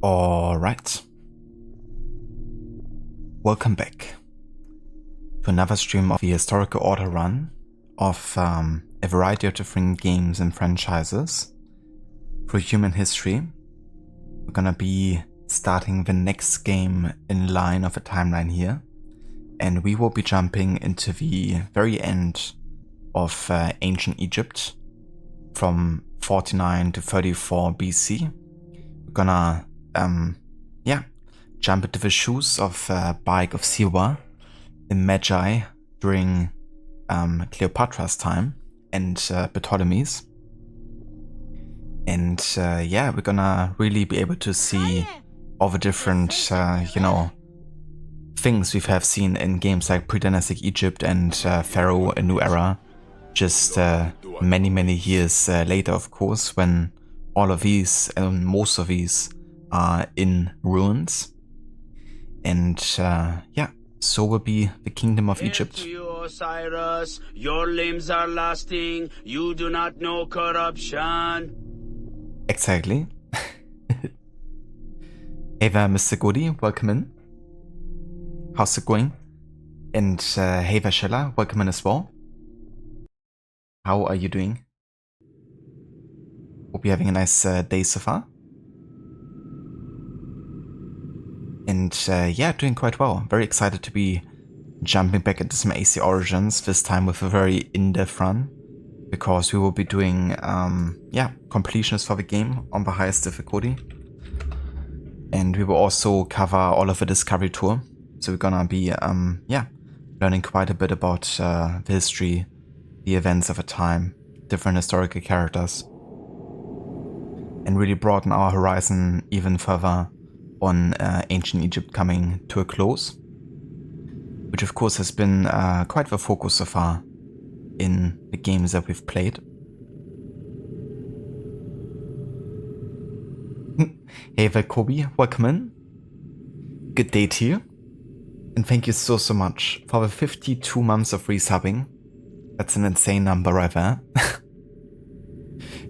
Alright, welcome back to another stream of the historical order run of a variety of different games and franchises through human history. We're gonna be starting the next game in line of a timeline here, and we will be jumping into the very end of ancient Egypt from 49 to 34 BC. We're gonna jump into the shoes of Bayek of Siwa in Magi during Cleopatra's time and Ptolemy's. And we're gonna really be able to see all the different, things we have seen in games like pre-dynastic Egypt and Pharaoh, A New Era, just many years later, of course, when all of these and most of these are in ruins. And so will be the kingdom of Egypt. To you, Osiris, your limbs are lasting, you do not know corruption. Exactly. Hey there, Mr. Goody, welcome in. How's it going? And hey there, Shella, welcome in as well. How are you doing? Hope you're having a nice day so far. And doing quite well. Very excited to be jumping back into some AC Origins, this time with a very in-depth run, because we will be doing completions for the game on the highest difficulty. And we will also cover all of the Discovery Tour. So we're gonna be learning quite a bit about the history, the events of a time, different historical characters, and really broaden our horizon even further on ancient Egypt coming to a close, which of course has been quite the focus so far in the games that we've played. Hey there, Kobe, welcome in. Good day to you. And thank you so much for the 52 months of resubbing. That's an insane number right there.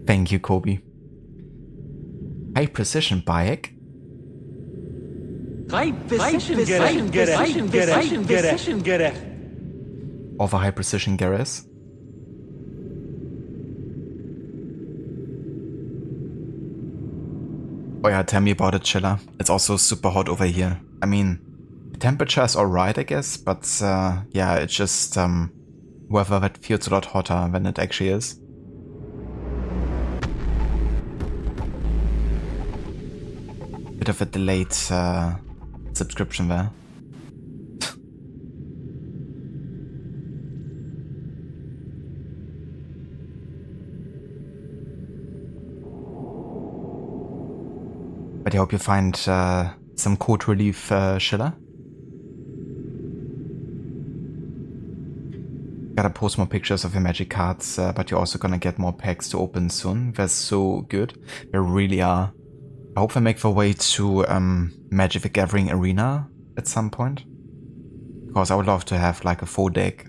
Thank you, Kobe. High precision, Bayek. Over high precision Garrus. Oh yeah, tell me about it, Chilla. It's also super hot over here. I mean, the temperature is alright, I guess, but it's just weather that feels a lot hotter than it actually is. Bit of a delayed subscription there. But I hope you find some cold relief, Schiller. Gotta post more pictures of your magic cards, but you're also gonna get more packs to open soon. They're so good. They really are. I hope they make their way to Magic the Gathering Arena at some point, because I would love to have like a full deck.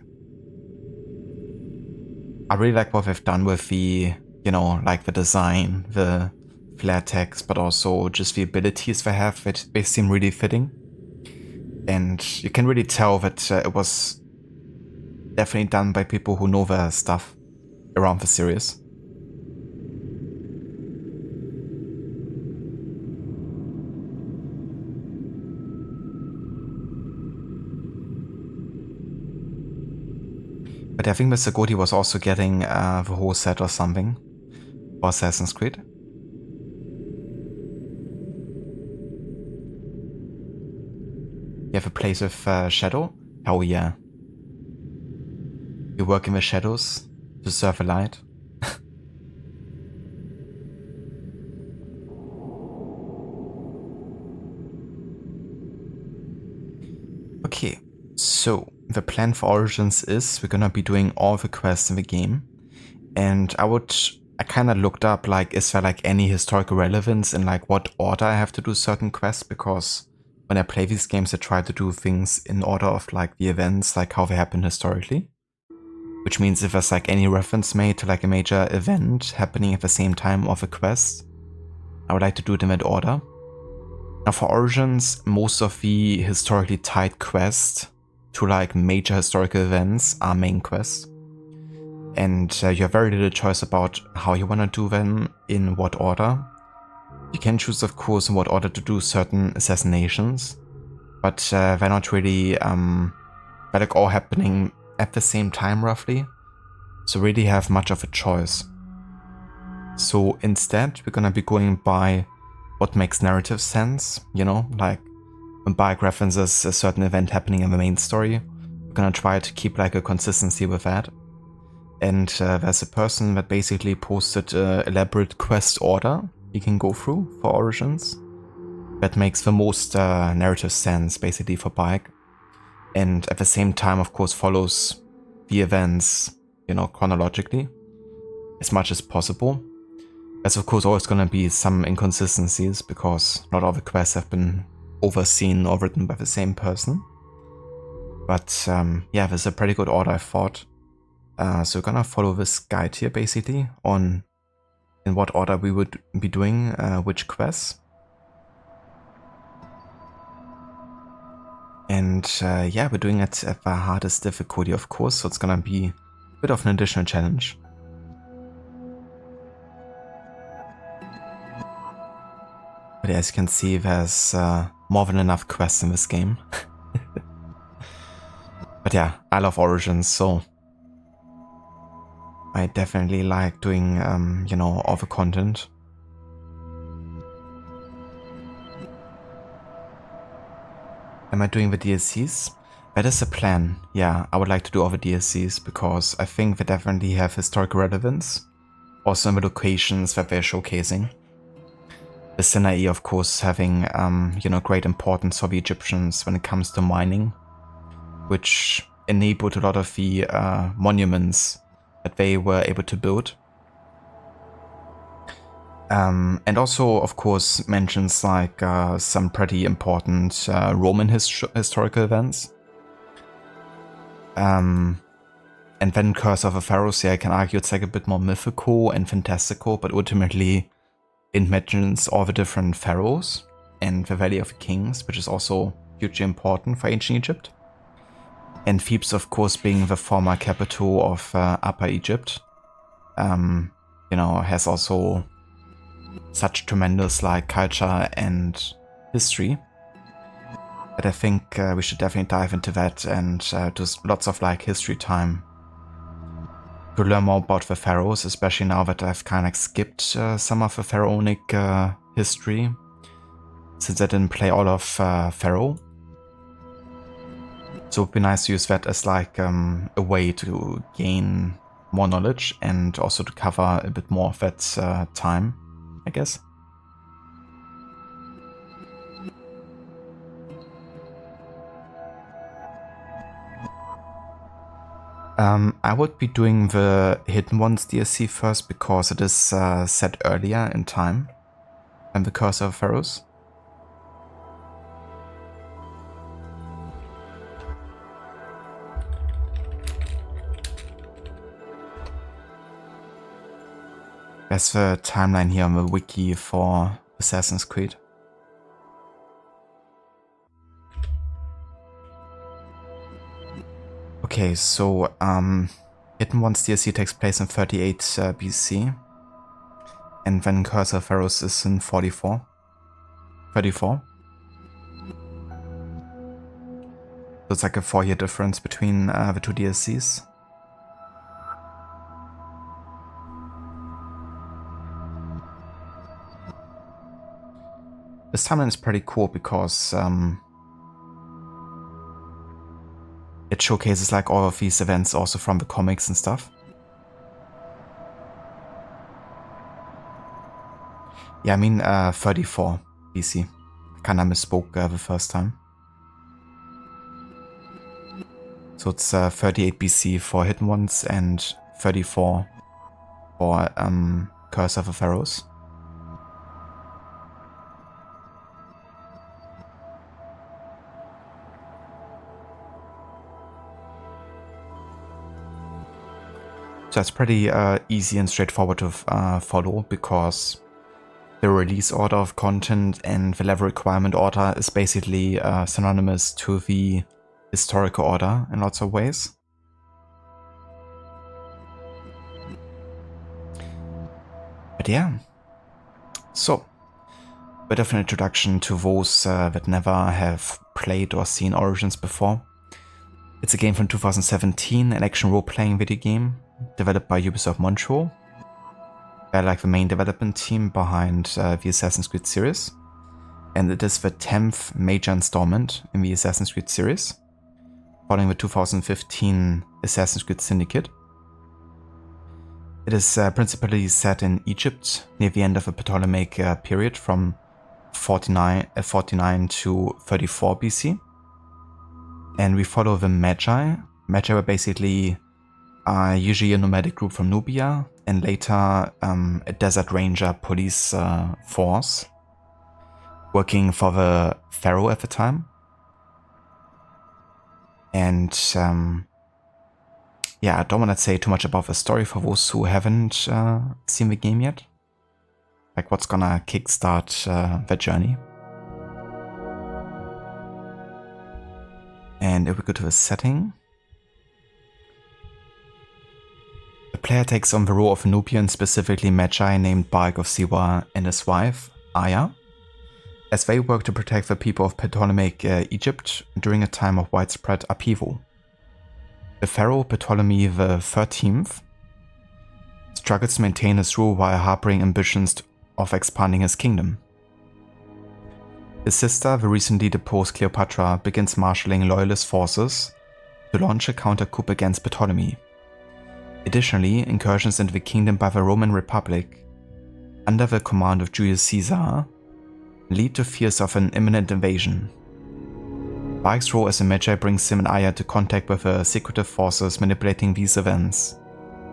I really like what they've done with the, like the design, the flare text, but also just the abilities they have. They seem really fitting. And you can really tell that it was definitely done by people who know their stuff around the series. But I think Mr. Godi was also getting the whole set or something for Assassin's Creed. You have a place with Shadow? Oh yeah. You work in the shadows to serve the light. Okay, so the plan for Origins is we're gonna be doing all the quests in the game, and I kind of looked up like, is there like any historical relevance in like what order I have to do certain quests, because when I play these games I try to do things in order of like the events, like how they happen historically, which means if there's like any reference made to like a major event happening at the same time of a quest, I would like to do them in order. Now for Origins, most of the historically tied quests to like major historical events are main quests. And you have very little choice about how you want to do them, in what order. You can choose, of course, in what order to do certain assassinations, but they're not really, they're like all happening at the same time roughly, so really have much of a choice. So instead, we're gonna be going by what makes narrative sense, you know, like when Bayek references a certain event happening in the main story, we're gonna try to keep like a consistency with that. And there's a person that basically posted an elaborate quest order you can go through for Origins that makes the most narrative sense basically for Bayek. And at the same time, of course, follows the events, you know, chronologically as much as possible. There's of course always going to be some inconsistencies because not all the quests have been overseen or written by the same person. But yeah, there's a pretty good order, I thought. So we're gonna follow this guide here basically on in what order we would be doing which quests. And yeah, we're doing it at the hardest difficulty, of course, so it's gonna be a bit of an additional challenge. But as you can see, there's more than enough quests in this game. But yeah, I love Origins, so I definitely like doing, you know, all the content. Am I doing the DLCs? That is the plan. Yeah, I would like to do all the DLCs because I think they definitely have historical relevance. Also in the locations that they're showcasing. The Sinai, of course, having, you know, great importance for the Egyptians when it comes to mining, which enabled a lot of the monuments that they were able to build. And also, of course, mentions like some pretty important Roman historical events. And then Curse of the Pharaohs, yeah, I can argue it's like a bit more mythical and fantastical, but ultimately it mentions all the different pharaohs and the Valley of the Kings, which is also hugely important for ancient Egypt. And Thebes, of course, being the former capital of Upper Egypt, you know, has also such tremendous like culture and history that I think we should definitely dive into that and do lots of like history time to learn more about the pharaohs, especially now that I've kind of skipped some of the pharaonic history since I didn't play all of Pharaoh. So it would be nice to use that as like a way to gain more knowledge and also to cover a bit more of that time, I guess. I would be doing the Hidden Ones DLC first because it is set earlier in time than the Curse of Pharaohs. There's the timeline here on the wiki for Assassin's Creed. Okay, so Hidden Ones DLC takes place in 38 BC, and then Curse of Pharaohs is in 34. So it's like a 4-year difference between the two DLCs. This timeline is pretty cool because it showcases like all of these events also from the comics and stuff. Yeah, I mean 34 BC. I kinda misspoke the first time. So it's 38 BC for Hidden Ones and 34 for Curse of the Pharaohs. So it's pretty easy and straightforward to follow because the release order of content and the level requirement order is basically synonymous to the historical order in lots of ways. But yeah, so bit of an introduction to those that never have played or seen Origins before. It's a game from 2017, an action role-playing video game developed by Ubisoft Montreal. They're like the main development team behind the Assassin's Creed series. And it is the 10th major installment in the Assassin's Creed series, following the 2015 Assassin's Creed Syndicate. It is principally set in Egypt, near the end of the Ptolemaic period from 49 to 34 BC. And we follow the Magi. Magi were basically usually a nomadic group from Nubia, and later a desert ranger police force working for the pharaoh at the time. And yeah, I don't want to say too much about the story for those who haven't seen the game yet. Like what's gonna kickstart the journey. And if we go to the setting, the player takes on the role of a Nubian, specifically Magi named Bayek of Siwa and his wife, Aya, as they work to protect the people of Ptolemaic Egypt during a time of widespread upheaval. The pharaoh Ptolemy XIII struggles to maintain his rule while harboring ambitions of expanding his kingdom. His sister, the recently deposed Cleopatra, begins marshalling loyalist forces to launch a counter-coup against Ptolemy. Additionally, incursions into the kingdom by the Roman Republic, under the command of Julius Caesar, lead to fears of an imminent invasion. Bayek's role as a Magi brings him and Aya into contact with the secretive forces manipulating these events,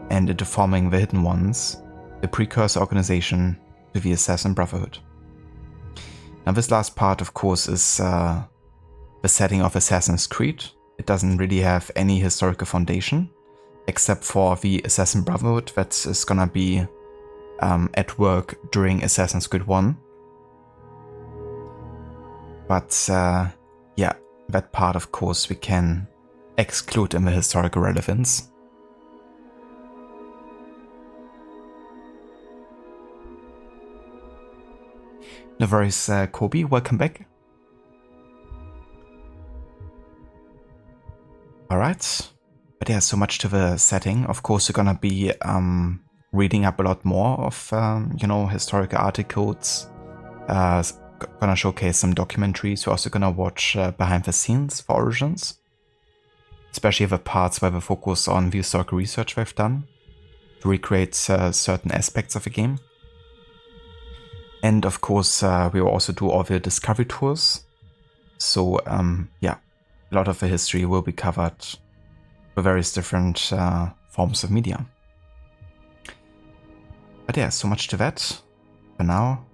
and into forming the Hidden Ones, the precursor organization to the Assassin Brotherhood. Now this last part, of course, is the setting of Assassin's Creed. It doesn't really have any historical foundation, except for the Assassin Brotherhood that is gonna be at work during Assassin's Creed 1. But yeah, that part, of course, we can exclude in the historical relevance. No worries, Kobe, welcome back. Alright, but yeah, so much to the setting. Of course, you're gonna be reading up a lot more of, you know, historical articles. Gonna showcase some documentaries. We're also gonna watch behind the scenes for Origins, especially the parts where we focus on the historical research we've done to recreate certain aspects of the game. And of course, we will also do all the discovery tours. So yeah, a lot of the history will be covered for various different forms of media. But yeah, so much to that. For now,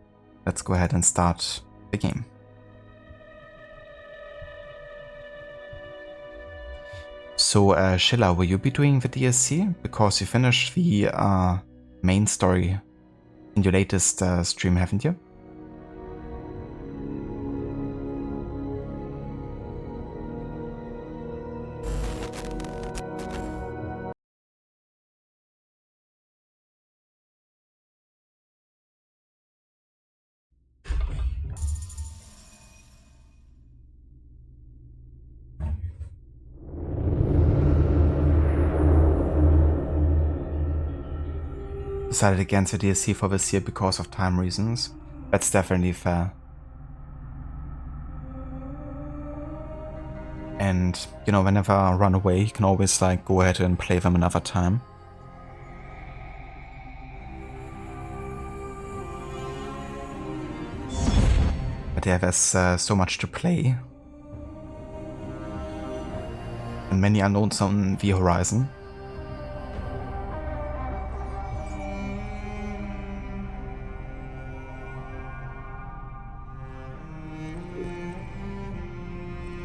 let's go ahead and start the game. So Shilla, will you be doing the DLC? Because you finished the main story in your latest stream, haven't you? Decided against the DLC for this year because of time reasons. That's definitely fair. And, you know, whenever I run away, you can always, like, go ahead and play them another time. But yeah, there's so much to play. And many unknowns on the horizon.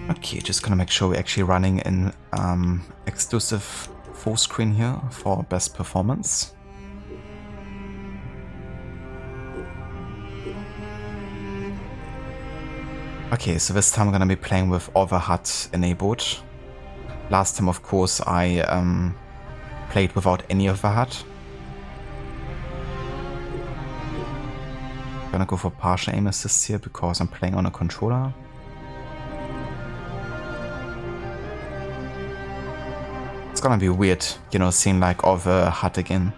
Okay, just gonna make sure we're actually running in exclusive full screen here for best performance. Okay, so this time I'm gonna be playing with Overhut enabled. Last time, of course, I played without any of the HUD. Gonna go for partial aim assist here because I'm playing on a controller. It's gonna be weird, you know, seeing like all the HUD again.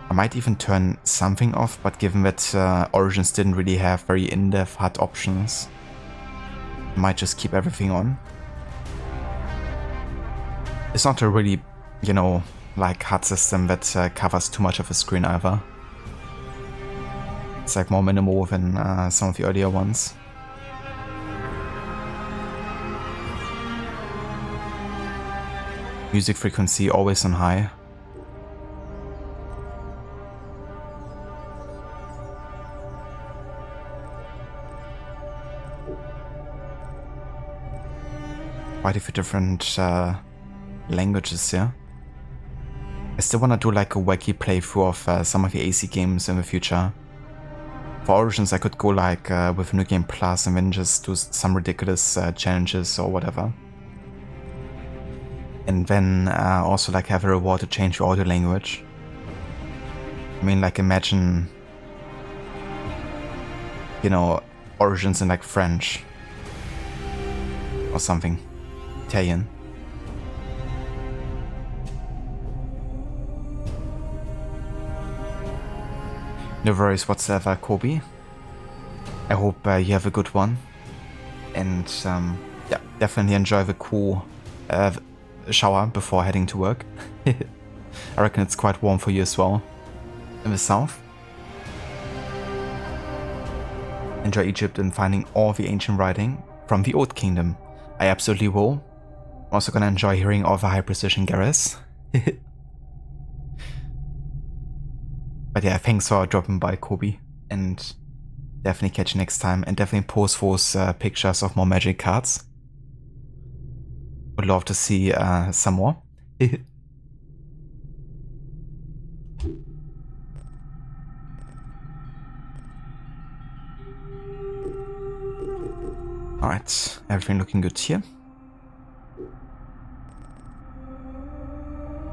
I might even turn something off, but given that Origins didn't really have very in-depth HUD options, I might just keep everything on. It's not a really, you know, like HUD system that covers too much of the screen either. It's like more minimal than some of the earlier ones. Music frequency always on high. Quite a few different languages here. I still want to do like a wacky playthrough of some of the AC games in the future. For Origins I could go like with New Game Plus and then just do some ridiculous challenges or whatever. And then also like have a reward to change your audio language. I mean, like imagine, you know, Origins in like French or something. Italian. No worries whatsoever, Kobe. I hope you have a good one. And yeah, definitely enjoy the cool shower before heading to work. I reckon it's quite warm for you as well in the south. Enjoy Egypt and finding all the ancient writing from the Old Kingdom. I absolutely will. I'm also gonna enjoy hearing all the high precision Garrus. But yeah, thanks for dropping by, Kobe, and definitely catch you next time, and definitely post those pictures of more magic cards. Would love to see some more. Alright, everything looking good here.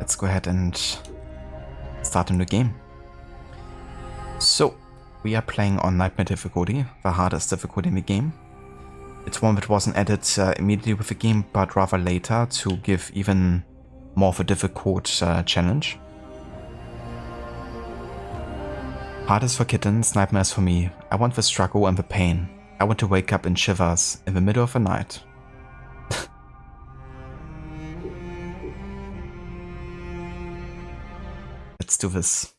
Let's go ahead and start a new game. So, we are playing on Nightmare difficulty, the hardest difficulty in the game. It's one that wasn't added immediately with the game, but rather later to give even more of a difficult challenge. Hardest for kittens, nightmares for me. I want the struggle and the pain. I want to wake up in shivers in the middle of the night. Let's do this.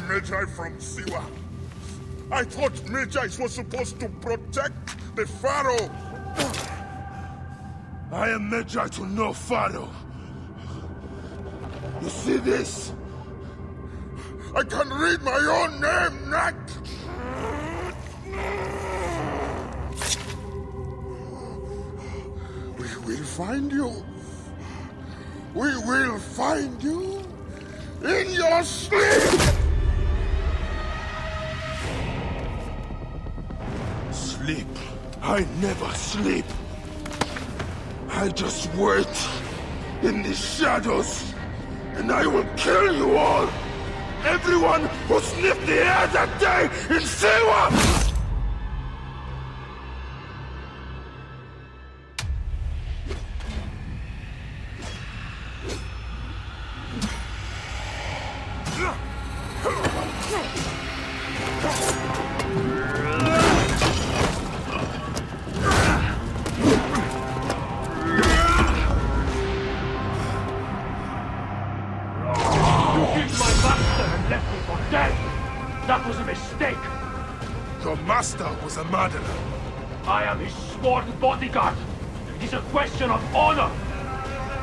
Magi from Siwa. I thought Magi's were supposed to protect the Pharaoh. I am Magi to no Pharaoh. You see this? I can read my own name, Nat! We will find you. We will find you in your sleep! Sleep? I never sleep. I just wait in the shadows, and I will kill you all! Everyone who sniffed the air that day in Siwa! That was a mistake! Your master was a murderer. I am his sworn bodyguard. It is a question of honor.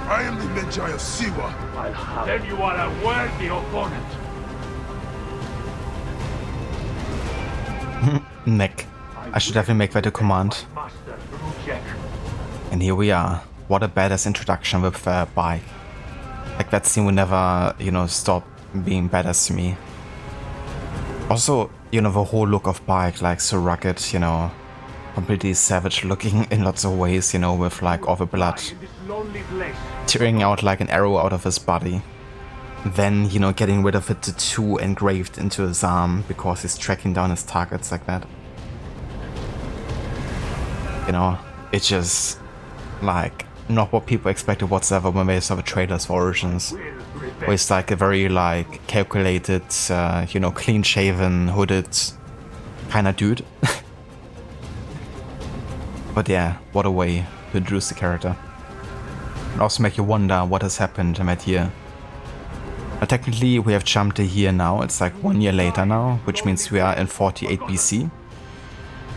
I am the Magi of Siwa. Then you are a worthy opponent. Nick. I should definitely make that a command. And here we are. What a badass introduction with Bayek. Like that scene will never, you know, stop being badass to me. Also, you know, the whole look of Bayek, like so rugged, you know, completely savage looking in lots of ways, you know, with like all the blood tearing out like an arrow out of his body. Then, you know, getting rid of the tattoo engraved into his arm because he's tracking down his targets like that. You know, it's just like not what people expected whatsoever when they saw the trailers for Origins. Where it's like a very like calculated, you know, clean-shaven, hooded kind of dude. But yeah, what a way to introduce the character. And also make you wonder what has happened right here. But technically we have jumped a year now, it's like 1 year later now, which means we are in 48 BC.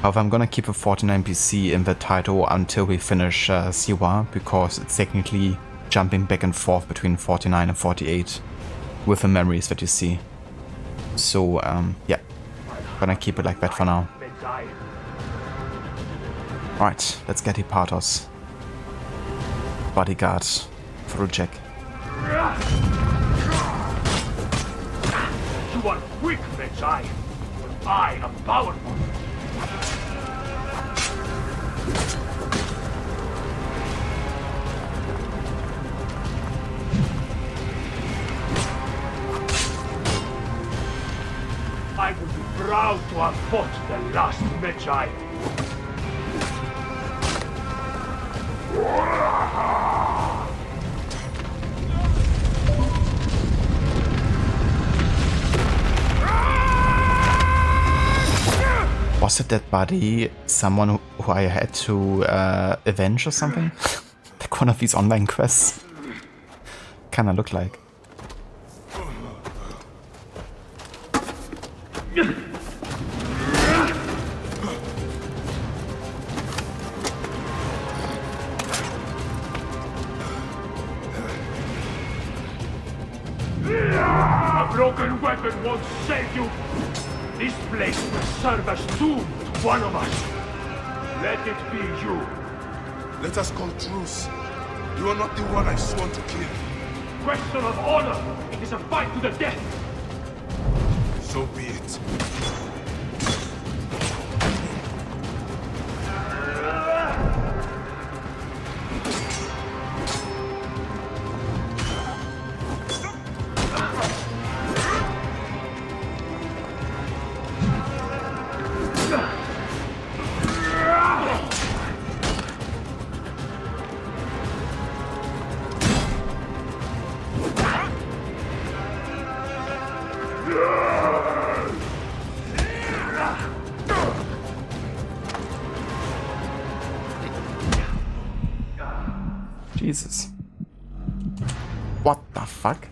However, I'm gonna keep a 49 BC in the title until we finish Siwa, because it's technically jumping back and forth between 49 and 48 with the memories that you see. So, yeah, gonna keep it like that for now. Alright, let's get Hipatos. Bodyguard through Jack. You are weak, Magi, but I am powerful. I would be proud to have fought the last Magi. Was it that body someone who I had to avenge or something? Like one of these online quests? Kinda look like. A broken weapon won't save you. This place will serve as tomb to one of us. Let it be you. Let us call truce. You are not the one I sworn to kill. Question of honor. It is a fight to the death. So be it. Jesus. What the fuck?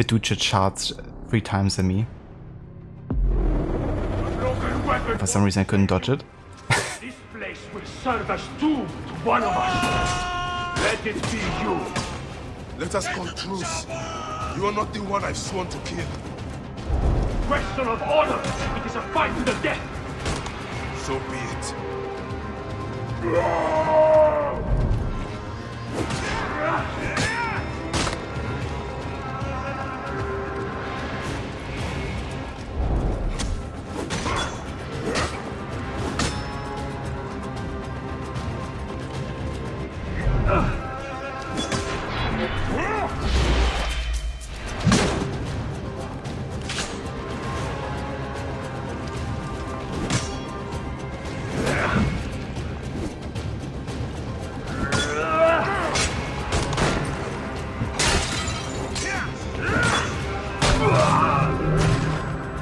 Viducha charged 3 times at me. Broken weapon. For some reason I couldn't dodge it. This place will serve as tomb to one of us. Let it be you. Let us call truce. You are not the one I've sworn to kill. Question of honor. It is a fight to the death. So be it.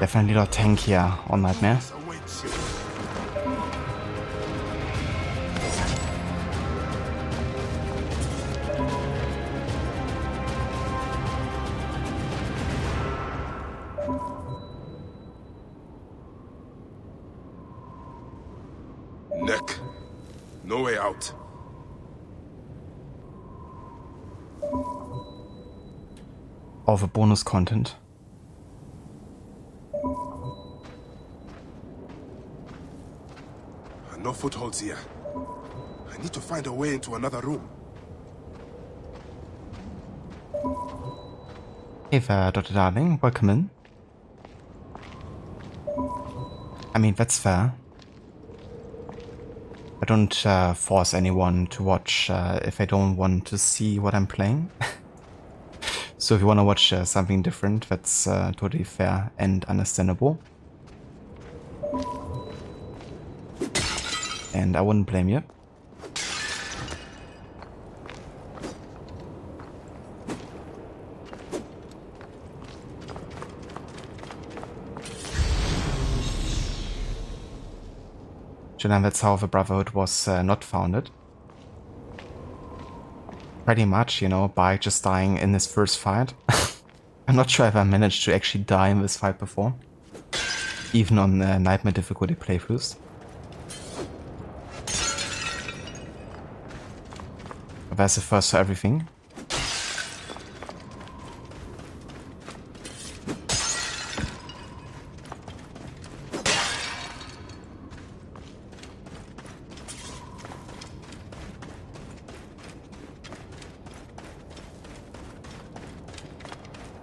Definitely not tankier on Nightmare. Awaits you. Neck. No way out. All the bonus content. No footholds here. I need to find a way into another room. Hey there, Dr. Darling. Welcome in. I mean, that's fair. I don't force anyone to watch if I don't want to see what I'm playing. So if you want to watch something different, that's totally fair and understandable. And I wouldn't blame you. And that's how the Brotherhood was not founded. Pretty much, you know, by just dying in his first fight. I'm not sure if I managed to actually die in this fight before. Even on Nightmare difficulty playthroughs. But that's the first for everything.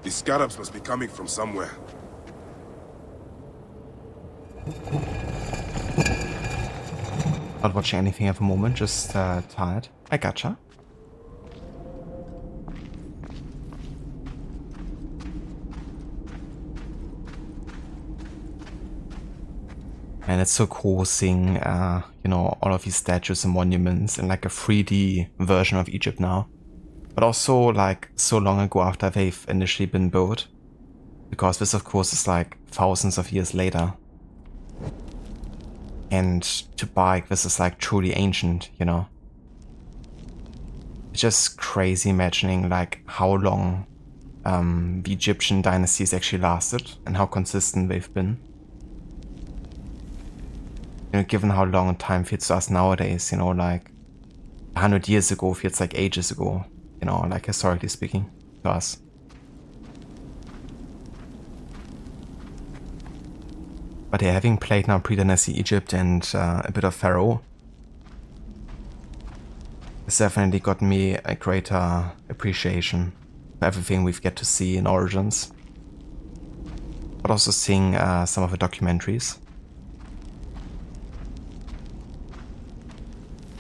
These scarabs must be coming from somewhere. Not watching anything at the moment, just tired. I gotcha. And it's so cool seeing, you know, all of these statues and monuments in like a 3D version of Egypt now. But also like so long ago after they've initially been built. Because this of course is like thousands of years later. And to Bayek, this is like truly ancient, you know. It's just crazy imagining like how long the Egyptian dynasties actually lasted and how consistent they've been. You know, given how long time feels to us nowadays, you know, like 100 years ago feels like ages ago, you know, like historically speaking, to us. But yeah, having played now pre-dynasty Egypt and a bit of Pharaoh, it's definitely gotten me a greater appreciation for everything we've get to see in Origins. But also seeing some of the documentaries.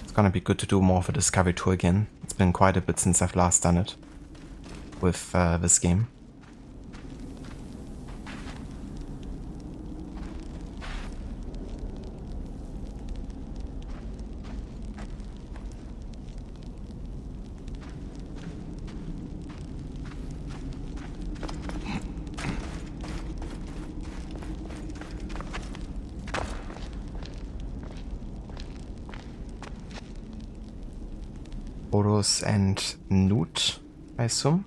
It's gonna be good to do more of a discovery tour again. It's been quite a bit since I've last done it with this game. Horus and Newt, I assume.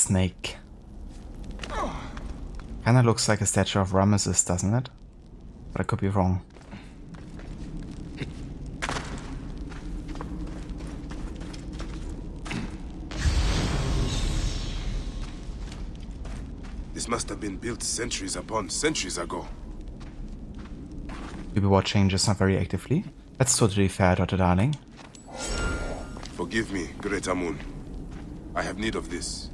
snake. Kinda looks like a statue of Ramesses, doesn't it? But I could be wrong. This must have been built centuries upon centuries ago. People changes not very actively. That's totally fair, Dr. Darling. Forgive me, Great AMUN. I have need of this.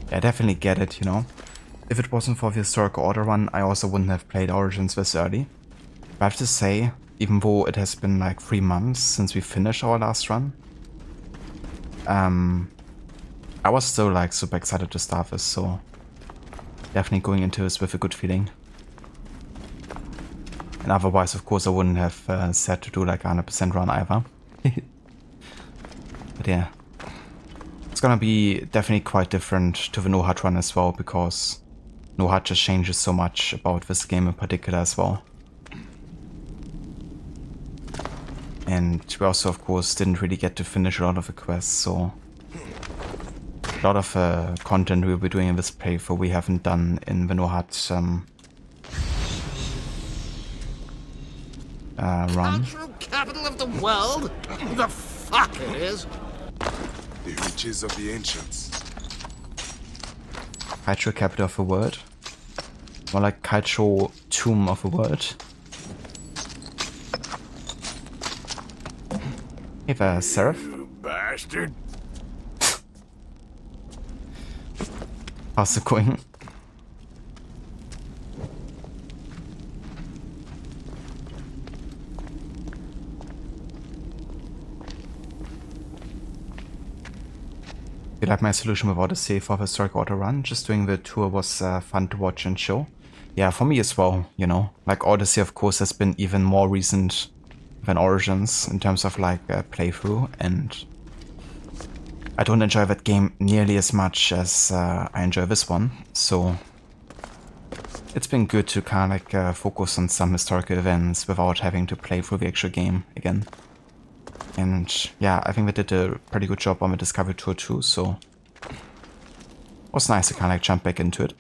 Yeah, I definitely get it, you know. If it wasn't for the historical order run, I also wouldn't have played Origins this early. But I have to say, even though it has been like 3 months since we finished our last run, I was still like super excited to start this, so definitely going into this with a good feeling. And otherwise, of course, I wouldn't have said to do like 100% run either. But yeah, it's gonna be definitely quite different to the no-hut run as well, because no-hut just changes so much about this game in particular as well. And we also, of course, didn't really get to finish a lot of the quests, so a lot of content we'll be doing in this playthrough we haven't done in the no-hut run. Cultural capital of the world? The fuck it is. The riches of the ancients. Cultural capital of the world. More like cultural tomb of the world. Hey there, Seraph. You bastard. How's it going? You like my solution without a save for historic auto run? Just doing the tour was fun to watch and show. Yeah, for me as well, you know. Like Odyssey, of course, has been even more recent than Origins in terms of like playthrough, and I don't enjoy that game nearly as much as I enjoy this one. So it's been good to kind of like focus on some historical events without having to play through the actual game again. And yeah, I think they did a pretty good job on the Discovery Tour too, so it was nice to kind of like jump back into it.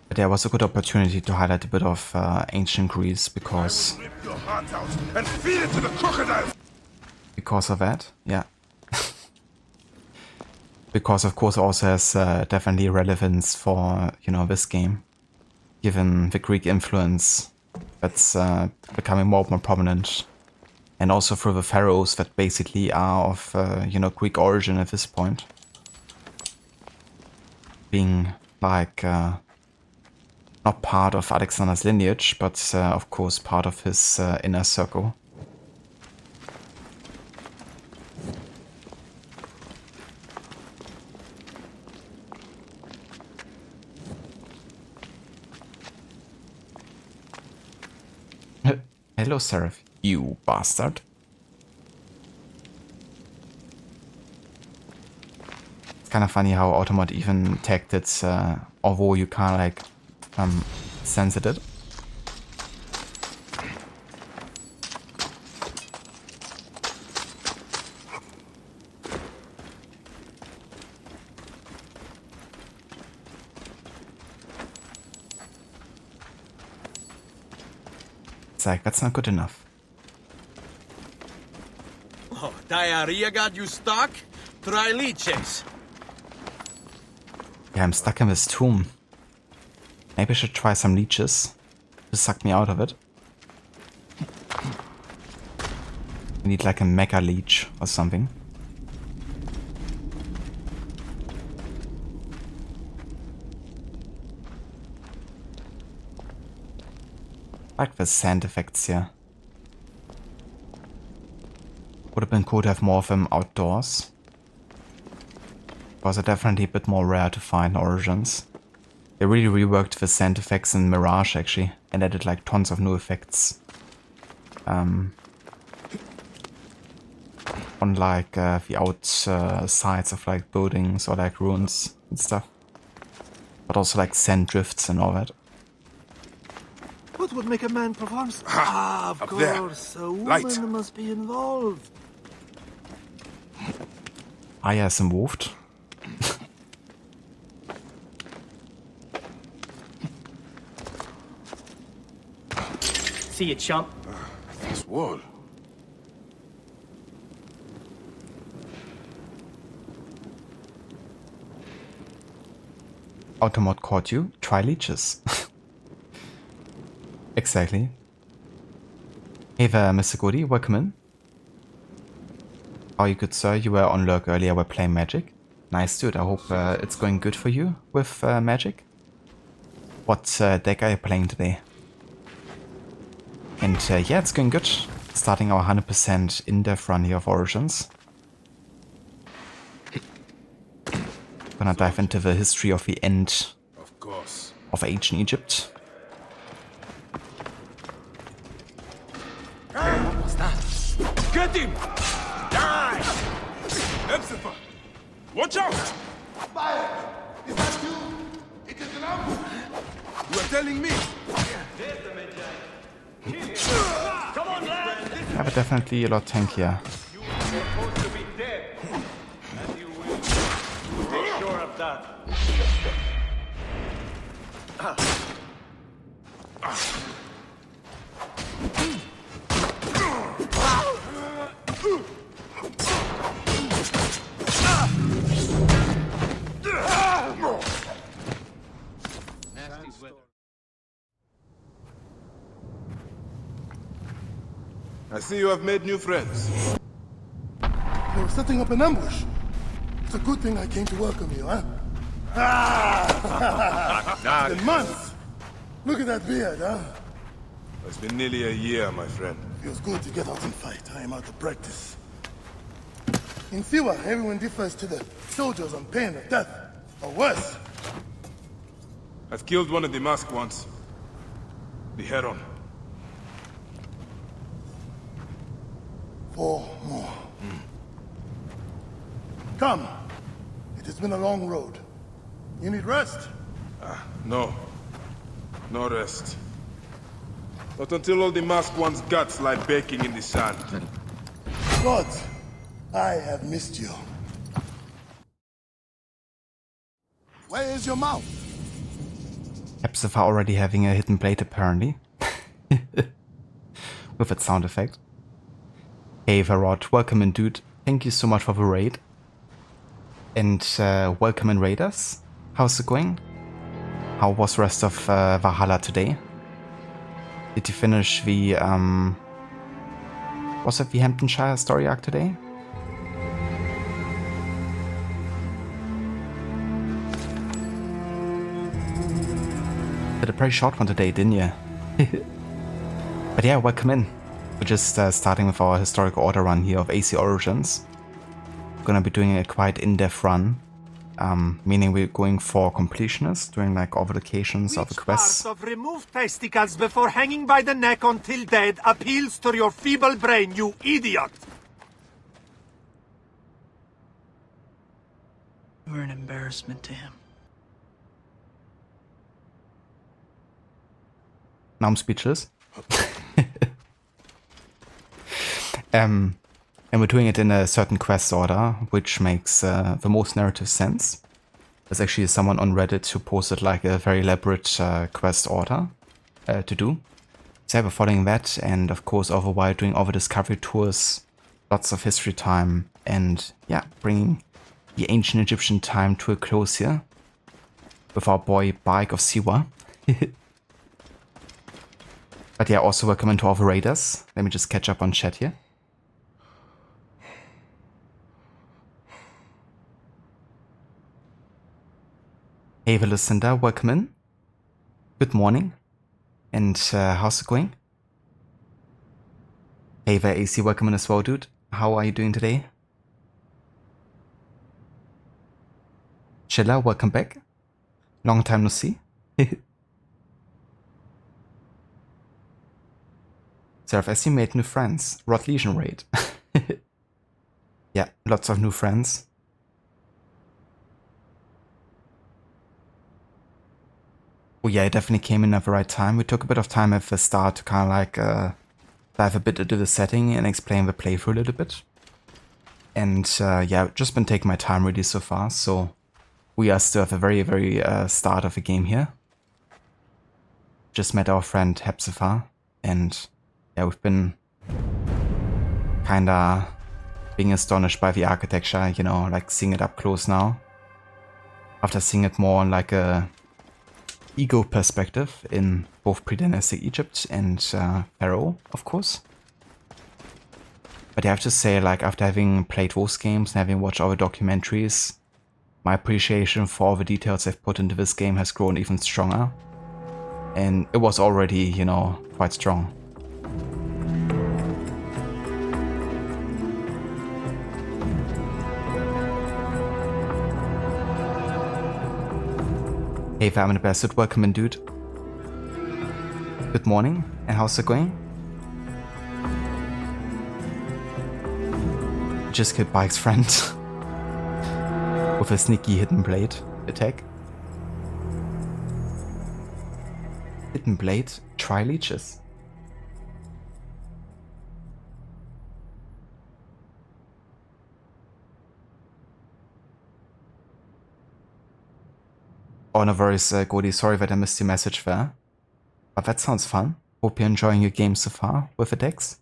There was a good opportunity to highlight a bit of ancient Greece because Rip your heart out and feed it to the crocodiles! because of that, yeah. Because of course it also has definitely relevance for, you know, this game, given the Greek influence that's becoming more and more prominent, and also through the pharaohs that basically are of you know, Greek origin at this point, being like not part of Alexander's lineage, but of course part of his inner circle. Hello, Seraph, you bastard. It's kind of funny how Automat even tagged it, although you can't like sense it. It's like, that's not good enough. Oh, diarrhea got you stuck? Try leeches. Yeah, I'm stuck in this tomb. Maybe I should try some leeches to suck me out of it. I need like a mega leech or something. Like the sand effects here. Would have been cool to have more of them outdoors. Because they're definitely a bit more rare to find in Origins. They really reworked the sand effects in Mirage actually, and added like tons of new effects. On like the outsides of like buildings or like ruins and stuff. But also like sand drifts and all that. What would make a man perform? Of up there. course, a woman Light. must be involved. Aya is involved. See you, chump. This wall. Automod caught you. Try leeches. Exactly. Hey there, Mr. Goody. Welcome in. How are you, good sir? You were on lurk earlier. We're playing Magic. Nice, dude. I hope it's going good for you with Magic. What deck are you playing today? And yeah, it's going good. Starting our 100% in-depth run here of Origins. Gonna dive into the history of the end Of course. of ancient Egypt. Get him! Die! Epsifa! Watch out! Bayek! Is that you? It is an ambush! You are telling me? Yeah, but definitely a lot tankier. Supposed to be dead. And you will be sure of that. I see you have made new friends. They were setting up an ambush. It's a good thing I came to welcome you, huh? Ah! In months! Look at that beard, huh? It's been nearly a year, my friend. Feels good to get out and fight. I am out of practice. In Siwa, everyone defers to the soldiers on pain of death, or worse. I've killed one of the masked ones. The Heron. 4 more. Come. It has been a long road. You need rest? No. No rest. Not until all the masked one's guts lie baking in the sand. Gods, I have missed you. Where is your mouth? Epsifa already having a hidden blade apparently. With its sound effect. Hey Varrod, welcome in dude. Thank you so much for the raid. And welcome in raiders. How's it going? How was the rest of Valhalla today? Did you finish the was it the Hamptonshire story arc today? Did a pretty short one today, didn't you? But yeah, welcome in. We're just starting with our historical order run here of AC Origins. We're gonna be doing a quite in-depth run, meaning we're going for completionists, doing like all the locations of the quests. Part of remove testicles before hanging by the neck until dead appeals to your feeble brain, you idiot! We're an embarrassment to him. Now I'm speechless. And we're doing it in a certain quest order, which makes the most narrative sense. There's actually someone on Reddit who posted like a very elaborate quest order to do. So yeah, we're following that, and of course over while doing all the discovery tours, lots of history time, and yeah, bringing the ancient Egyptian time to a close here with our boy Bayek of Siwa. But yeah, also welcome into all the raiders. Let me just catch up on chat here. Hey, Lucinda, welcome in. Good morning. And how's it going? Hey there, AC, welcome in as well, dude. How are you doing today? Chilla, welcome back. Long time no see. Seraph, I see you made new friends. Rot Legion raid. Yeah, lots of new friends. Oh yeah, it definitely came in at the right time. We took a bit of time at the start to kind of like dive a bit into the setting and explain the playthrough a little bit. And yeah, just been taking my time really so far, so we are still at the very, very start of the game here. Just met our friend Hepzibah, and yeah, we've been kinda being astonished by the architecture, you know, like seeing it up close now. After seeing it more on like a ego perspective in both pre-dynastic Egypt and Pharaoh, of course. But I have to say, like, after having played those games and having watched all the documentaries, my appreciation for all the details they've put into this game has grown even stronger. And it was already, you know, quite strong. Hey, Family the Bastard, welcome in, dude. Good morning, and how's it going? Just killed Bayek's friend with a sneaky hidden blade attack. Hidden blade, try leeches. Oh, no worries, Godi. Sorry that I missed your message there. But that sounds fun. Hope you're enjoying your game so far with the decks.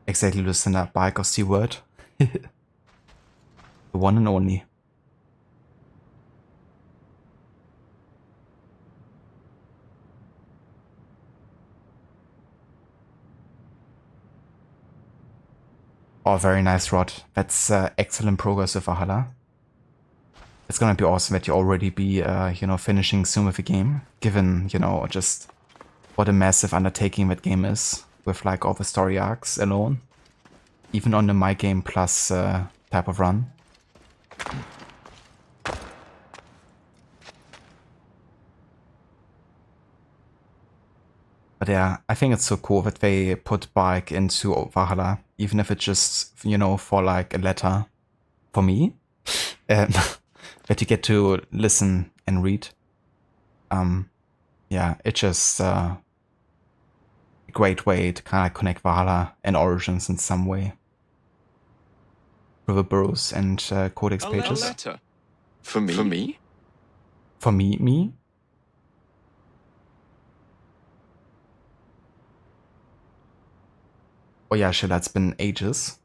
Exactly, listener. Bayek of Seaword. The one and only. Oh, very nice, Rod. That's excellent progress with Valhalla. It's gonna be awesome that you already be, you know, finishing soon with the game, given, you know, just what a massive undertaking that game is, with like all the story arcs alone, even on the My Game Plus type of run. But yeah, I think it's so cool that they put Bayek into Valhalla, even if it's just, you know, for like a letter for me, that you get to listen and read. Yeah, it's just a great way to kind of connect Valhalla and Origins in some way. Through the burrows and codex pages. A letter? For me? For me? For me? Me? Oh yeah, sure, that's been ages.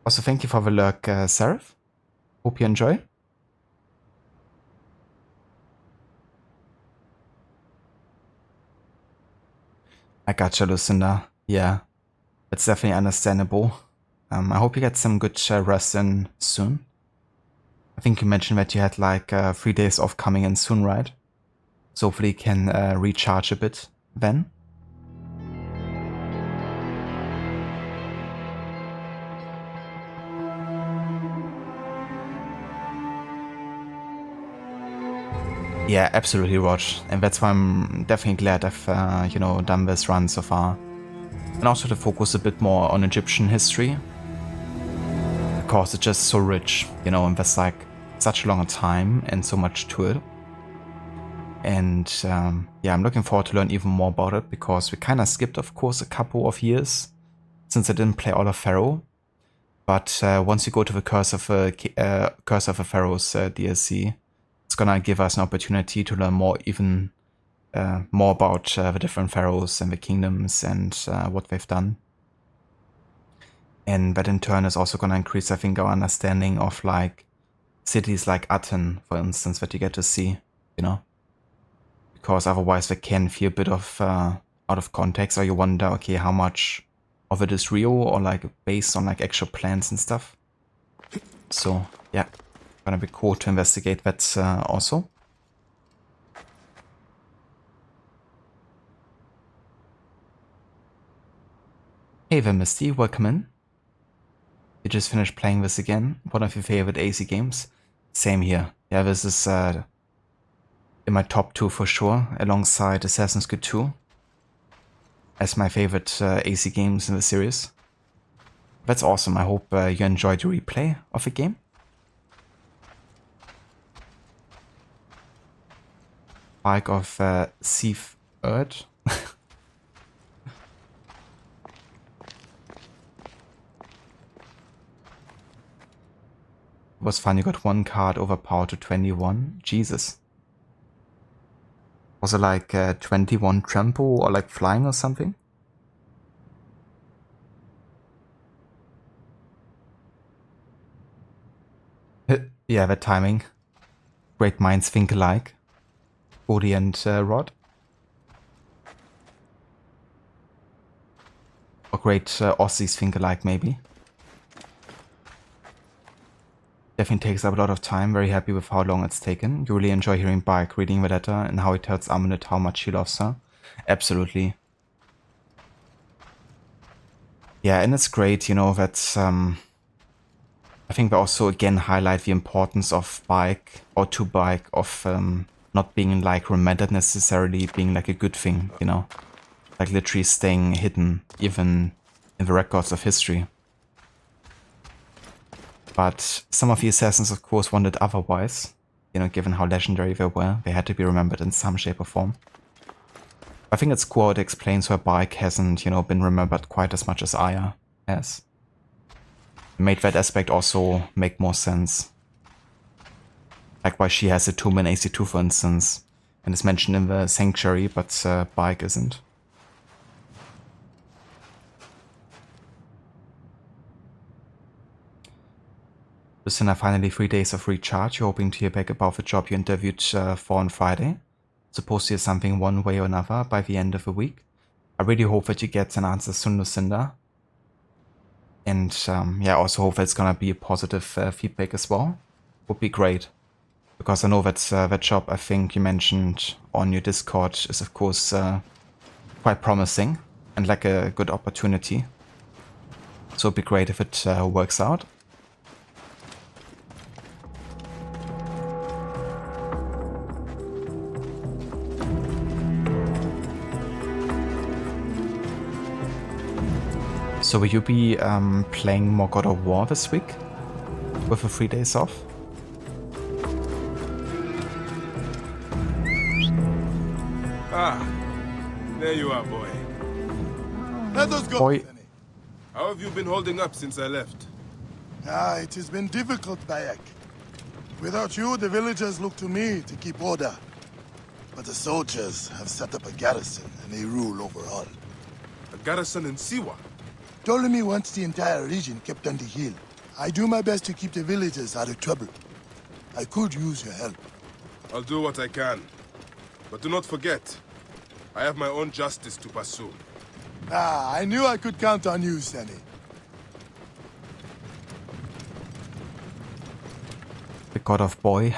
Also, thank you for the lurk, Seraph. Hope you enjoy. I gotcha, Lucinda. Yeah, it's definitely understandable. I hope you get some good rest in soon. I think you mentioned that you had like 3 days off coming in soon, right? So hopefully you can recharge a bit then. Yeah, absolutely, Rog. And that's why I'm definitely glad I've, you know, done this run so far. And also to focus a bit more on Egyptian history. Because it's just so rich, you know, and there's like such a long time and so much to it. And yeah, I'm looking forward to learn even more about it, because we kind of skipped, of course, a couple of years since I didn't play all of Pharaoh. But once you go to the Curse of the Pharaohs DLC, it's gonna give us an opportunity to learn more, even more about the different pharaohs and the kingdoms and what they've done. And that in turn is also gonna increase, I think, our understanding of like cities like Aten, for instance, that you get to see, you know, because otherwise they can feel a bit of out of context, or you wonder, okay, how much of it is real or like based on like actual plans and stuff. So yeah. Gonna be cool to investigate that also. Hey there, Misty, welcome in. You just finished playing this again? One of your favorite AC games? Same here. Yeah, this is in my top 2 for sure, alongside Assassin's Creed 2 as my favorite AC games in the series. That's awesome. I hope you enjoyed the replay of the game. Bayek of Sieve Earth. Was fun, you got 1 card overpowered to 21. Jesus. Was it like 21 trampo or like flying or something? Yeah, the timing. Great minds think alike. Bodhi and Rod. Or great Aussies think alike, maybe. Definitely takes up a lot of time. Very happy with how long it's taken. You really enjoy hearing Bayek reading the letter and how he tells AMUN how much he loves her. Absolutely. Yeah, and it's great, you know, that I think they also again highlight the importance of Bayek, or to Bayek, of not being like remembered necessarily being like a good thing, you know. Like literally staying hidden, even in the records of history. But some of the assassins, of course, wanted otherwise. You know, given how legendary they were, they had to be remembered in some shape or form. I think it's cool how it explains why Bayek hasn't, you know, been remembered quite as much as Aya has. It made that aspect also make more sense. Like why she has a tomb in AC2, for instance, and is mentioned in the Sanctuary, but Bayek isn't. Lucinda, finally 3 days of recharge. You're hoping to hear back about the job you interviewed for on Friday. Supposed to hear something one way or another by the end of the week. I really hope that you get an answer soon, Lucinda. And yeah, also hope that it's gonna be a positive feedback as well. Would be great. Because I know that that job I think you mentioned on your Discord is of course quite promising and like a good opportunity. So it'd be great if it works out. So will you be playing more God of War this week? With the 3 days off? Ah, there you are, boy. Let us go, Boy. Danny. How have you been holding up since I left? It has been difficult, Bayek. Without you, the villagers look to me to keep order. But the soldiers have set up a garrison, and they rule over all. A garrison in Siwa? Ptolemy wants the entire region kept on the hill. I do my best to keep the villagers out of trouble. I could use your help. I'll do what I can. But do not forget, I have my own justice to pursue. I knew I could count on you, Senny. The God of Boy.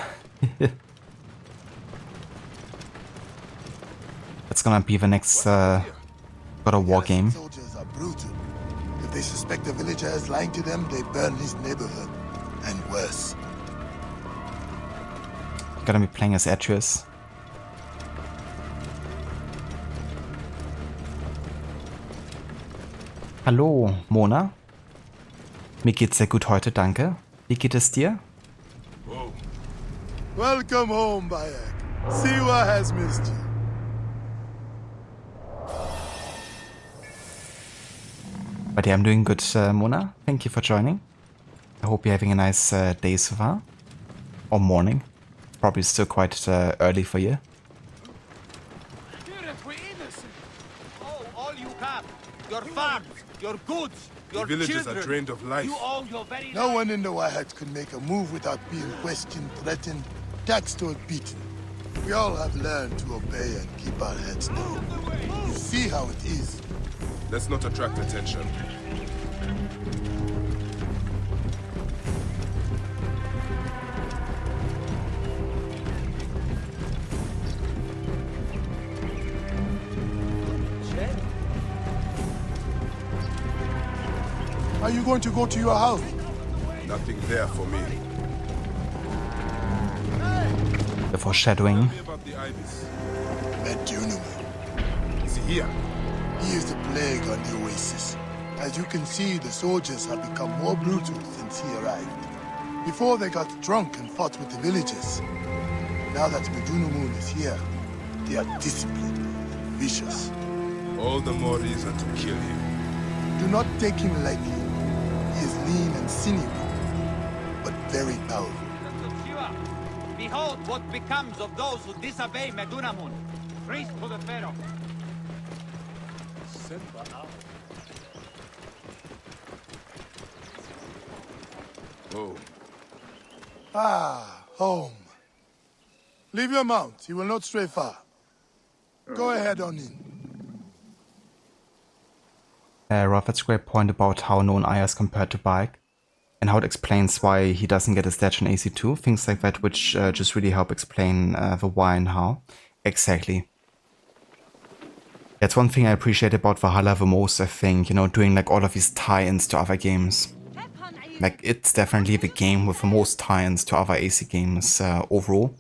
That's gonna be the next God of War game. Soldiers are brutal. If they suspect a villager is lying to them, they burn his neighborhood. And worse. You're gonna be playing as Atreus. Hallo, Mona. Mir geht's sehr gut heute, danke. Wie geht es dir? Whoa. Welcome home, Bayek. Siwa has missed you. But yeah, I'm doing good, Mona. Thank you for joining. I hope you're having a nice day so far. Or morning. Probably still quite early for you. All you have, your farms, your goods, your The villagers children. are drained of life. You owe your very No life. one in the Wahats could make a move without being questioned, threatened, taxed, or beaten. We all have learned to obey and keep our heads down. You see how it is. Let's not attract attention. you going to go to your house? Nothing there for me. The foreshadowing. Tell me about the ibis. Ptolemaic. Is he here? He is the plague on the OASIS. As you can see, the soldiers have become more brutal since he arrived. Before they got drunk and fought with the villagers. Now that Ptolemaic is here, they are disciplined and vicious. All the more reason to kill him. Do not take him lightly. He is lean and sinewy, but very powerful. Siwa, behold what becomes of those who disobey Medunamun, priest to the Pharaoh. Oh, Ah, home. Leave your mount. He will not stray far. Go ahead on in. Roth, that's a great point about how known Aya is compared to Bayek, and how it explains why he doesn't get a stage in AC2, things like that, which just really help explain the why and how. Exactly. That's one thing I appreciate about Valhalla the most, I think, you know, doing like all of these tie-ins to other games. Like, it's definitely the game with the most tie-ins to other AC games overall.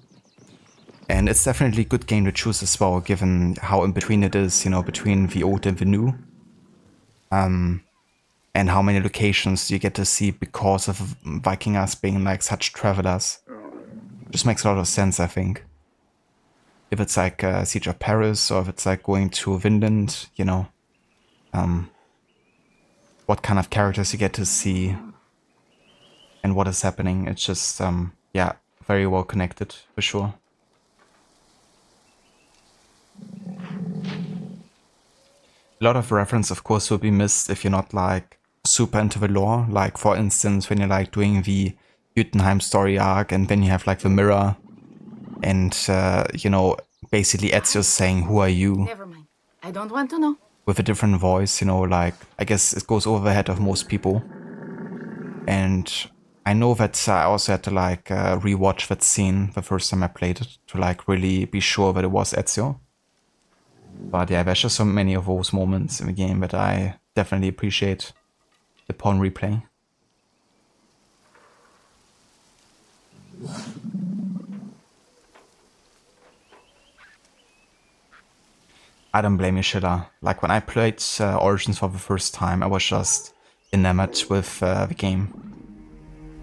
And it's definitely a good game to choose as well, given how in between it is, you know, between the old and the new. And how many locations you get to see because of Vikingers being like such travelers. Just makes a lot of sense, I think. If it's like Siege of Paris, or if it's like going to Vinland, you know. What kind of characters you get to see. And what is happening. It's just, yeah, very well connected, for sure. A lot of reference, of course, will be missed if you're not like super into the lore. Like, for instance, when you're like doing the Jotunheim story arc, and then you have like the mirror, and you know, basically Ezio's saying, "Who are you?" Never mind. I don't want to know. With a different voice, you know, like, I guess it goes over the head of most people. And I know that I also had to like rewatch that scene the first time I played it to like really be sure that it was Ezio. But yeah, there's just so many of those moments in the game that I definitely appreciate upon replay. I don't blame you, Schiller. Like, when I played Origins for the first time, I was just enamored with the game.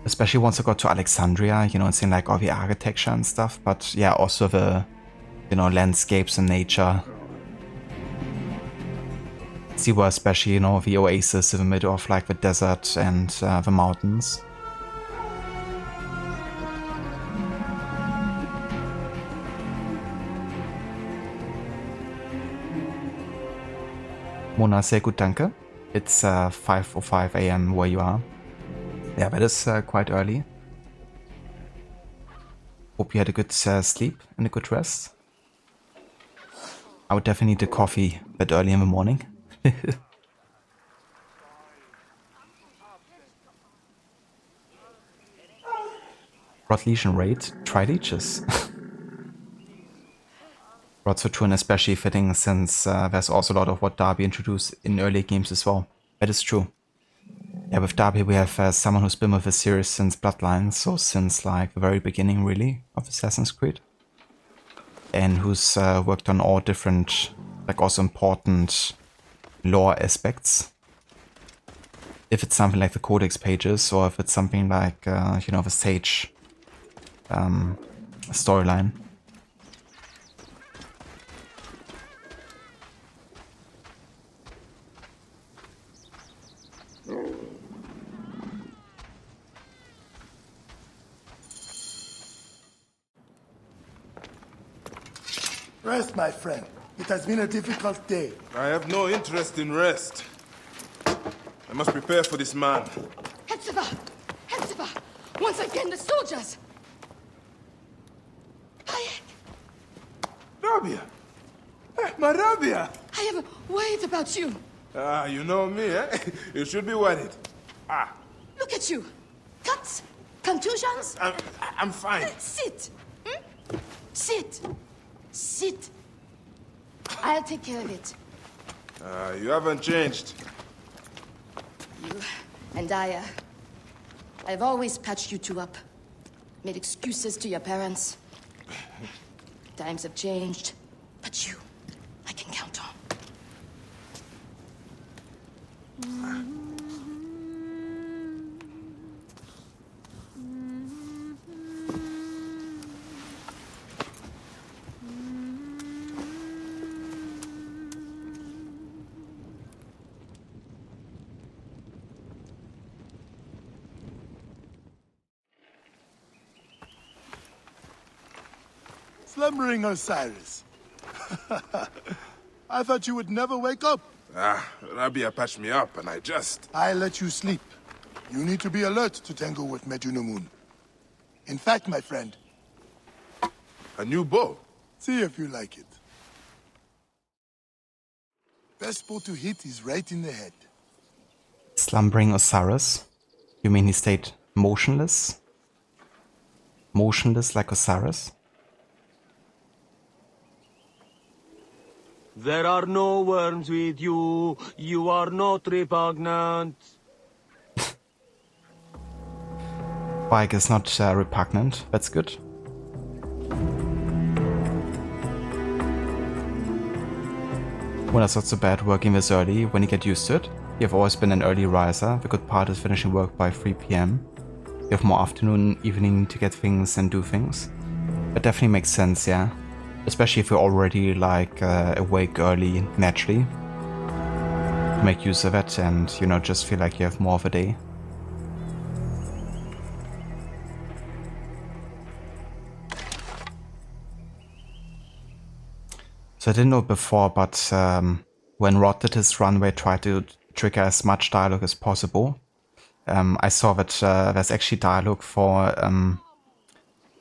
Especially once I got to Alexandria, you know, and seeing like all the architecture and stuff. But yeah, also the, you know, landscapes and nature. Siwa especially, you know, the oasis in the middle of like the desert and the mountains. Mona, sehr gut, danke. It's 5:05 AM where you are. Yeah, that is quite early. Hope you had a good sleep and a good rest. I would definitely need a coffee that early in the morning. Rod Legion raid, try leeches. Rod Saturn especially fitting, since there's also a lot of what Darby introduced in early games as well. That is true. Yeah, with Darby we have someone who's been with the series since Bloodlines, so since like the very beginning really of Assassin's Creed. And who's worked on all different, like also important lore aspects. If it's something like the Codex pages, or if it's something like, you know, the Sage storyline. Rest, my friend. It has been a difficult day. I have no interest in rest. I must prepare for this man. Hetsiva! Hetsiva! Once again, the soldiers! Bayek! Rabia! My Rabia! I have worried about you. Ah, you know me, eh? You should be worried. Ah, Look at you. Cuts? Contusions? I'm fine. Sit. Sit. Sit. I'll take care of it. You haven't changed. And I've always patched you two up. Made excuses to your parents. Times have changed, but you, I can count on. Slumbering Osiris. I thought you would never wake up. Rabia patched me up and I let you sleep. You need to be alert to tangle with Medunamun. In fact, my friend, A new bow? see if you like it. Best bow to hit is right in the head. Slumbering Osiris? You mean he stayed motionless? Motionless like Osiris? There are no worms with you. You are not repugnant. Bayek is not repugnant. That's good. Well, that's not so bad working this early when you get used to it. You've always been an early riser. The good part is finishing work by 3 PM. You have more afternoon, evening to get things and do things. That definitely makes sense, yeah. Especially if you're already like awake early naturally. Make use of it and, you know, just feel like you have more of a day. So I didn't know before, but when Rod did his runway, tried to trigger as much dialogue as possible. I saw that there's actually dialogue for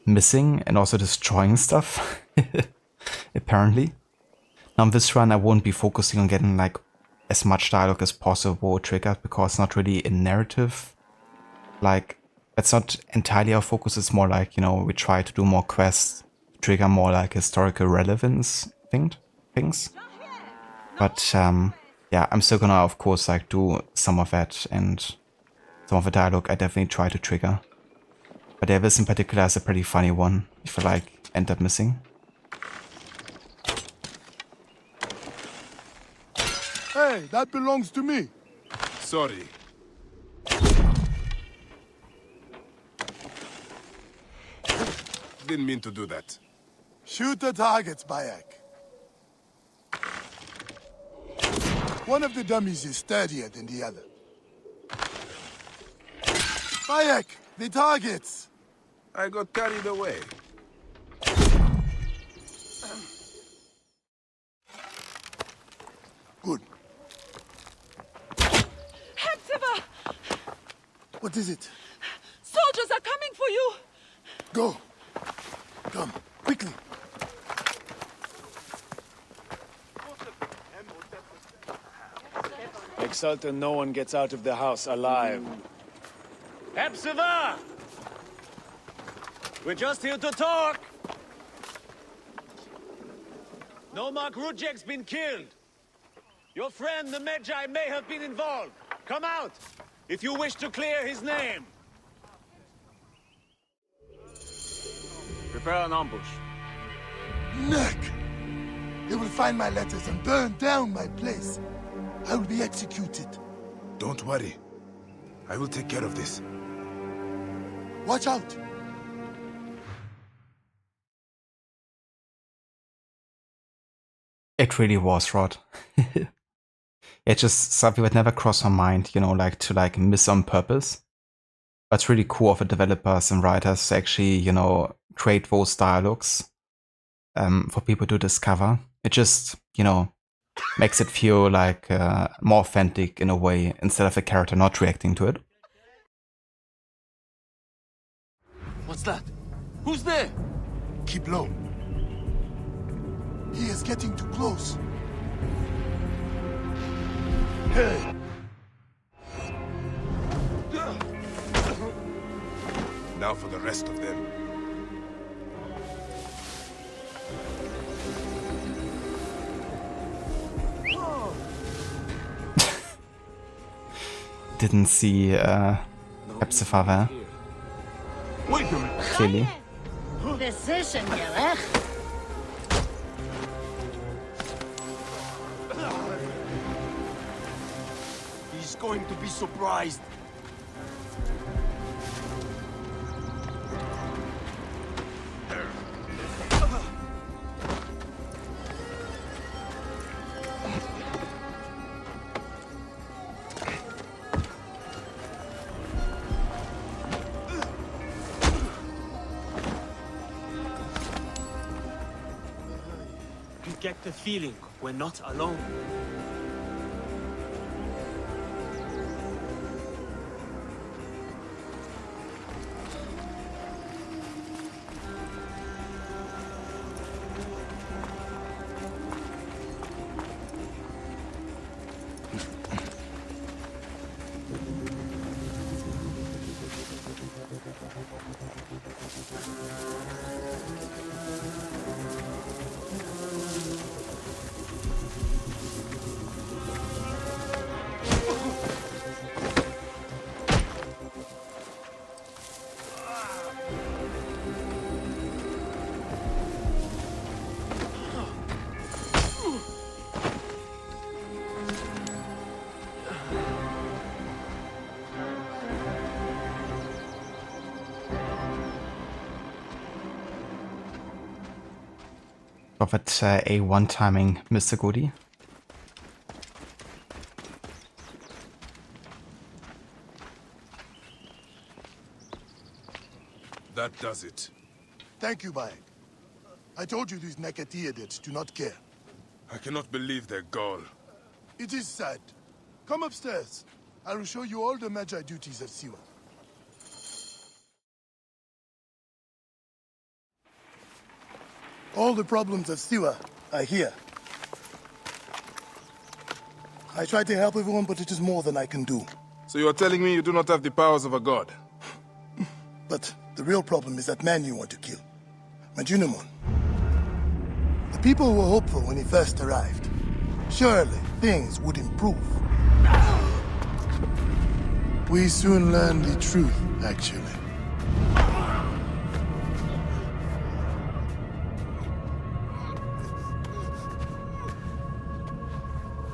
missing and also destroying stuff, apparently. Now on this run I won't be focusing on getting like as much dialogue as possible triggered because it's not really a narrative. Like, that's not entirely our focus, it's more like, you know, we try to do more quests, trigger more like historical relevance things. But yeah, I'm still gonna of course like do some of that, and some of the dialogue I definitely try to trigger. But yeah, this in particular is a pretty funny one, if I like end up missing. Hey, that belongs to me. Sorry. Didn't mean to do that. Shoot the targets, Bayek. One of the dummies is sturdier than the other. Bayek, the targets! I got carried away. Good. Hepzibah! What is it? Soldiers are coming for you! Go. Come, quickly. Make certain no one gets out of the house alive. Hepzibah! We're just here to talk! Nomarch Rujek's been killed. Your friend, the Magi, may have been involved. Come out, if you wish to clear his name. Prepare an ambush. Neck! They will find my letters and burn down my place. I will be executed. Don't worry. I will take care of this. Watch out! It really was, Rod. It's just something that never crossed my mind, you know, like to like miss on purpose. But it's really cool of the developers and writers to actually, you know, create those dialogues for people to discover. It just, you know, makes it feel like more authentic in a way, instead of a character not reacting to it. What's that? Who's there? Keep low. He is getting too close. Hey! Now for the rest of them. didn't see Hepzibah there. Wait a minute. Clearly. He's going to be surprised. You get the feeling we're not alone. Prophet A1 timing, Mr. Goody. That does it. Thank you, Bayek. I told you these Nekatiadids do not care. I cannot believe their gall. It is sad. Come upstairs. I will show you all the Magi duties of Siwa. All the problems of Siwa are here. I try to help everyone, but it is more than I can do. So you are telling me you do not have the powers of a god? But the real problem is that man you want to kill. Majunimon. The people were hopeful when he first arrived. Surely, things would improve. We soon learned the truth, actually.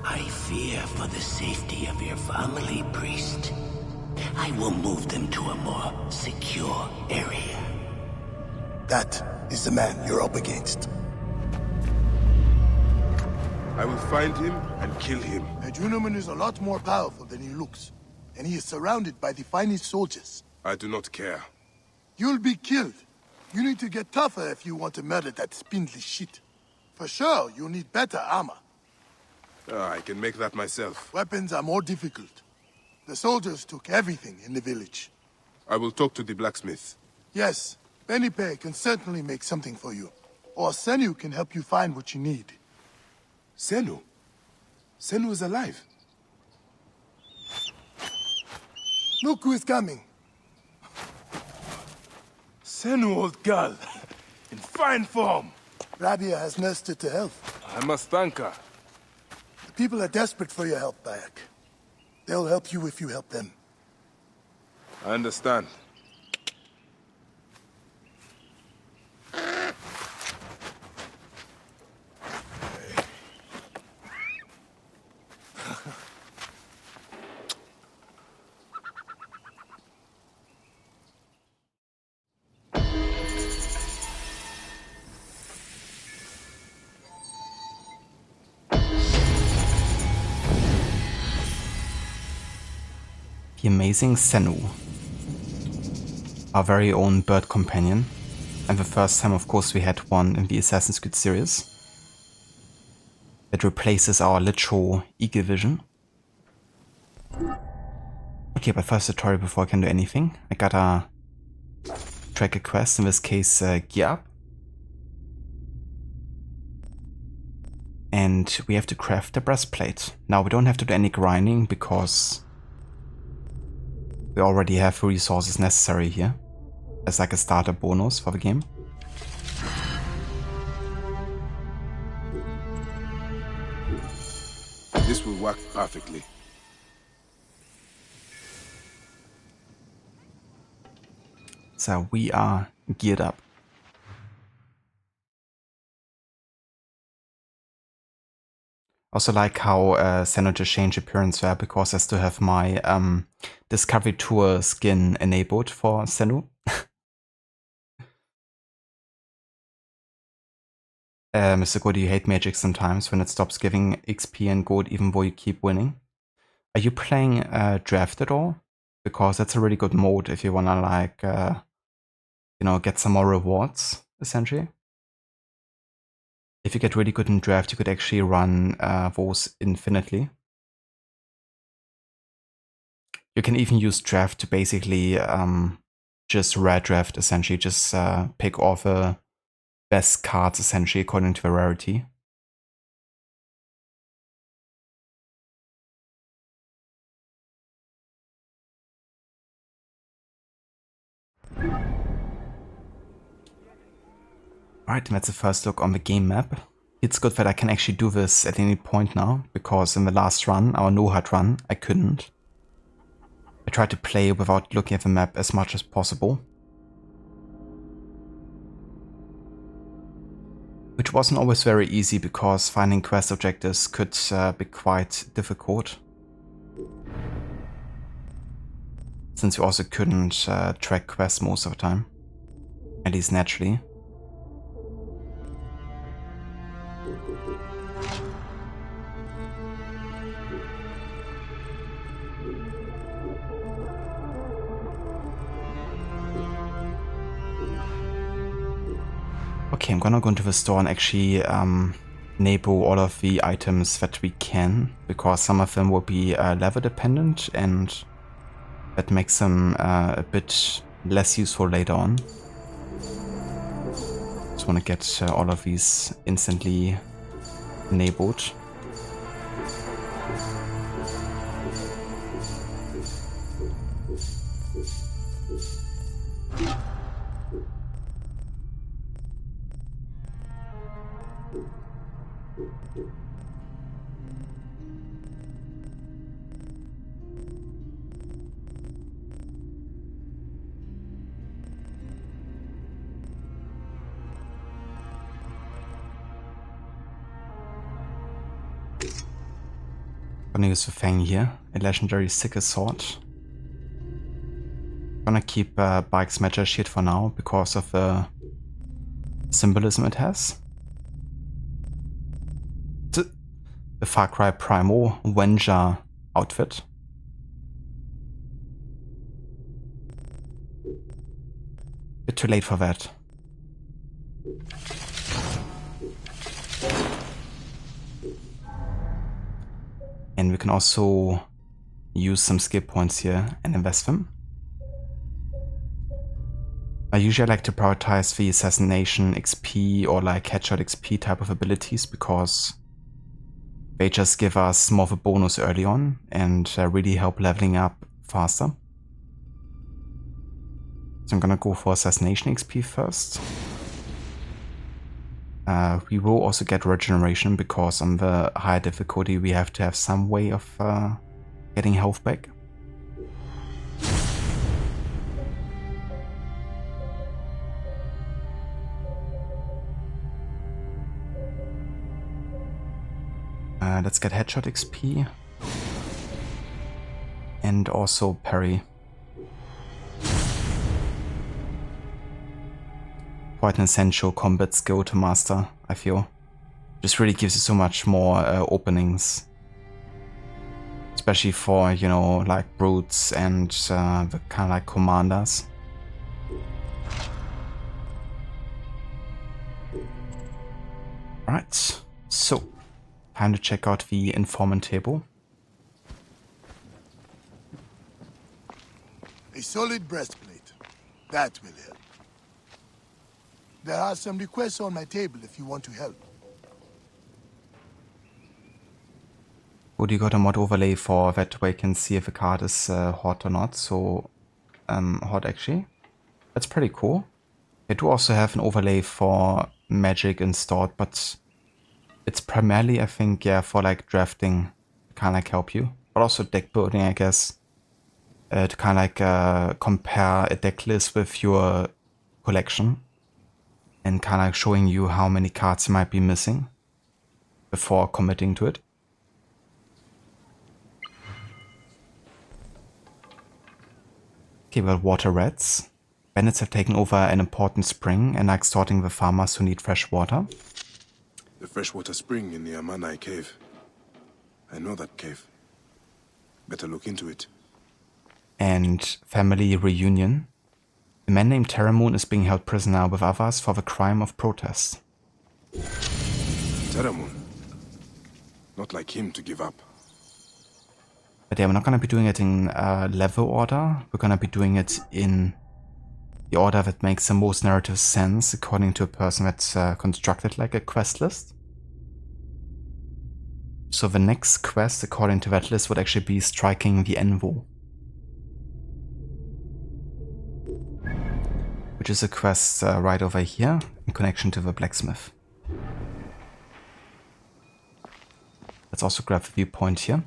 I fear for the safety of your family, priest. I will move them to a more secure area. That is the man you're up against. I will find him and kill him. Majunimon is a lot more powerful than he looks. And he is surrounded by the finest soldiers. I do not care. You'll be killed. You need to get tougher if you want to murder that spindly shit. For sure, you'll need better armor. I can make that myself. Weapons are more difficult. The soldiers took everything in the village. I will talk to the blacksmith. Yes, Benipe can certainly make something for you. Or Senu can help you find what you need. Senu? Senu is alive. Look who is coming. Senu, old girl. In fine form. Rabia has nursed her to health. I must thank her. The people are desperate for your help, Bayek. They'll help you if you help them. I understand. The amazing Senu, our very own bird companion, and the first time of course we had one in the Assassin's Creed series. It replaces our literal eagle vision. Okay, but first tutorial before I can do anything. I gotta track a quest, in this case gear up. And we have to craft a breastplate. Now we don't have to do any grinding because we already have the resources necessary here, as like a starter bonus for the game. This will work perfectly. So we are geared up. Also like how Senno just changed appearance there, because I still have my Discovery Tour skin enabled for Senno. Mr. Good, you hate magic sometimes when it stops giving XP and gold even though you keep winning. Are you playing draft at all? Because that's a really good mode if you wanna like, you know, get some more rewards, essentially. If you get really good in draft, you could actually run those infinitely. You can even use draft to basically just rare draft, essentially, just pick all the best cards, essentially, according to the rarity. Alright, and that's the first look on the game map. It's good that I can actually do this at any point now, because in the last run, our no-hard run, I couldn't. I tried to play without looking at the map as much as possible. Which wasn't always very easy, because finding quest objectives could be quite difficult. Since we also couldn't track quests most of the time. At least naturally. Okay, I'm gonna go into the store and actually enable all of the items that we can, because some of them will be level dependent and that makes them a bit less useful later on. Just want to get all of these instantly enabled. Gonna use the Fang here, a legendary Sickle Sword. Gonna keep Bayek's Magic Shield for now because of the symbolism it has. The Far Cry Primo Wenja outfit. Bit too late for that. And we can also use some skill points here and invest them. I usually like to prioritize the assassination XP or like headshot XP type of abilities, because they just give us more of a bonus early on and really help leveling up faster. So I'm gonna go for assassination XP first. We will also get regeneration, because on the higher difficulty we have to have some way of getting health back. Let's get headshot XP. And also parry. Quite an essential combat skill to master, I feel. Just really gives you so much more openings. Especially for, you know, like brutes and the kind of like commanders. Alright, so time to check out the informant table. A solid breastplate. That will help. There are some requests on my table if you want to help. Good, you got a mod overlay for that way you can see if a card is hot or not. So, hot actually. That's pretty cool. They do also have an overlay for magic installed, but it's primarily, I think, yeah, for like drafting, kind of like help you. But also deck building, I guess. to kind of like compare a deck list with your collection and kind of like showing you how many cards you might be missing before committing to it. Okay, well, water rats. Bandits have taken over an important spring and are extorting the farmers who need fresh water. The freshwater spring in the AMUN cave. I know that cave. Better look into it. And family reunion. A man named AMUN is being held prisoner with others for the crime of protest. AMUN. Not like him to give up. But yeah, we're not going to be doing it in level order. We're going to be doing it in the order that makes the most narrative sense according to a person that's constructed like a quest list. So the next quest according to that list would actually be striking the Anvil, which is a quest right over here in connection to the blacksmith. Let's also grab the viewpoint here.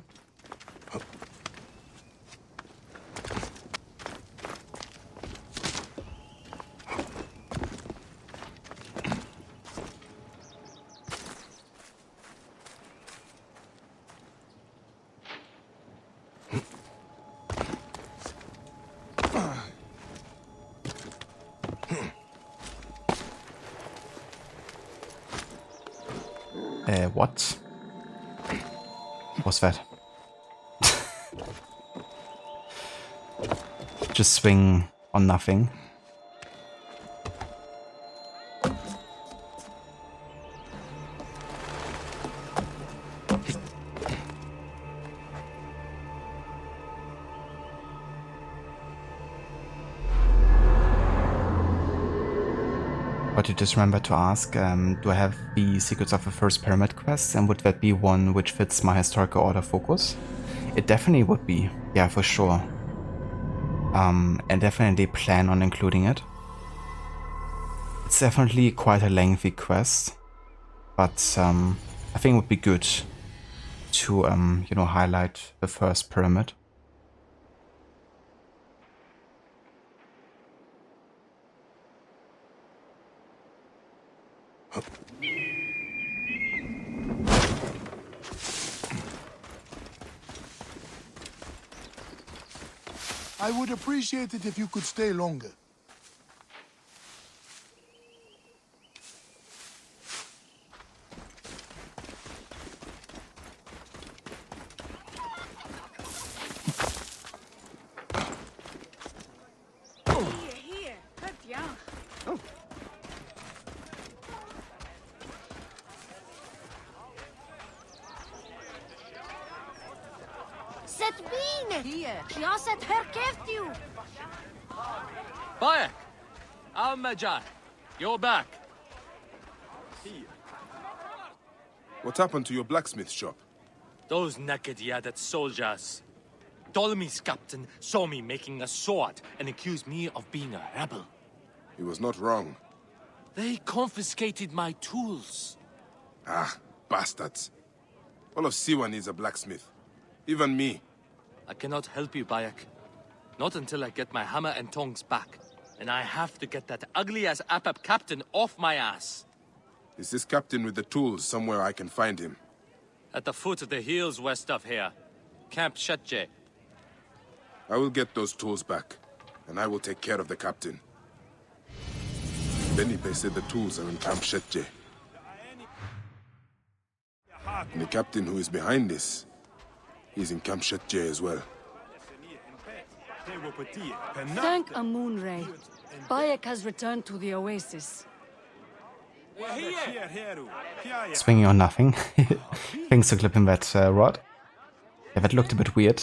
What was that? Just swing on nothing. But you just remember to ask, do I have the Secrets of the First Pyramid quest, and would that be one which fits my historical order focus? It definitely would be, yeah, for sure. And definitely plan on including it. It's definitely quite a lengthy quest, but I think it would be good to, you know, highlight the first pyramid. I would appreciate it if you could stay longer. Bayek! Al-Majah! You're back. What happened to your blacksmith shop? Those naked-yaded soldiers. Ptolemai's captain saw me making a sword and accused me of being a rebel. He was not wrong. They confiscated my tools. Ah, bastards. All of Siwa needs a blacksmith. Even me. I cannot help you, Bayek. Not until I get my hammer and tongs back. And I have to get that ugly-ass Apap captain off my ass. Is this captain with the tools somewhere I can find him? At the foot of the hills west of here. Camp Shetje. I will get those tools back, and I will take care of the captain. Benipe said the tools are in Camp Shetje. And the captain who is behind this, he's in Camp Shetje as well. Thank AMUN. Bayek has returned to the Oasis. Swinging on nothing. Thanks for clipping that rod. Yeah, that looked a bit weird.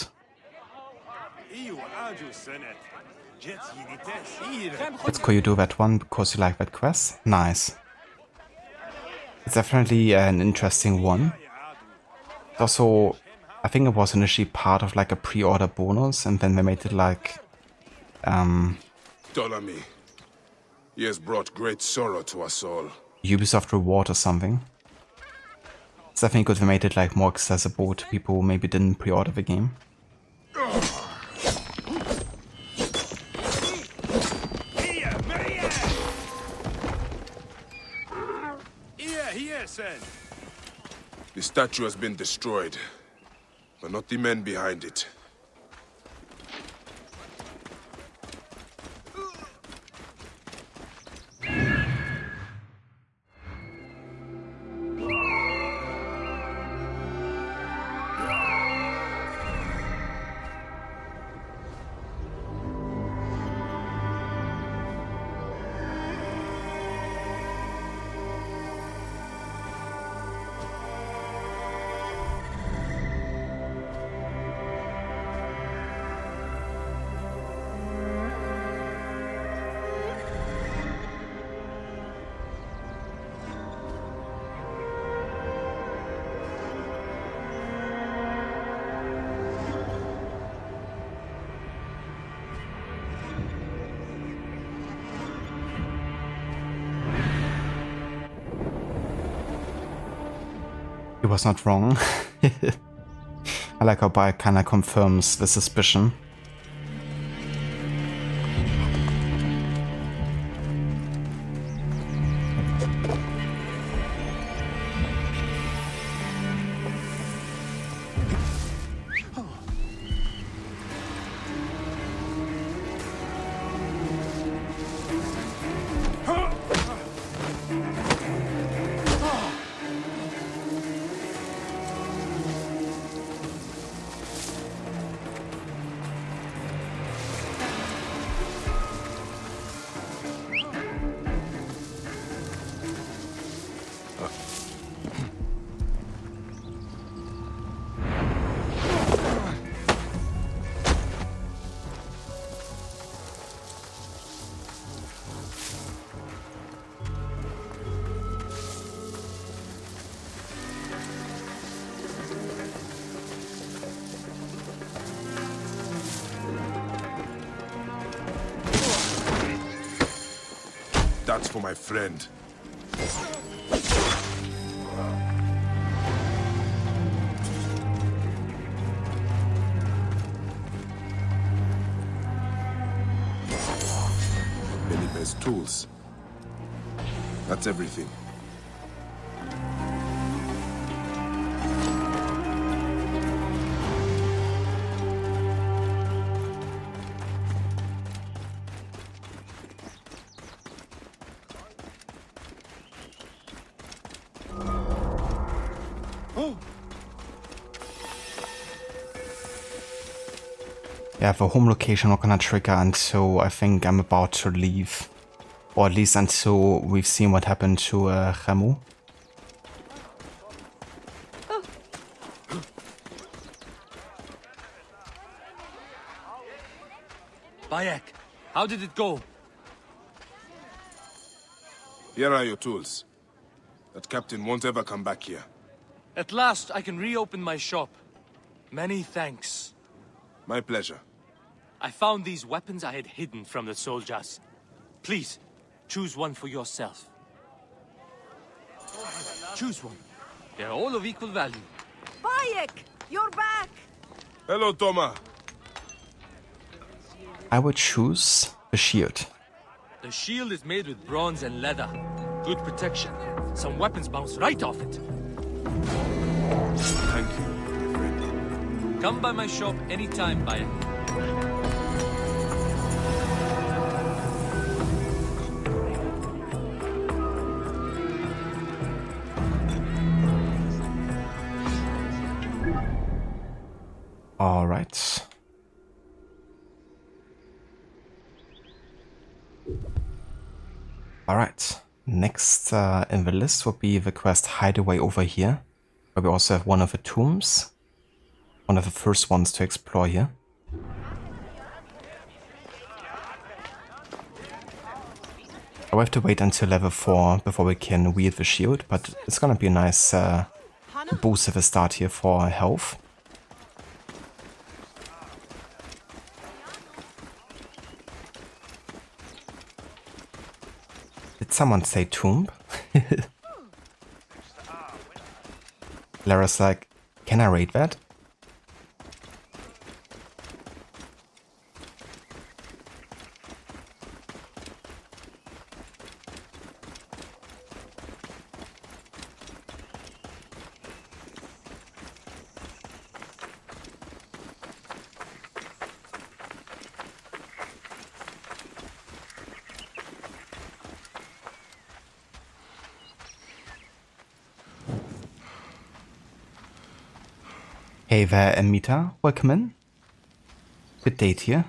Let's call you do that one because you like that quest. Nice. It's definitely an interesting one. Also, I think it was initially part of like a pre-order bonus, and then they made it like Ptolemy. He has brought great sorrow to us all. Ubisoft reward or something. It's definitely good they made it like more accessible to people who maybe didn't pre-order the game. said. The statue has been destroyed, but not the men behind it. He was not wrong. I like how Bayek kinda confirms the suspicion. That's for my friend. Belibe's tools. That's everything. Yeah, the home location not gonna trigger until I think I'm about to leave. Or at least until we've seen what happened to Ramu. Bayek, how did it go? Here are your tools. That captain won't ever come back here. At last, I can reopen my shop. Many thanks. My pleasure. I found these weapons I had hidden from the soldiers. Please, choose one for yourself. Choose one. They're all of equal value. Bayek, you're back! Hello, Toma. I would choose the shield. The shield is made with bronze and leather. Good protection. Some weapons bounce right off it. Thank you, my friend. Come by my shop anytime, Bayek. All right. All right. Next in the list will be the quest Hideaway over here, where we also have one of the tombs. One of the first ones to explore here. I'll have to wait until level 4 before we can wield the shield, but it's gonna be a nice boost at the start here for health. Did someone say tomb? Lara's like, can I raid that? Hey there, Amita. Welcome in. Good date here.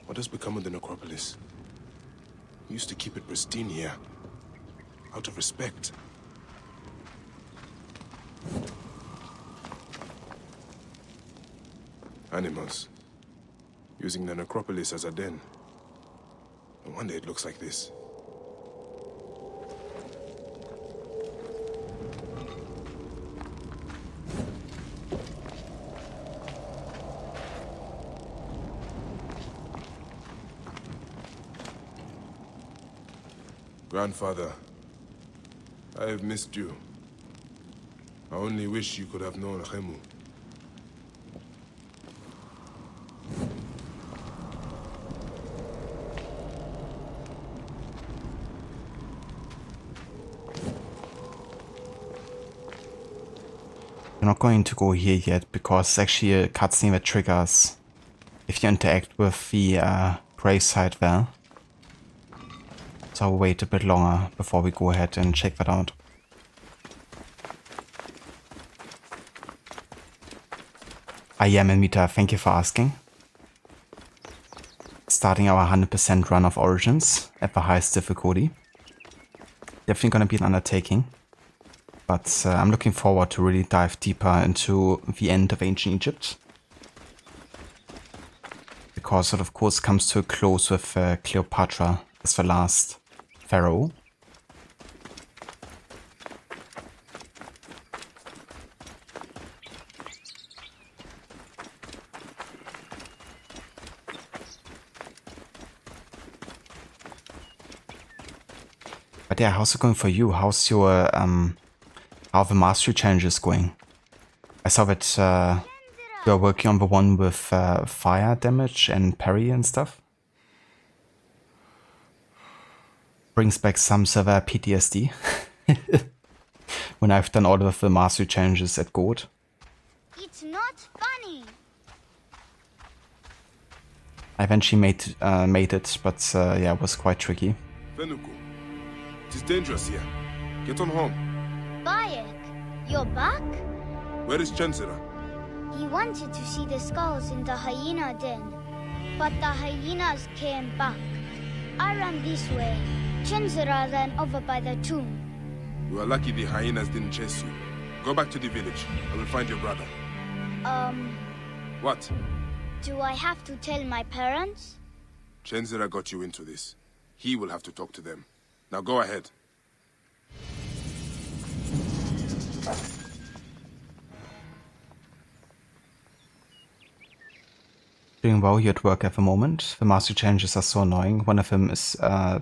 What has become of the necropolis? We used to keep it pristine here. Out of respect. Animals. Using the necropolis as a den. No wonder it looks like this. Grandfather, I have missed you. I only wish you could have known Khemu. We're not going to go here yet because it's actually a cutscene that triggers if you interact with the gravesite there. So I'll wait a bit longer before we go ahead and check that out. I am Amita, thank you for asking. Starting our 100% run of Origins at the highest difficulty. Definitely gonna be an undertaking. But I'm looking forward to really dive deeper into the end of ancient Egypt. Because it of course comes to a close with Cleopatra as the last pharaoh. But yeah, how's it going for you? How's your how the mastery challenges going? I saw that you're working on the one with fire damage and parry and stuff. Brings back some severe PTSD when I've done all of the mastery challenges at Gold. It's not funny. I eventually made it, but yeah, it was quite tricky. Venuko, it is dangerous here. Get on home. Bayek, you're back? Where is Chancellor? He wanted to see the skulls in the hyena den, but the hyenas came back. I ran this way. Chancellor ran over by the tomb. You are lucky the hyenas didn't chase you. Go back to the village. I will find your brother. What? Do I have to tell my parents? Chancellor got you into this. He will have to talk to them. Now go ahead. Doing well here at work at the moment. The mastery challenges are so annoying. One of them is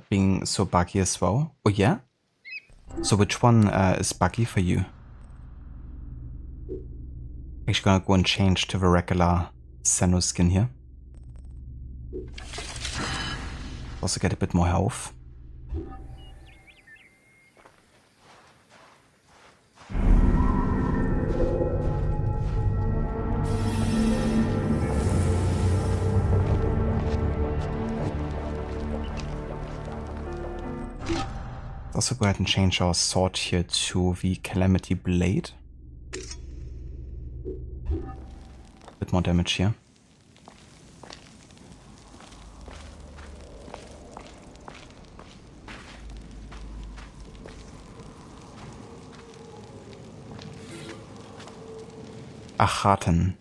being so buggy as well. Oh yeah? So which one is buggy for you? Actually gonna go and change to the regular Senu skin here. Also get a bit more health. Also go ahead and change our sword here to the Calamity Blade. Bit more damage here. Achaten.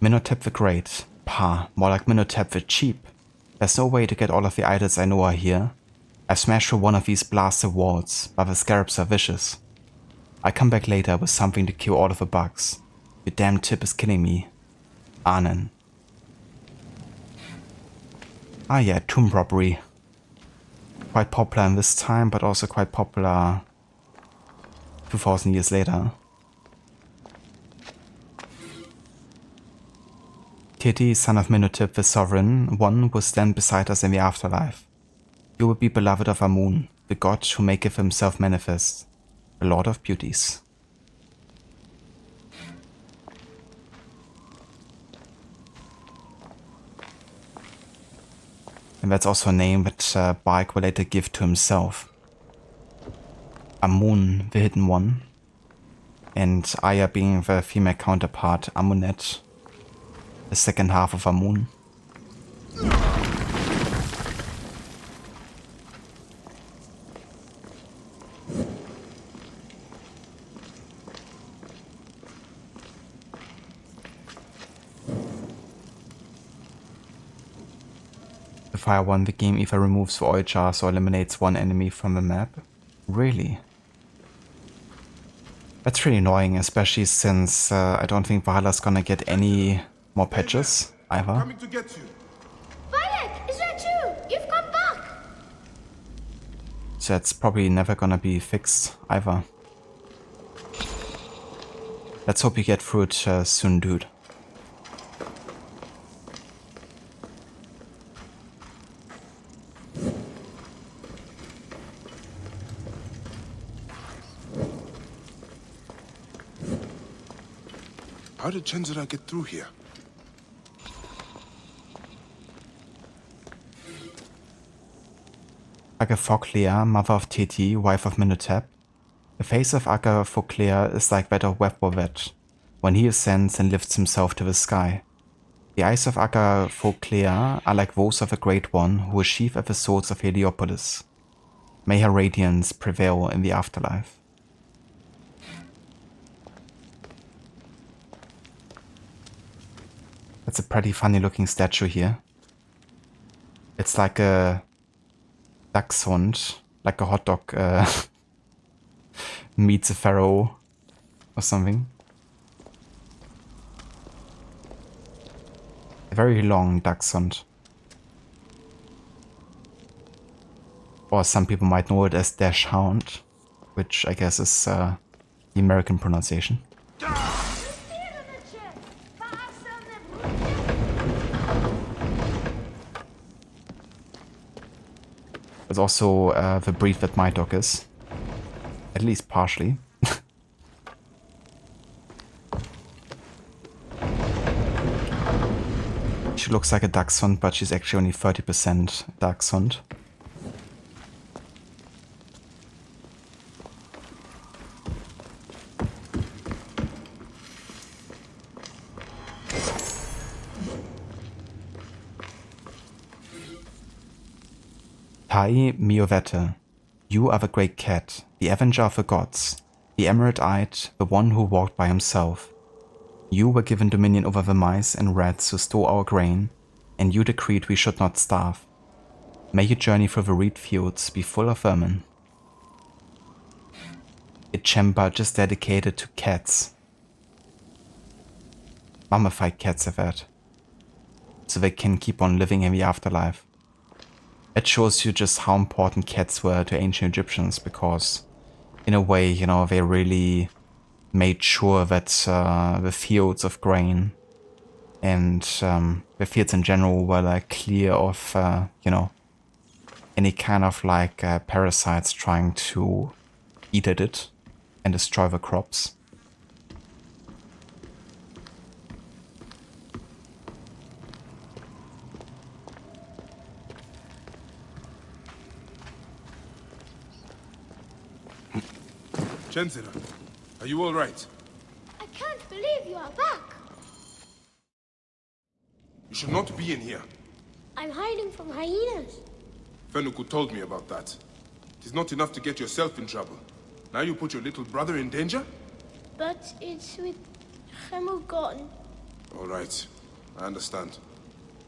Minotep the Great. Pah, more like Minotep the Cheap. There's no way to get all of the idols I know are here. I've smashed through one of these blasted walls, but the scarabs are vicious. I come back later with something to kill all of the bugs. Your damn tip is killing me. Arnen. Ah yeah, tomb robbery. Quite popular in this time, but also quite popular 2000 years later. Titi, son of Minotep the Sovereign, one will stand beside us in the afterlife. You will be beloved of AMUN, the god who maketh himself manifest, the Lord of Beauties. And that's also a name that Bayek will later give to himself. AMUN, the Hidden One, and Aya being the female counterpart, Amunet, the second half of AMUN. The fire one, the game either removes the oil jars or eliminates one enemy from the map. Really? That's really annoying, especially since I don't think Valhalla's gonna get any more patches either. Coming to get you. Bayek, is that you? You've come back! So that's probably never gonna be fixed either. Let's hope you get through it soon, dude. How did Chenzira get through here? Agaphoclea, mother of Teti, wife of Minotep. The face of Agaphoclea is like that of Webwovet, when he ascends and lifts himself to the sky. The eyes of Agaphoclea are like those of a great one who is sheathed at the swords of Heliopolis. May her radiance prevail in the afterlife. That's a pretty funny looking statue here. It's like a dachshund, like a hot dog meets a pharaoh or something. A very long dachshund. Or some people might know it as dash hound, which I guess is the American pronunciation. It's also the breed that my dog is. At least partially. She looks like a dachshund, but she's actually only 30% dachshund. Tai Miovete, you are the great cat, the avenger of the gods, the emerald-eyed, the one who walked by himself. You were given dominion over the mice and rats who store our grain, and you decreed we should not starve. May your journey through the reed fields be full of vermin. A chamber just dedicated to cats. Mummified cats have had, so they can keep on living in the afterlife. It shows you just how important cats were to ancient Egyptians, because in a way, you know, they really made sure that the fields of grain and the fields in general were like clear of, you know, any kind of like parasites trying to eat at it and destroy the crops. Chenzira, are you all right? I can't believe you are back. You should not be in here. I'm hiding from hyenas. Fenuku told me about that. It is not enough to get yourself in trouble. Now you put your little brother in danger? But it's with Hemu gone. All right, I understand.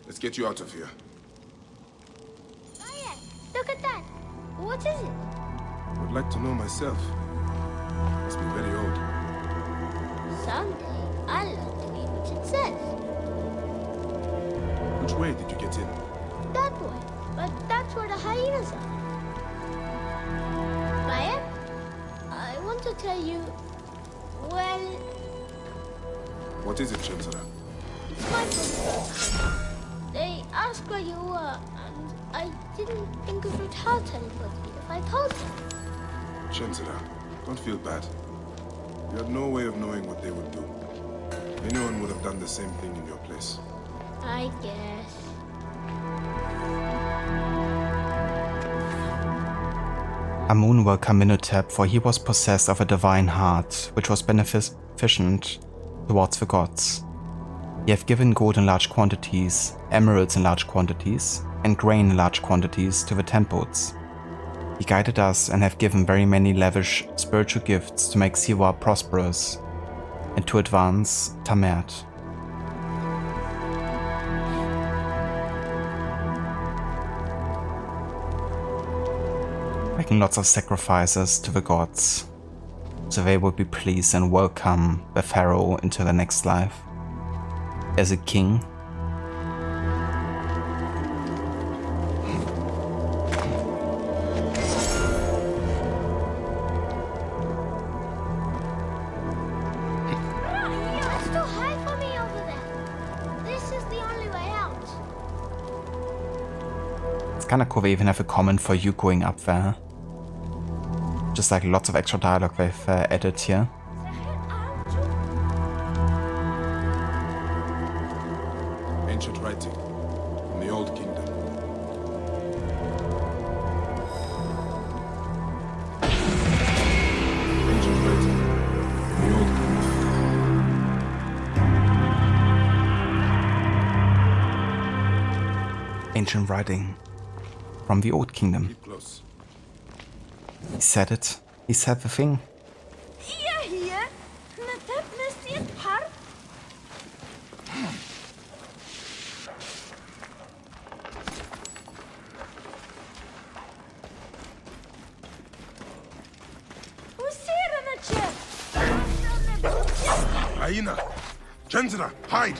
Let's get you out of here. Bayek, look at that. What is it? I would like to know myself. Must be very old. Someday, I'll learn to read what it says. Which way did you get in? That way. But that's where the hyenas are. Bayek, I want to tell you, well... What is it, Chenzira? It's my fault. They asked where you were, and I didn't think it would hurt anybody if I told them. Chenzira, don't feel bad. You had no way of knowing what they would do. Anyone would have done the same thing in your place. I guess. AMUN welcomed Minotep, for he was possessed of a divine heart, which was beneficent towards the gods. He have given gold in large quantities, emeralds in large quantities, and grain in large quantities to the temples. He guided us and have given very many lavish spiritual gifts to make Siwa prosperous and to advance Tamet. Making lots of sacrifices to the gods, so they would be pleased and welcome the pharaoh into the next life as a king. It's too high for me over there. This is the only way out. It's kinda cool they even have a comment for you going up there. Just like lots of extra dialogue they've added here. Ancient writing from the Old Kingdom. Ancient writing from the Old Kingdom. Ancient writing from the Old Kingdom. Keep close. He said it. He said the thing. Here. Natep Nesti Par. Hyena! Genzira, hide!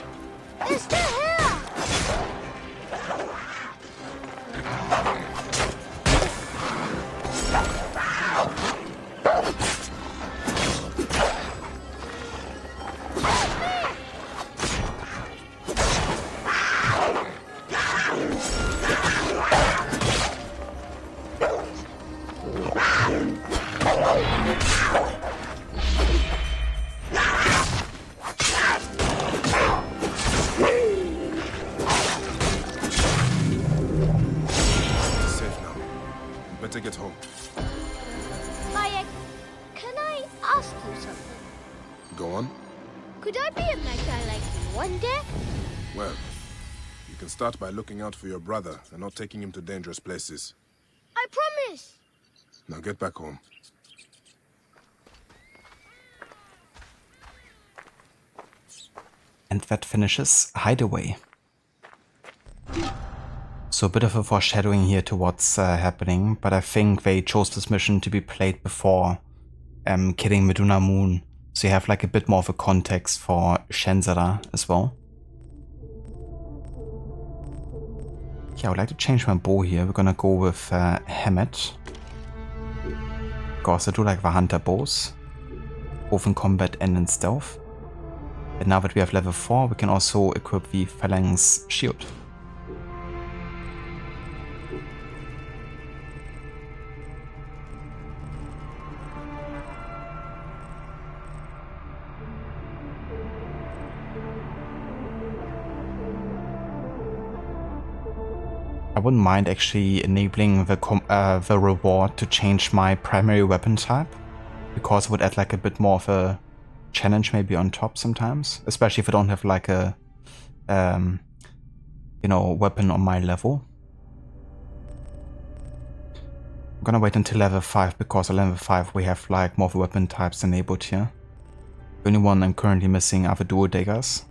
They're still here! Better get home. Bayek, can I ask you something? Go on. Could I be a Magi like you one day? Well, you can start by looking out for your brother and not taking him to dangerous places. I promise. Now get back home. And that finishes Hideaway. So a bit of a foreshadowing here to what's happening, but I think they chose this mission to be played before killing Meduna Moon, so you have like a bit more of a context for Shenzara as well. Yeah, I would like to change my bow here. We're gonna go with Hammett, because I do like the hunter bows, both in combat and in stealth. And now that we have level 4, we can also equip the Phalanx shield. I wouldn't mind actually enabling the reward to change my primary weapon type, because it would add like a bit more of a challenge maybe on top sometimes, especially if I don't have like a you know, weapon on my level. I'm gonna wait until level 5, because at level 5 we have like more of the weapon types enabled here. The only one I'm currently missing are the dual daggers.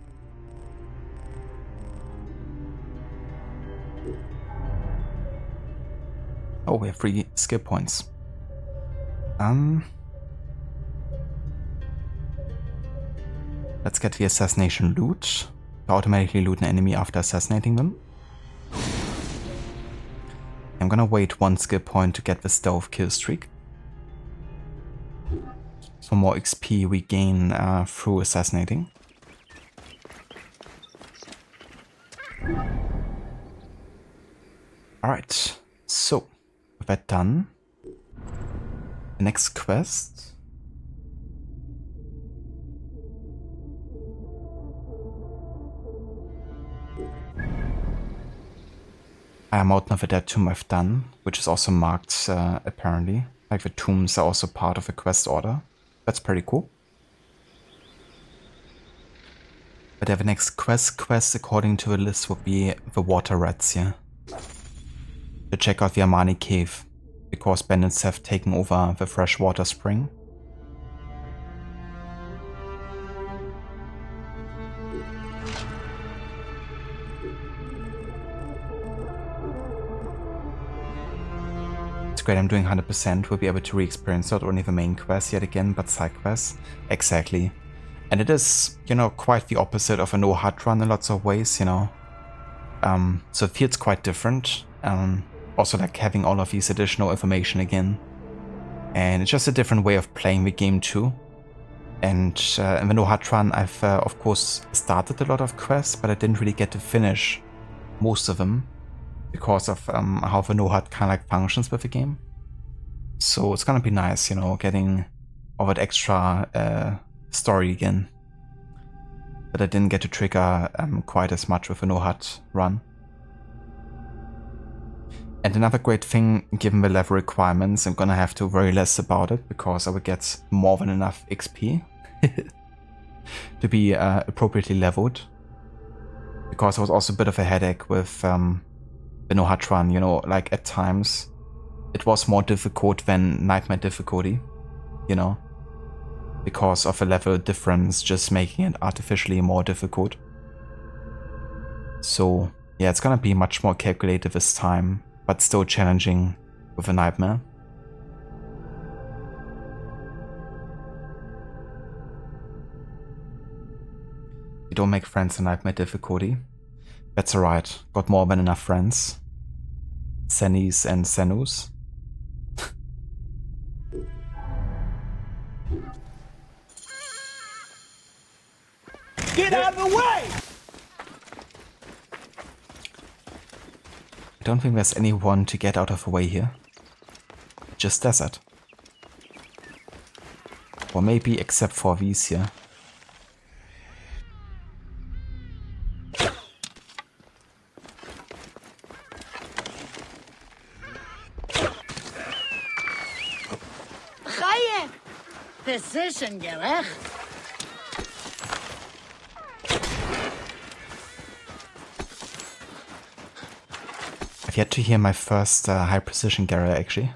Oh, we have 3 skill points. Let's get the assassination loot. To automatically loot an enemy after assassinating them. I'm gonna wait 1 skill point to get the stealth kill streak. For more XP we gain through assassinating. Alright, so with that done, the next quest Mountain of the Dead Tomb I've done, which is also marked apparently. Like the tombs are also part of the quest order. That's pretty cool. But yeah, the next quest according to the list would be the water rats here. To check out the Amani cave, because bandits have taken over the freshwater spring. It's great I'm doing 100%, we'll be able to re-experience not only the main quest yet again, but side quests. Exactly. And it is, you know, quite the opposite of a no-hut run in lots of ways, you know. So it feels quite different. Also like having all of these additional information again. And it's just a different way of playing the game too. And in the no-hut run I've of course started a lot of quests, but I didn't really get to finish most of them. Because of how the no-hut kind of like functions with the game. So it's gonna be nice, you know, getting all that extra story again. But I didn't get to trigger quite as much with a no-hut run. And another great thing, given the level requirements, I'm gonna have to worry less about it, because I will get more than enough XP to be appropriately leveled. Because it was also a bit of a headache with the no-hut run, you know, like at times it was more difficult than nightmare difficulty, you know, because of a level difference just making it artificially more difficult. So yeah, it's gonna be much more calculated this time, but still challenging with a nightmare. You don't make friends in nightmare difficulty. That's alright, got more than enough friends. Senis and Senus. Get out of the way! I don't think there's anyone to get out of the way here. Just desert. Or maybe except for these here. Precision, gerecht. I've yet to hear my first high precision Gara actually.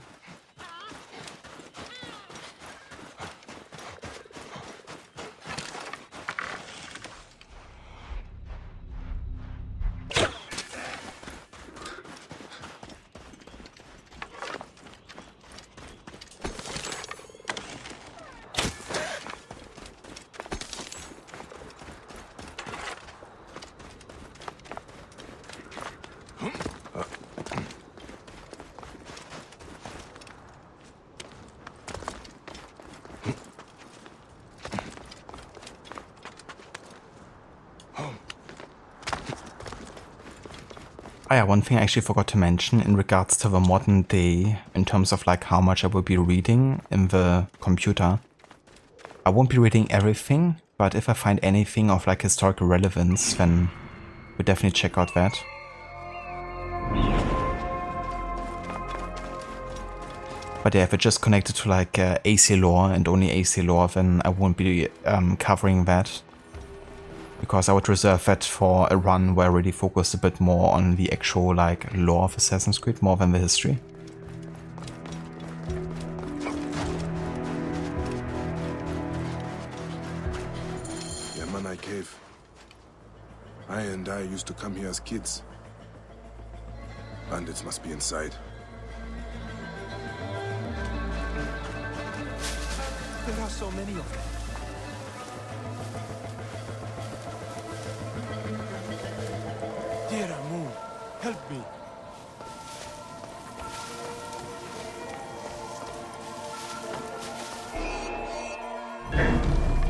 Ah yeah, one thing I actually forgot to mention in regards to the modern day, in terms of like how much I will be reading in the computer. I won't be reading everything, but if I find anything of like historical relevance, then we'll definitely check out that. But yeah, if it's just connected to like AC lore and only AC lore, then I won't be covering that. Because I would reserve that for a run where I really focused a bit more on the actual like lore of Assassin's Creed more than the history. Yamani Cave. I used to come here as kids. Bandits must be inside. There are so many of them. Dear AMUN, help me.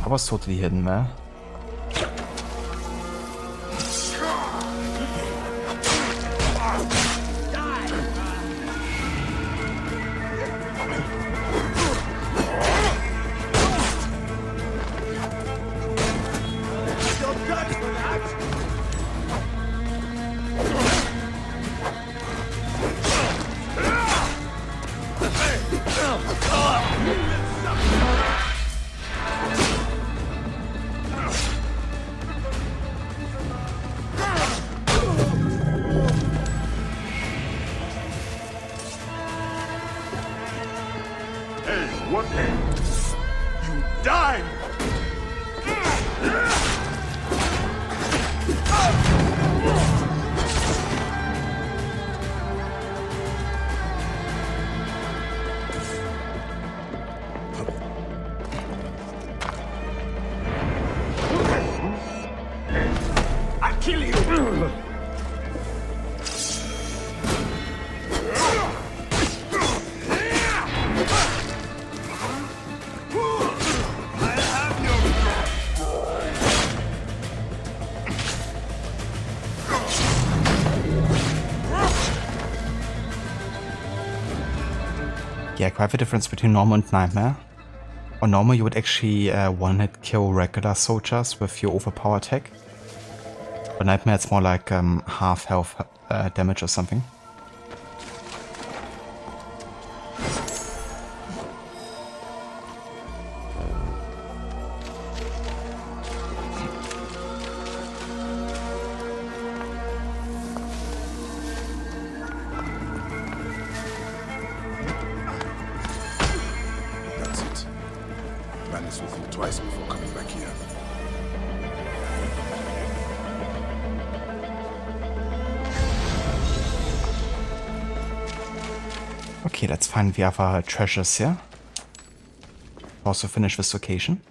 I was totally hidden there. What then? You die! I'll kill you! Yeah, quite the difference between normal and nightmare. On normal you would actually one-hit kill regular soldiers with your overpower tech. But nightmare it's more like half health damage or something. That's it. Plan this with you twice before coming back here. Okay, let's find the other treasures here. Also finish this location.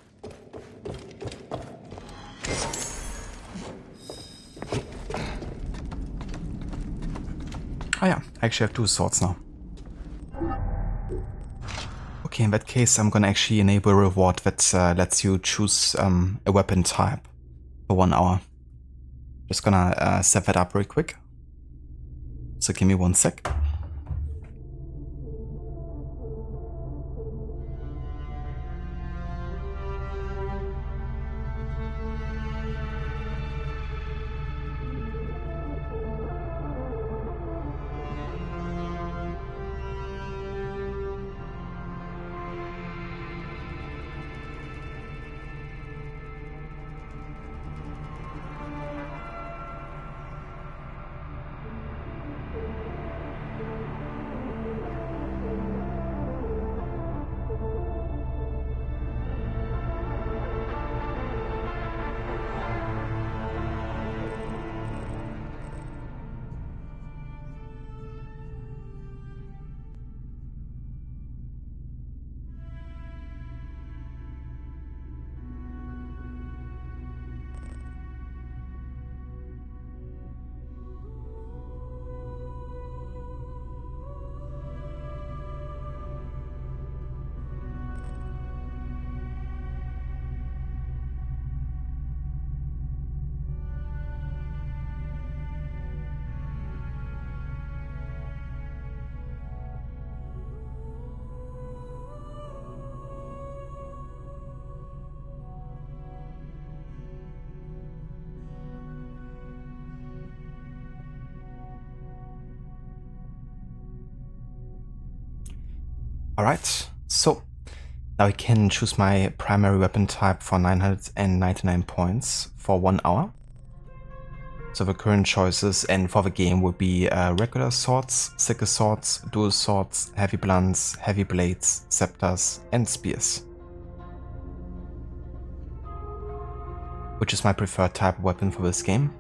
Oh yeah, I actually have 2 swords now. Okay, in that case I'm gonna actually enable a reward that lets you choose a weapon type for 1 hour. Just gonna set that up real quick. So give me 1 sec. Alright, so now I can choose my primary weapon type for 999 points for 1 hour. So the current choices and for the game would be regular swords, sickle swords, dual swords, heavy blunts, heavy blades, scepters and spears. Which is my preferred type of weapon for this game?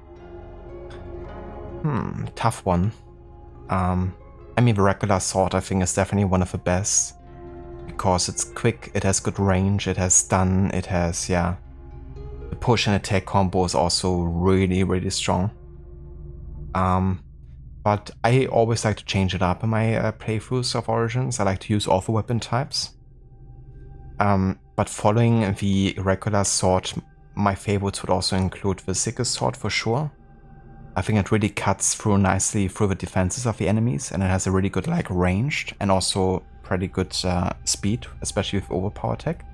Tough one. I mean, the regular sword I think is definitely one of the best. Because it's quick, it has good range, it has stun, it has, yeah. The push and attack combo is also really, really strong. But I always like to change it up in my playthroughs of Origins. I like to use all the weapon types. But following the regular sword, my favorites would also include the sickle sword for sure. I think it really cuts through nicely through the defenses of the enemies, and it has a really good like ranged and also pretty good speed, especially with overpower tech.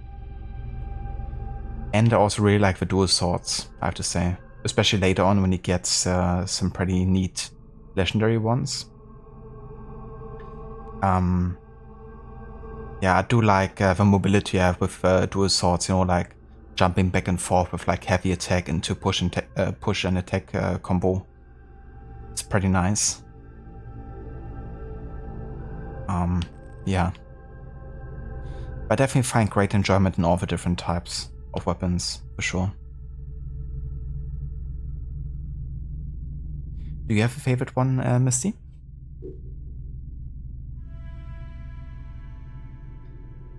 And I also really like the dual swords, I have to say, especially later on when you get some pretty neat legendary ones. Yeah, I do like the mobility I have with dual swords, you know, like jumping back and forth with like heavy attack into push and attack combo. It's pretty nice. Yeah. I definitely find great enjoyment in all the different types of weapons, for sure. Do you have a favorite one, Misty?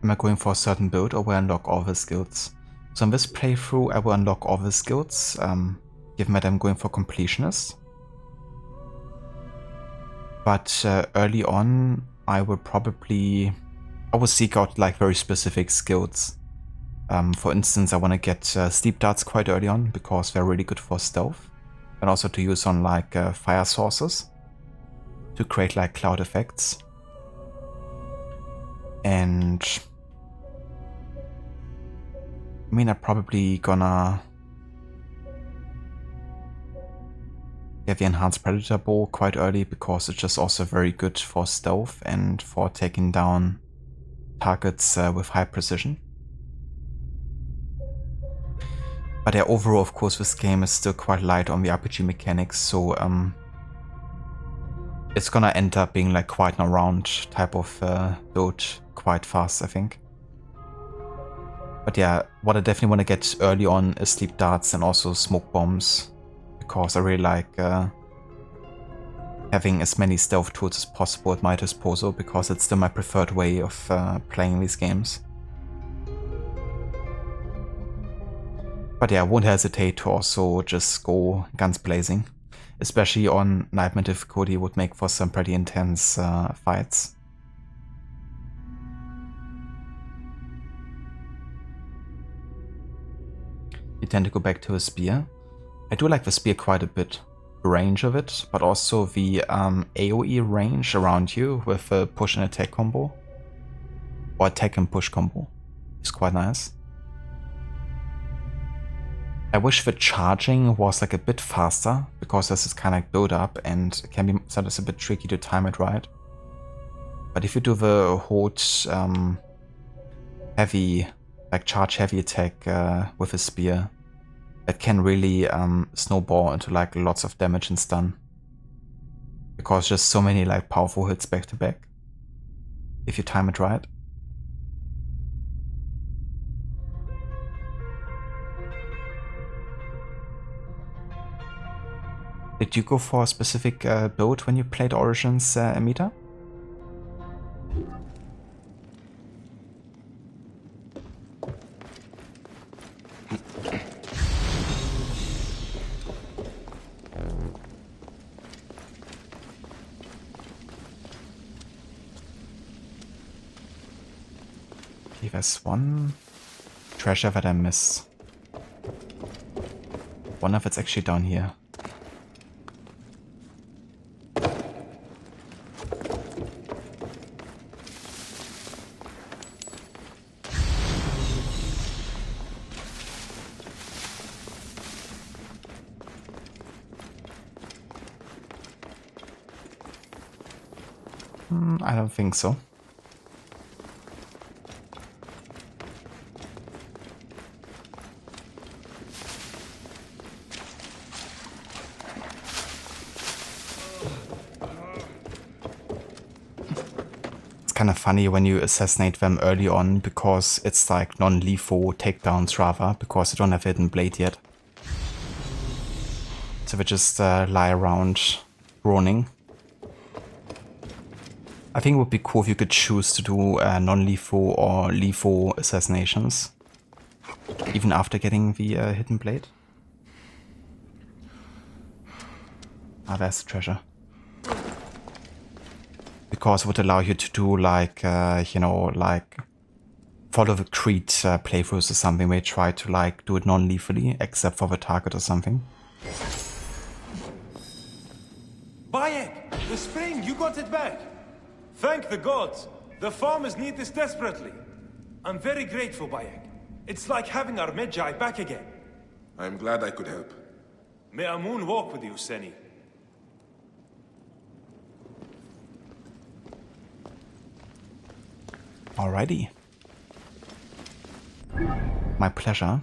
Am I going for a certain build or will I unlock all the skills? So in this playthrough I will unlock all the skills, given that I'm going for completionist. But early on I will seek out like very specific skills. For instance, I want to get sleep darts quite early on because they're really good for stealth. And also to use on like fire sources to create like cloud effects. And I mean, I'm probably gonna get the enhanced predator bow quite early because it's just also very good for stealth and for taking down targets with high precision. But yeah, overall, of course, this game is still quite light on the RPG mechanics, so it's gonna end up being like quite an around type of build quite fast, I think. But yeah, what I definitely want to get early on is sleep darts and also smoke bombs, because I really like having as many stealth tools as possible at my disposal, because it's still my preferred way of playing these games. But yeah, I won't hesitate to also just go guns blazing, especially on Nightmare difficulty would make for some pretty intense fights. You tend to go back to a spear. I do like the spear quite a bit, the range of it, but also the AoE range around you with a push and attack combo, or attack and push combo, is quite nice. I wish the charging was like a bit faster, because this is kind of like build up and it can be sometimes a bit tricky to time it right. But if you do the hold heavy, like charge heavy attack with a spear, that can really snowball into like lots of damage and stun. Because just so many like powerful hits back to back, if you time it right. Did you go for a specific build when you played Origins, Amita? Okay, there's one treasure that I missed. One of it's actually down here. I don't think so. It's kind of funny when you assassinate them early on, because it's like non-lethal takedowns rather, because they don't have a hidden blade yet. So they just lie around groaning. I think it would be cool if you could choose to do non-lethal or lethal assassinations, even after getting the hidden blade. Ah, there's the treasure. Because it would allow you to do like, you know, like follow the Creed playthroughs or something where you try to like do it non-lethally, except for the target or something. Bayek! The spring! You got it back! Thank the gods! The farmers need this desperately. I'm very grateful, Bayek. It's like having our Magi back again. I'm glad I could help. May AMUN walk with you, Seni. Alrighty. My pleasure.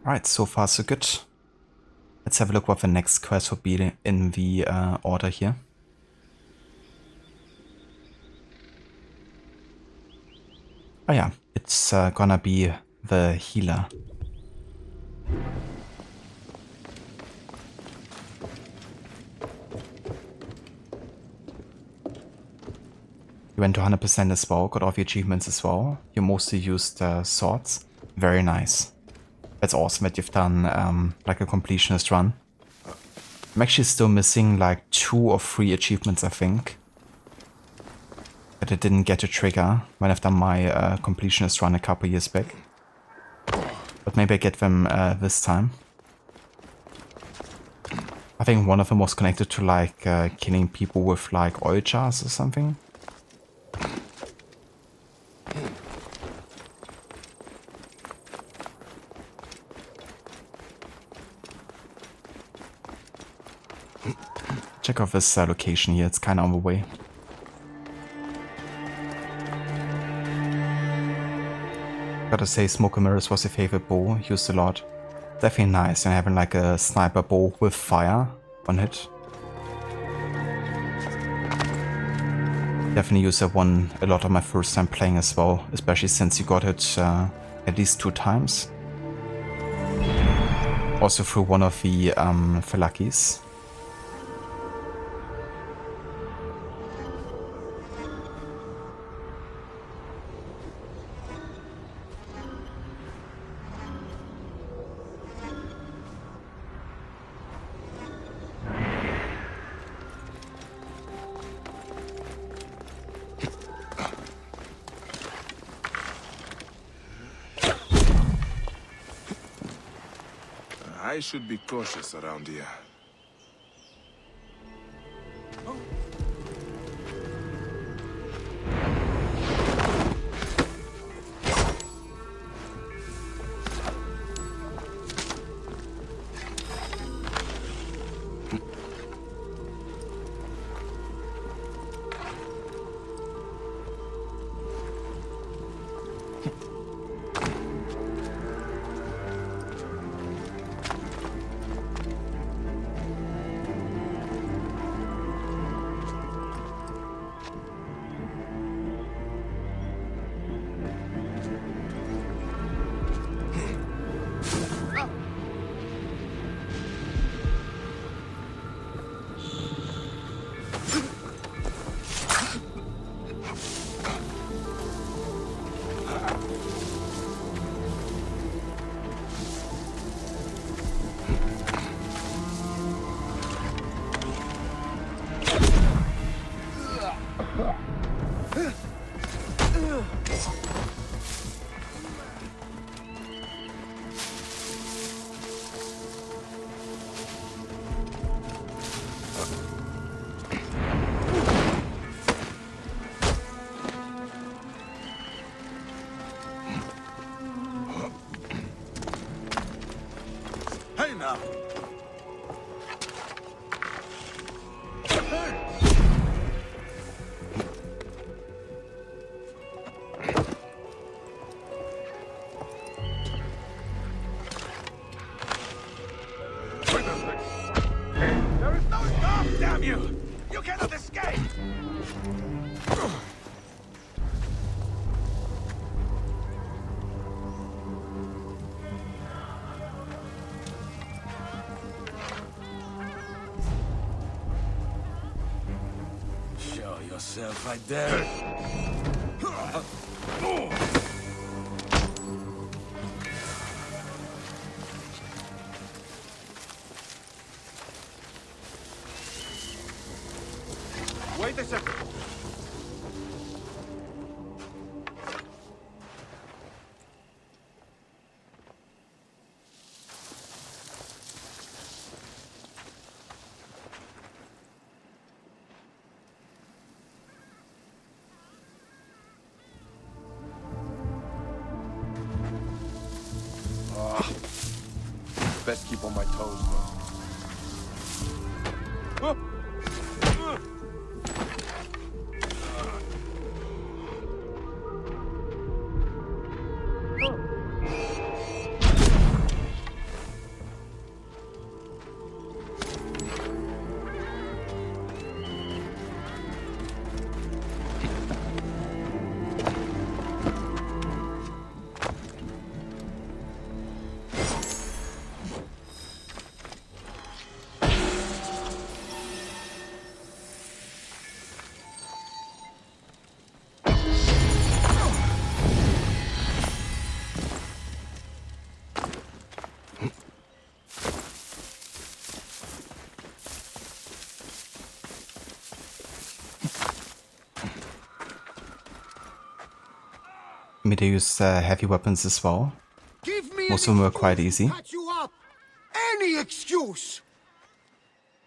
Alright, so far so good. Let's have a look what the next quest would be in the order here. Oh yeah, it's gonna be the healer. You went to 100% as well, got all the achievements as well. You mostly used swords. Very nice. That's awesome that you've done like a completionist run. I'm actually still missing like 2 or 3 achievements, I think, that I didn't get to trigger when I've done my completionist run a couple years back. But maybe I get them this time. I think one of them was connected to like killing people with like oil jars or something. Check out this location here, it's kind of on the way. Gotta say, Smoke and Mirrors was a favorite bow, used a lot. Definitely nice, and having like a sniper bow with fire on it. Definitely used that one a lot on my first time playing as well, especially since you got it at least 2 times. Also through one of the Falakis. I should be cautious around here. Hey now! There is no stop, damn you! You cannot escape! Show yourself, I dare. Wait a second. Best keep on my toes, though. me to use heavy weapons as well. Most of them were quite easy. You up. Any excuse.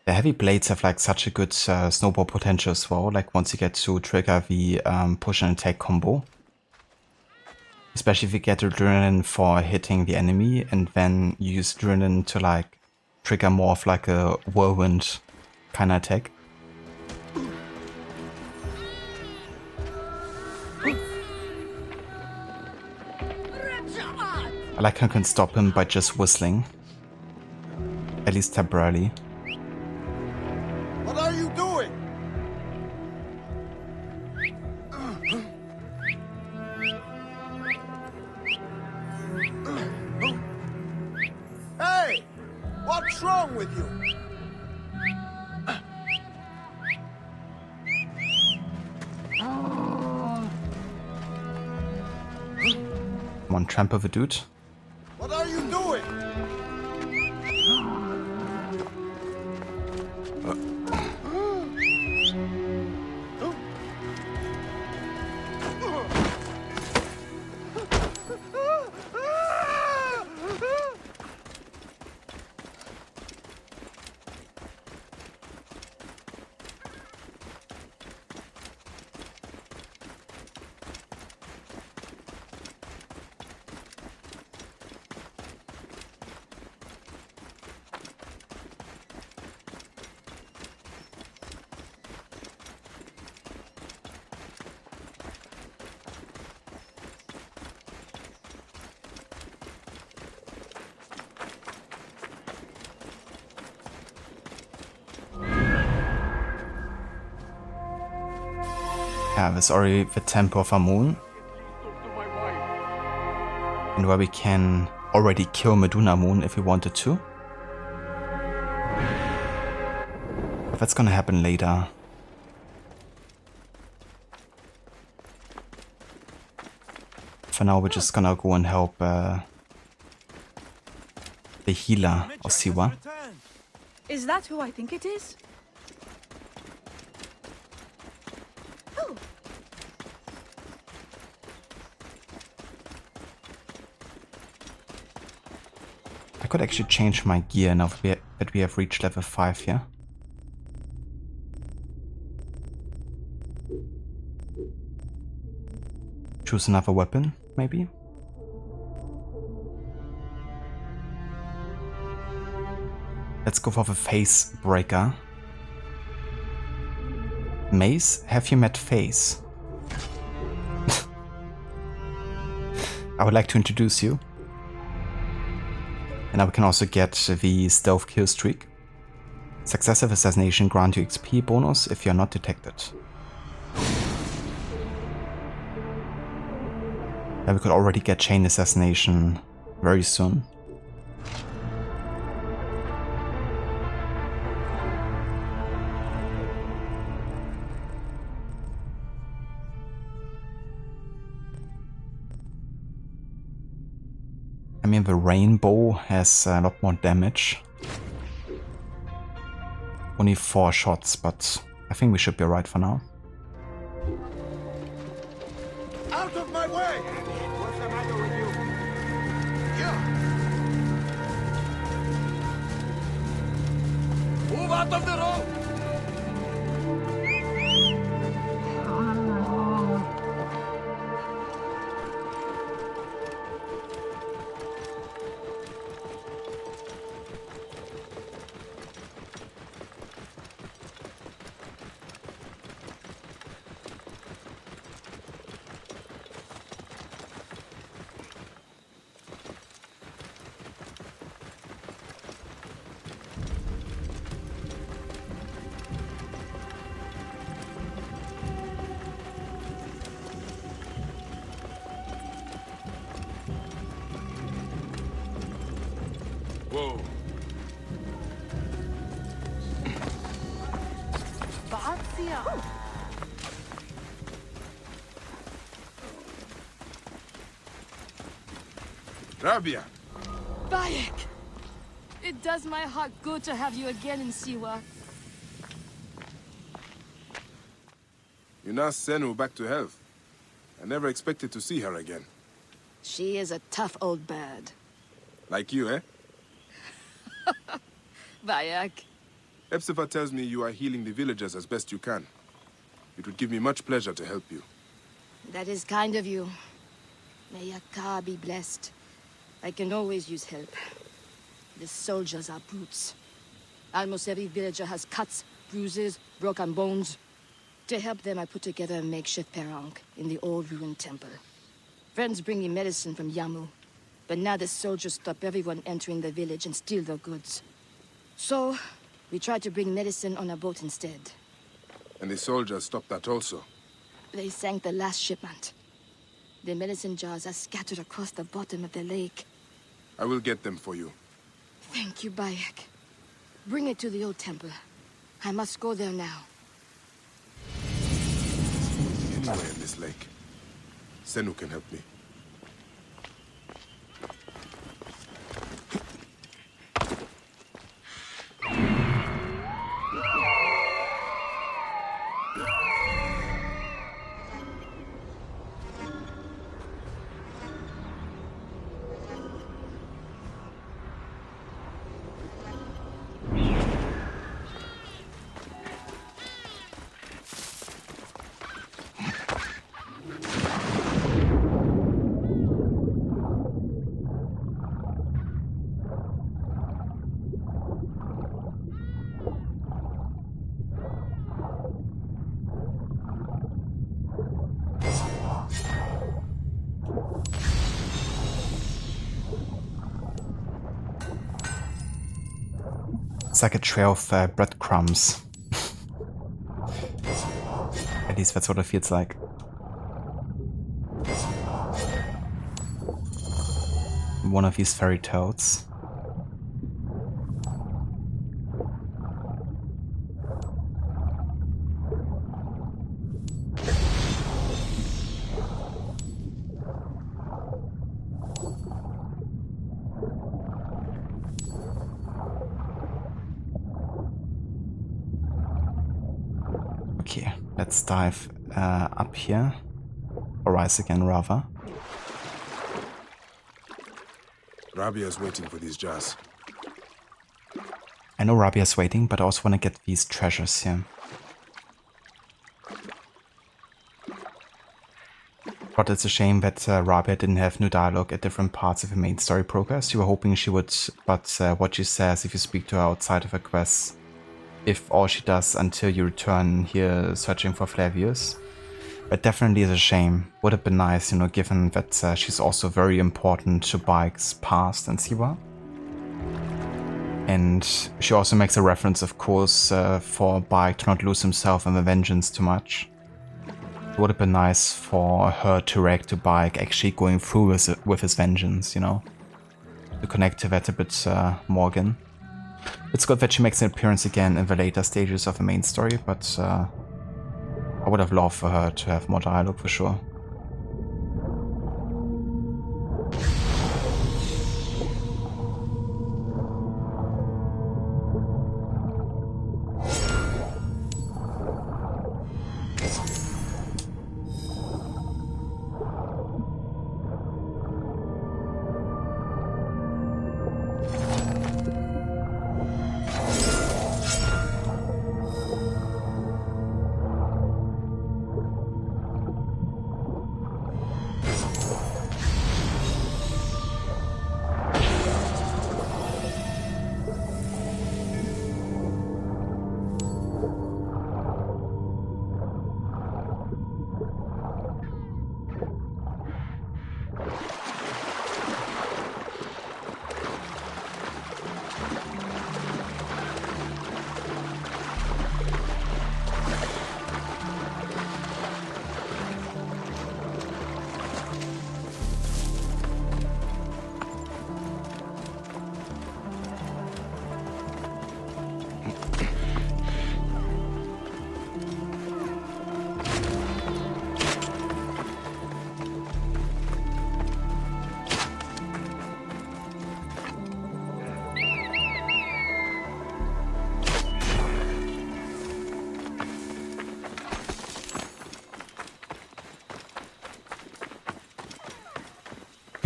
The heavy blades have like such a good snowball potential as well, like once you get to trigger the push and attack combo. Especially if you get adrenaline for hitting the enemy and then you use adrenaline to like trigger more of like a whirlwind kind of attack. I like how I can stop him by just whistling. At least temporarily. What are you doing? Hey! What's wrong with you? Come on, trample the dude. What are you doing? Yeah, there's already the Temple of AMUN. And where we can already kill Meduna Moon if we wanted to. But that's gonna happen later. For now we're just gonna go and help the healer of Siwa. Is that who I think it is? I could actually change my gear now that we have reached level 5 here. Choose another weapon, maybe? Let's go for the Face Breaker. Mace, have you met Face? I would like to introduce you. And now we can also get the Stealth Kill Streak. Successive assassination grant you XP bonus if you are not detected. Yeah, we could already get Chain Assassination very soon. I mean, the Rainbow has a lot more damage. Only 4 shots, but I think we should be alright for now. Out of my way! What's the matter with you? Yeah. Move out of the road! Whoa. Rabia! Bayek! It does my heart good to have you again in Siwa. You nursed Senu back to health. I never expected to see her again. She is a tough old bird. Like you, eh? Bayek. Epsifa tells me you are healing the villagers as best you can. It would give me much pleasure to help you. That is kind of you. May your car be blessed. I can always use help. The soldiers are brutes. Almost every villager has cuts, bruises, broken bones. To help them, I put together a makeshift perronque in the old ruined temple. Friends bring me medicine from Yamu, but now the soldiers stop everyone entering the village and steal their goods. So, we tried to bring medicine on a boat instead. And the soldiers stopped that also. They sank the last shipment. The medicine jars are scattered across the bottom of the lake. I will get them for you. Thank you, Bayek. Bring it to the old temple. I must go there now. Anywhere in this lake. Senu can help me. It's like a trail of breadcrumbs. At least that's what it feels like. One of these fairy toads. Okay, let's dive up here. Or rise again, rather. Rabia's waiting for these jars. I know Rabia's waiting, but I also want to get these treasures here. But it's a shame that Rabia didn't have new dialogue at different parts of her main story progress. You were hoping she would, but what she says if you speak to her outside of her quests, if all she does until you return here searching for Flavius. But definitely is a shame. Would have been nice, you know, given that she's also very important to Bayek's past and Siwa. And she also makes a reference, of course, for Bayek to not lose himself in the vengeance too much. It would have been nice for her to react to Bayek actually going through with his vengeance, you know. To connect to that a bit more again. It's good that she makes an appearance again in the later stages of the main story, but I would have loved for her to have more dialogue for sure.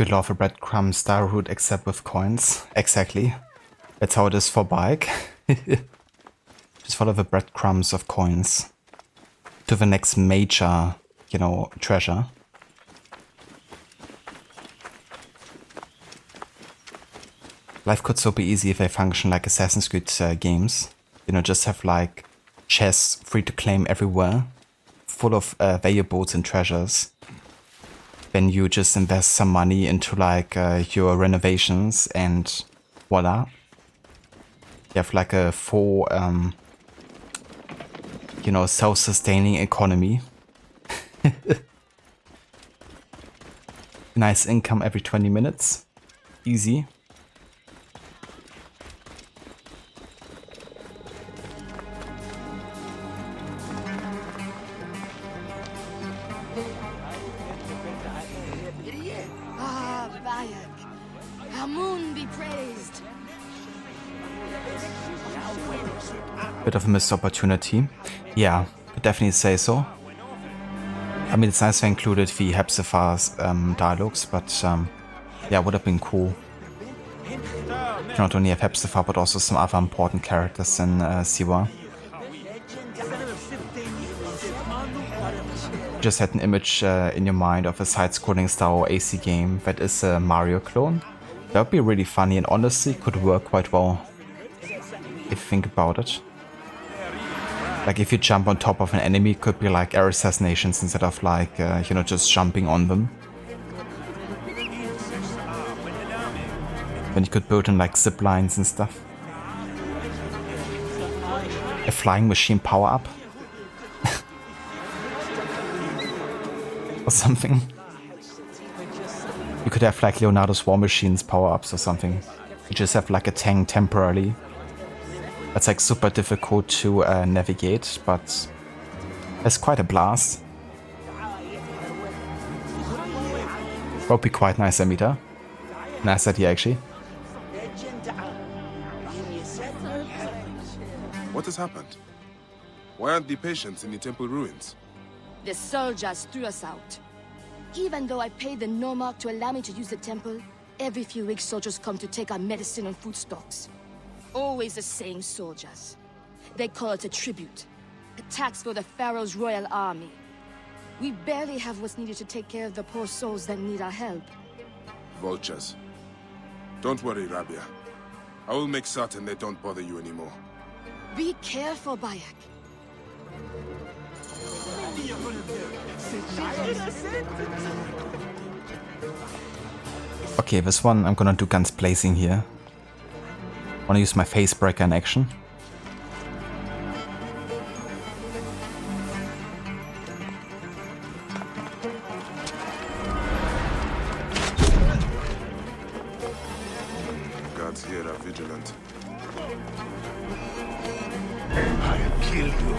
You'd love a breadcrumb star route except with coins. Exactly. That's how it is for Bayek. Just follow the breadcrumbs of coins to the next major, you know, treasure. Life could so be easy if they function like Assassin's Creed games. You know, just have like chests free to claim everywhere, full of valuables and treasures. Then you just invest some money into like your renovations and voila. You have like a full, you know, self-sustaining economy. Nice income every 20 minutes. Easy. Ah, Bayek. AMUN be praised. Bit of a missed opportunity. Yeah, could definitely say so. I mean, it's nice they included the Hepzibah's dialogues, but yeah, would have been cool. Not only have Hepzibah, but also some other important characters in Siwa. Just had an image in your mind of a side-scrolling style AC game that is a Mario clone. That would be really funny and honestly could work quite well if you think about it. Like if you jump on top of an enemy, it could be like air assassinations instead of like, you know, just jumping on them. Then you could build in like zip lines and stuff. A flying machine power-up. Or something. You could have like Leonardo's War Machine's power-ups or something. You just have like a tank temporarily. That's like super difficult to navigate, but it's quite a blast. Would be quite nice, Amita. Nice idea, actually. What has happened? Why aren't the patients in the temple ruins? The soldiers threw us out. Even though I paid the Nomarch to allow me to use the temple, every few weeks soldiers come to take our medicine and food stocks. Always the same soldiers. They call it a tribute. A tax for the Pharaoh's royal army. We barely have what's needed to take care of the poor souls that need our help. Vultures. Don't worry, Rabia. I will make certain they don't bother you anymore. Be careful, Bayek. Okay, this one I'm gonna do guns blazing here. Wanna use my face breaker in action. Guards here are vigilant. I'll kill you.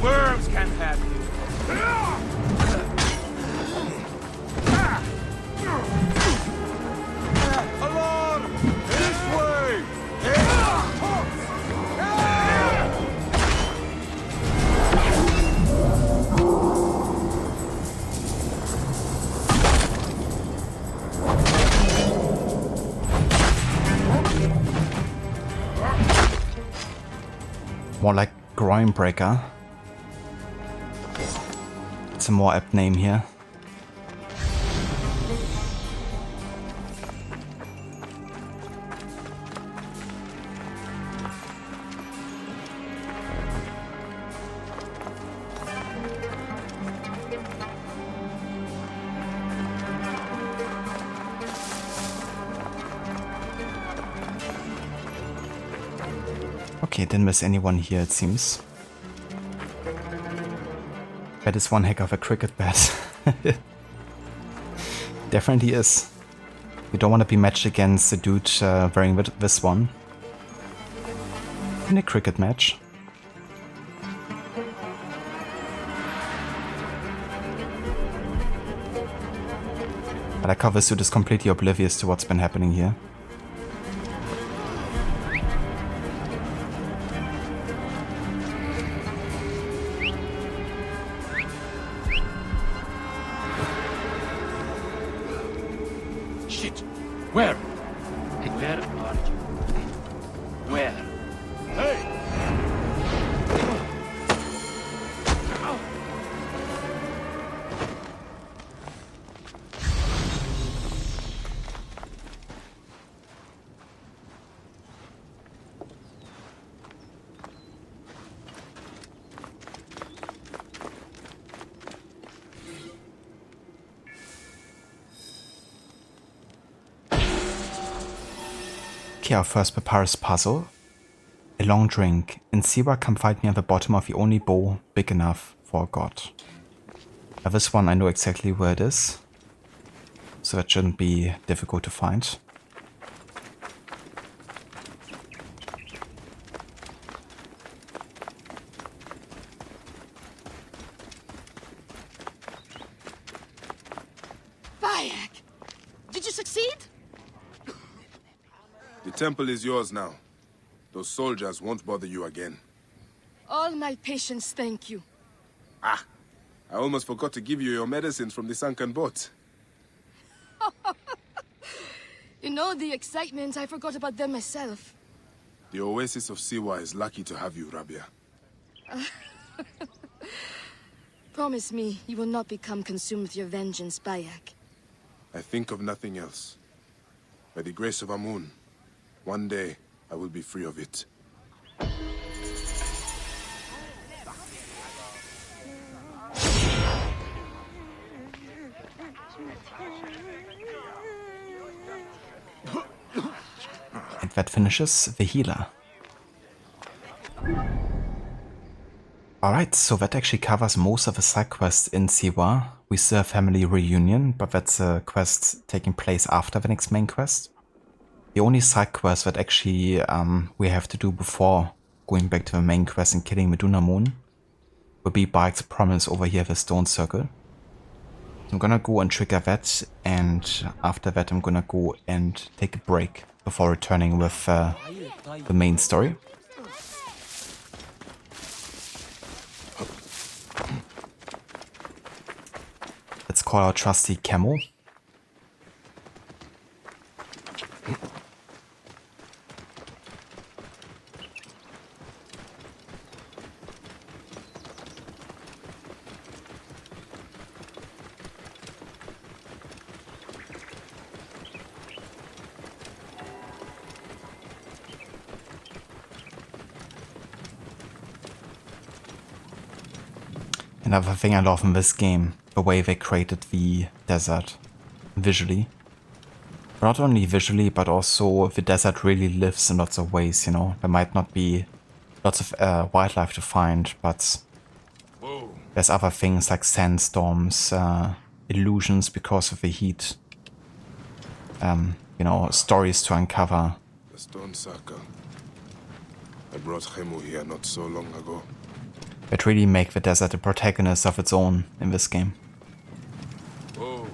Worms can't have you. Along! This way! More like groin breaker. It's a more apt name here. Okay, didn't miss anyone here, it seems. That is one heck of a cricket bat. Definitely is. You don't want to be matched against a dude wearing this one. In a cricket match. But I cover suit is completely oblivious to what's been happening here. Where? Where are you? Where? Hey! Okay, our first papyrus puzzle. A long drink. In Siwa, come find me at the bottom of the only bowl big enough for a god. This one I know exactly where it is, so that shouldn't be difficult to find. Bayek! Did you succeed? The temple is yours now. Those soldiers won't bother you again. All my patience, thank you. Ah! I almost forgot to give you your medicines from the sunken boat. In all the excitement, I forgot about them myself. The Oasis of Siwa is lucky to have you, Rabia. Promise me you will not become consumed with your vengeance, Bayek. I think of nothing else. By the grace of AMUN, one day I will be free of it. And that finishes the healer. Alright, so that actually covers most of the side quests in Siwa. We still have family reunion, but that's a quest taking place after the next main quest. The only side quest that actually we have to do before going back to the main quest and killing Meduna Moon will be Bayek's promise over here, the stone circle. I'm gonna go and trigger that, and after that I'm gonna go and take a break before returning with the main story. Let's call our trusty camel. Another thing I love in this game, the way they created the desert visually. Not only visually, but also the desert really lives in lots of ways, you know. There might not be lots of wildlife to find, but there's other things like sandstorms, illusions because of the heat, you know, stories to uncover. The stone circle. I brought Hemu here not so long ago. That really make the desert a protagonist of its own in this game. Oh.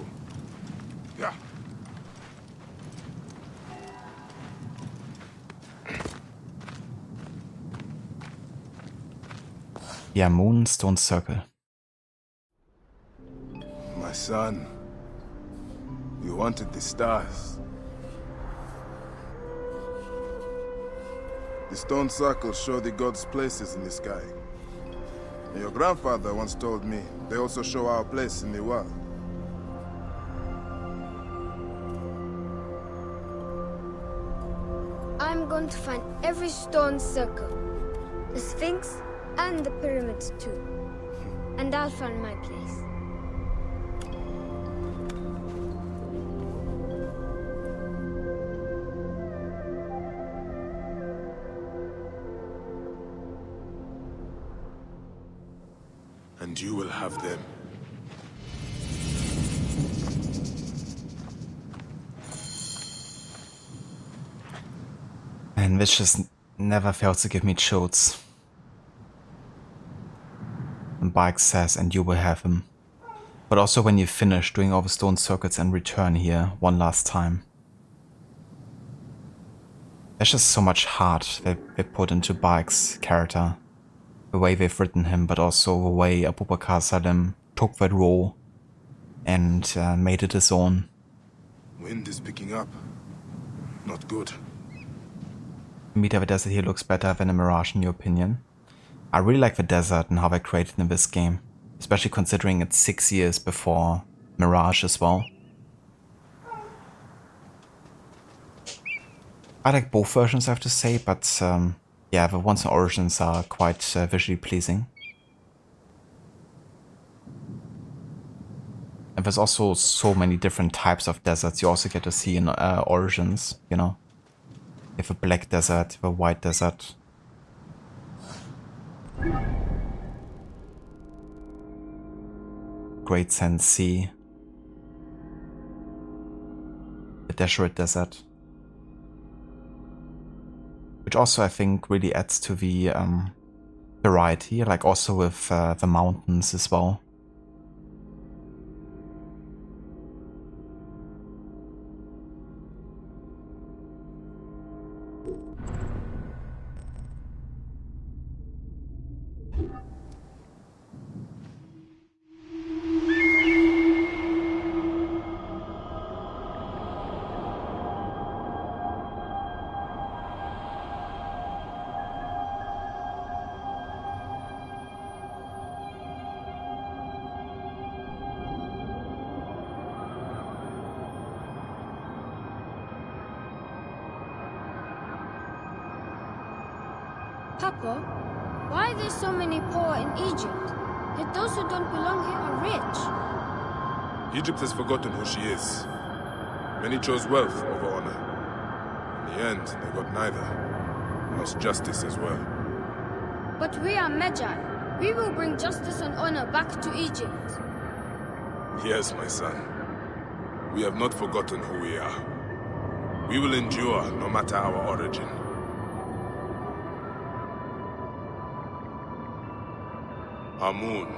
Yeah. The AMUN stone circle. My son, you wanted the stars. The stone circles show the gods' places in the sky. And your grandfather once told me they also show our place in the world. I'm going to find every stone circle, the Sphinx, and the pyramids too. And I'll find my place. And you will have them. And this just never fails to give me chills. And Bayek says, and you will have him. But also when you finish doing all the stone circuits and return here one last time. There's just so much heart they put into Bayek's character. The way they've written him, but also the way Abubakar Salim took that role and made it his own. Wind is picking up. not good. The meat of a desert here looks better than a mirage in your opinion. I really like the desert and how they created in this game, especially considering it's 6 years before Mirage as well. I like both versions, I have to say, but yeah, the ones in Origins are quite visually pleasing. And there's also so many different types of deserts you also get to see in Origins, you know. You have a black desert, you have a white desert. Great Sand Sea. The Desolate Desert. Which also I think really adds to the variety, like also with the mountains as well. Papa, why are there so many poor in Egypt? Yet those who don't belong here are rich. Egypt has forgotten who she is. Many chose wealth over honor. In the end, they got neither. Lost justice as well. But we are Magi. We will bring justice and honor back to Egypt. Yes, my son. We have not forgotten who we are. We will endure no matter our origin. Amun,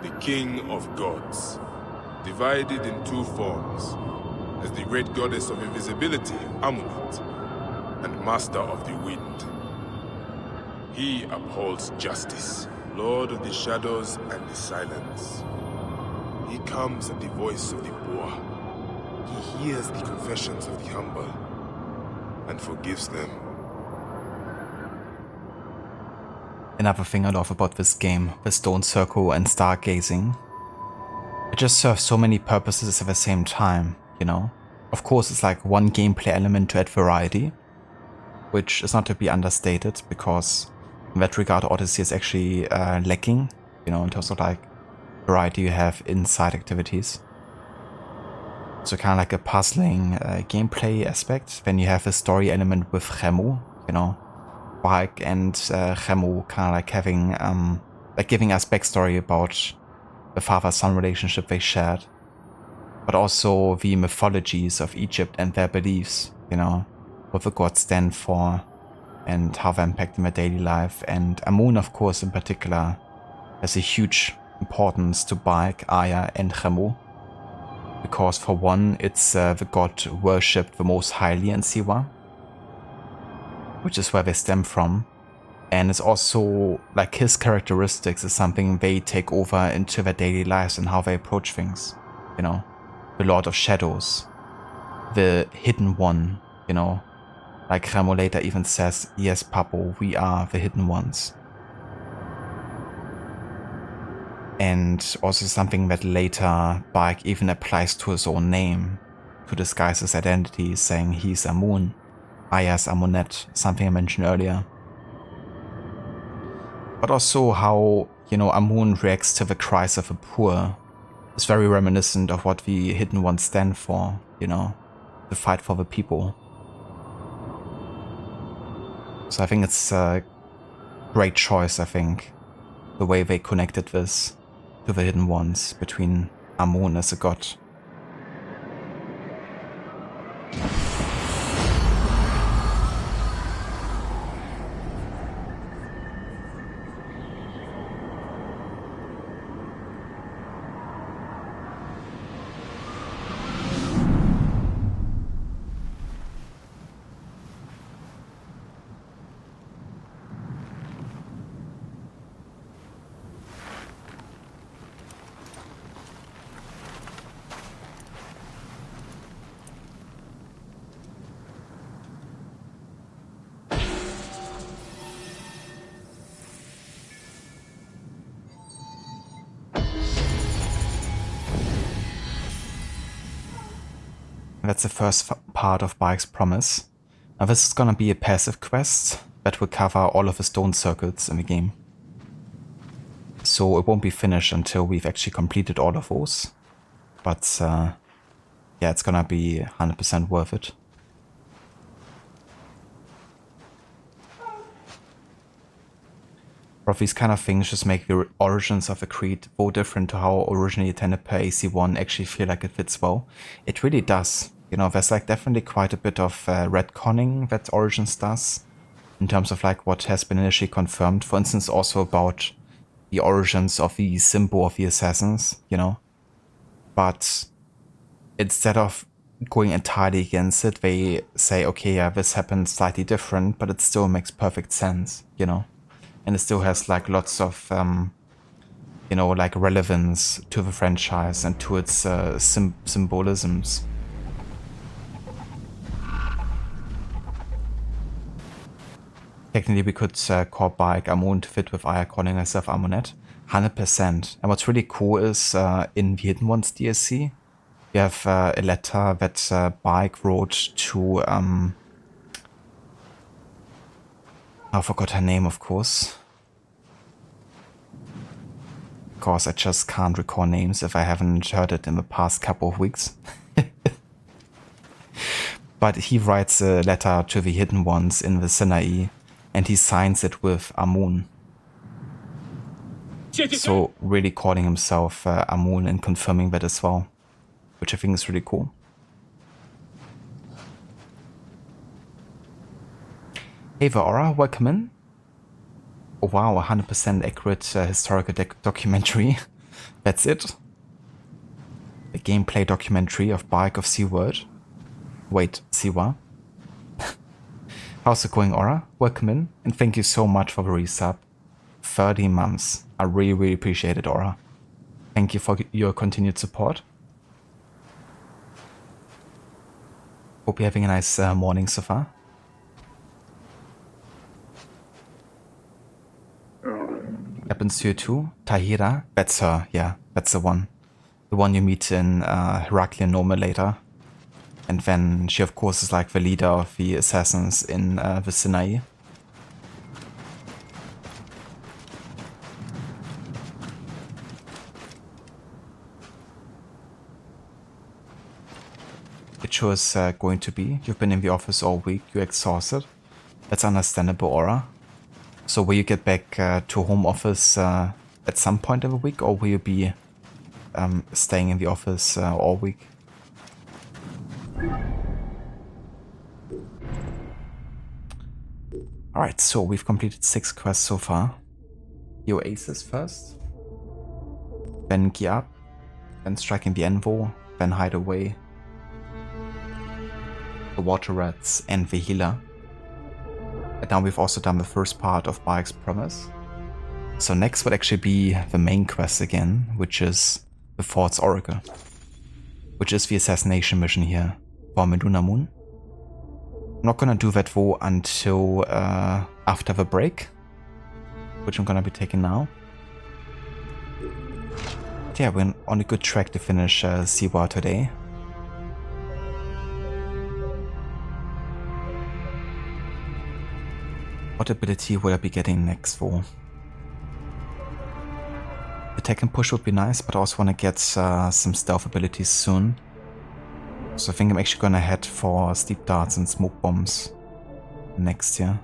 the king of gods, divided in two forms, as the great goddess of invisibility, Amunit, and master of the wind. He upholds justice, lord of the shadows and the silence. He comes at the voice of the poor. He hears the confessions of the humble, and forgives them. Another thing I love about this game, the stone circle and stargazing. It just serves so many purposes at the same time, you know? Of course, it's like one gameplay element to add variety, which is not to be understated, because in that regard Odyssey is actually lacking, you know, in terms of like variety you have inside activities. So kind of like a puzzling gameplay aspect. Then you have a story element with Khemu, you know, Bayek and Khemu kind of like having, like giving us backstory about the father-son relationship they shared, but also the mythologies of Egypt and their beliefs, you know, what the gods stand for and how they impact in their daily life. And Amun, of course, in particular, has a huge importance to Bayek, Aya, and Khemu, because for one, it's the god worshipped the most highly in Siwa, which is where they stem from, and it's also like his characteristics is something they take over into their daily lives and how they approach things, you know, the Lord of Shadows, the Hidden One, you know, like Khemu later even says, yes, Papo, we are the Hidden Ones. And also something that later Bayek even applies to his own name to disguise his identity, saying he's Amun, Aya's Amunet, something I mentioned earlier. But also how, you know, Amun reacts to the cries of the poor is very reminiscent of what the Hidden Ones stand for, you know, the fight for the people. So I think it's a great choice, I think, the way they connected this to the Hidden Ones between Amun as a god. that's the first part of Bayek's promise. Now this is gonna be a passive quest that will cover all of the stone circles in the game. So it won't be finished until we've actually completed all of those. But yeah, it's gonna be 100% worth it. But these kind of things just make the origins of the creed so different to how originally intended per AC1 actually feel like it fits well. It really does. You know, there's like definitely quite a bit of retconning that Origins does in terms of like what has been initially confirmed. For instance, also about the origins of the symbol of the assassins, you know. But instead of going entirely against it, they say, okay, yeah, this happened slightly different, but it still makes perfect sense, you know. And it still has like lots of, you know, like relevance to the franchise and to its symbolisms. Technically, we could call Bayek AMUN to fit with Aya calling herself Amunet. 100%. And what's really cool is in the Hidden Ones DLC, we have a letter that Bayek wrote to, I forgot her name, of course. Of course, I just can't recall names if I haven't heard it in the past couple of weeks. But he writes a letter to the Hidden Ones in the Sinai, and he signs it with AMUN. So really calling himself AMUN and confirming that as well, which I think is really cool. Hey Vaora, welcome in. Oh wow, 100% accurate historical documentary. That's it. A gameplay documentary of Bayek of SeaWorld. Wait, Siwa. How's it going, Aura? Welcome in, and thank you so much for the resub. 30 months. I really, really appreciate it, Aura. Thank you for your continued support. Hope you're having a nice morning so far. Happens to you too? Tahira? That's her, yeah, that's the one. The one you meet in Heraklion Nome later. And then she of course is like the leader of the assassins in the Sinai. It sure is going to be. You've been in the office all week, you're exhausted. That's understandable, Aura. So will you get back to home office at some point of the week, or will you be staying in the office all week? Alright, so we've completed 6 quests so far. The OASIS first, then Gear Up, then Striking the Anvil, then Hideaway, the Water Rats, and the Healer. And now we've also done the first part of Bayek's promise. So next would actually be the main quest again, which is the Fort's Oracle, which is the assassination mission here for Meduna Moon. I'm not gonna do that though until after the break, which I'm gonna be taking now. But yeah, we're on a good track to finish Siwa today. What ability will I be getting next for? Attack and push would be nice, but I also want to get some stealth abilities soon. So I think I'm actually gonna head for sleep darts and smoke bombs next year.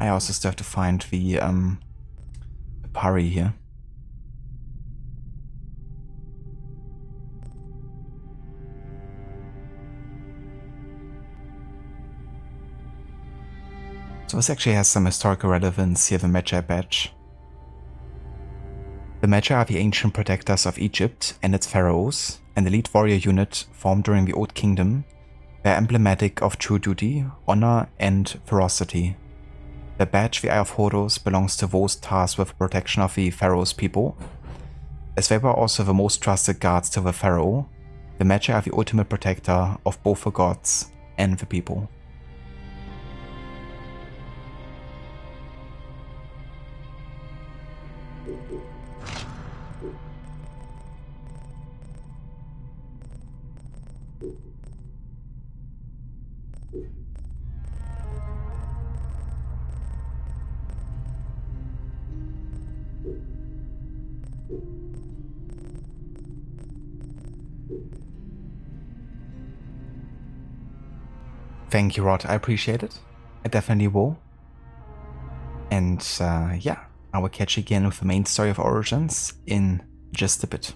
I also still have to find the Pari here. So this actually has some historical relevance here, the Magi badge. The Magi are the ancient protectors of Egypt and its pharaohs, an elite warrior unit formed during the Old Kingdom. They are emblematic of true duty, honor, and ferocity. The badge, the Eye of Horus, belongs to those tasked with protection of the pharaoh's people. As they were also the most trusted guards to the pharaoh, the Magi are the ultimate protector of both the gods and the people. Thank you, Rod. I appreciate it. I definitely will. And yeah, I will catch you again with the main story of Origins in just a bit.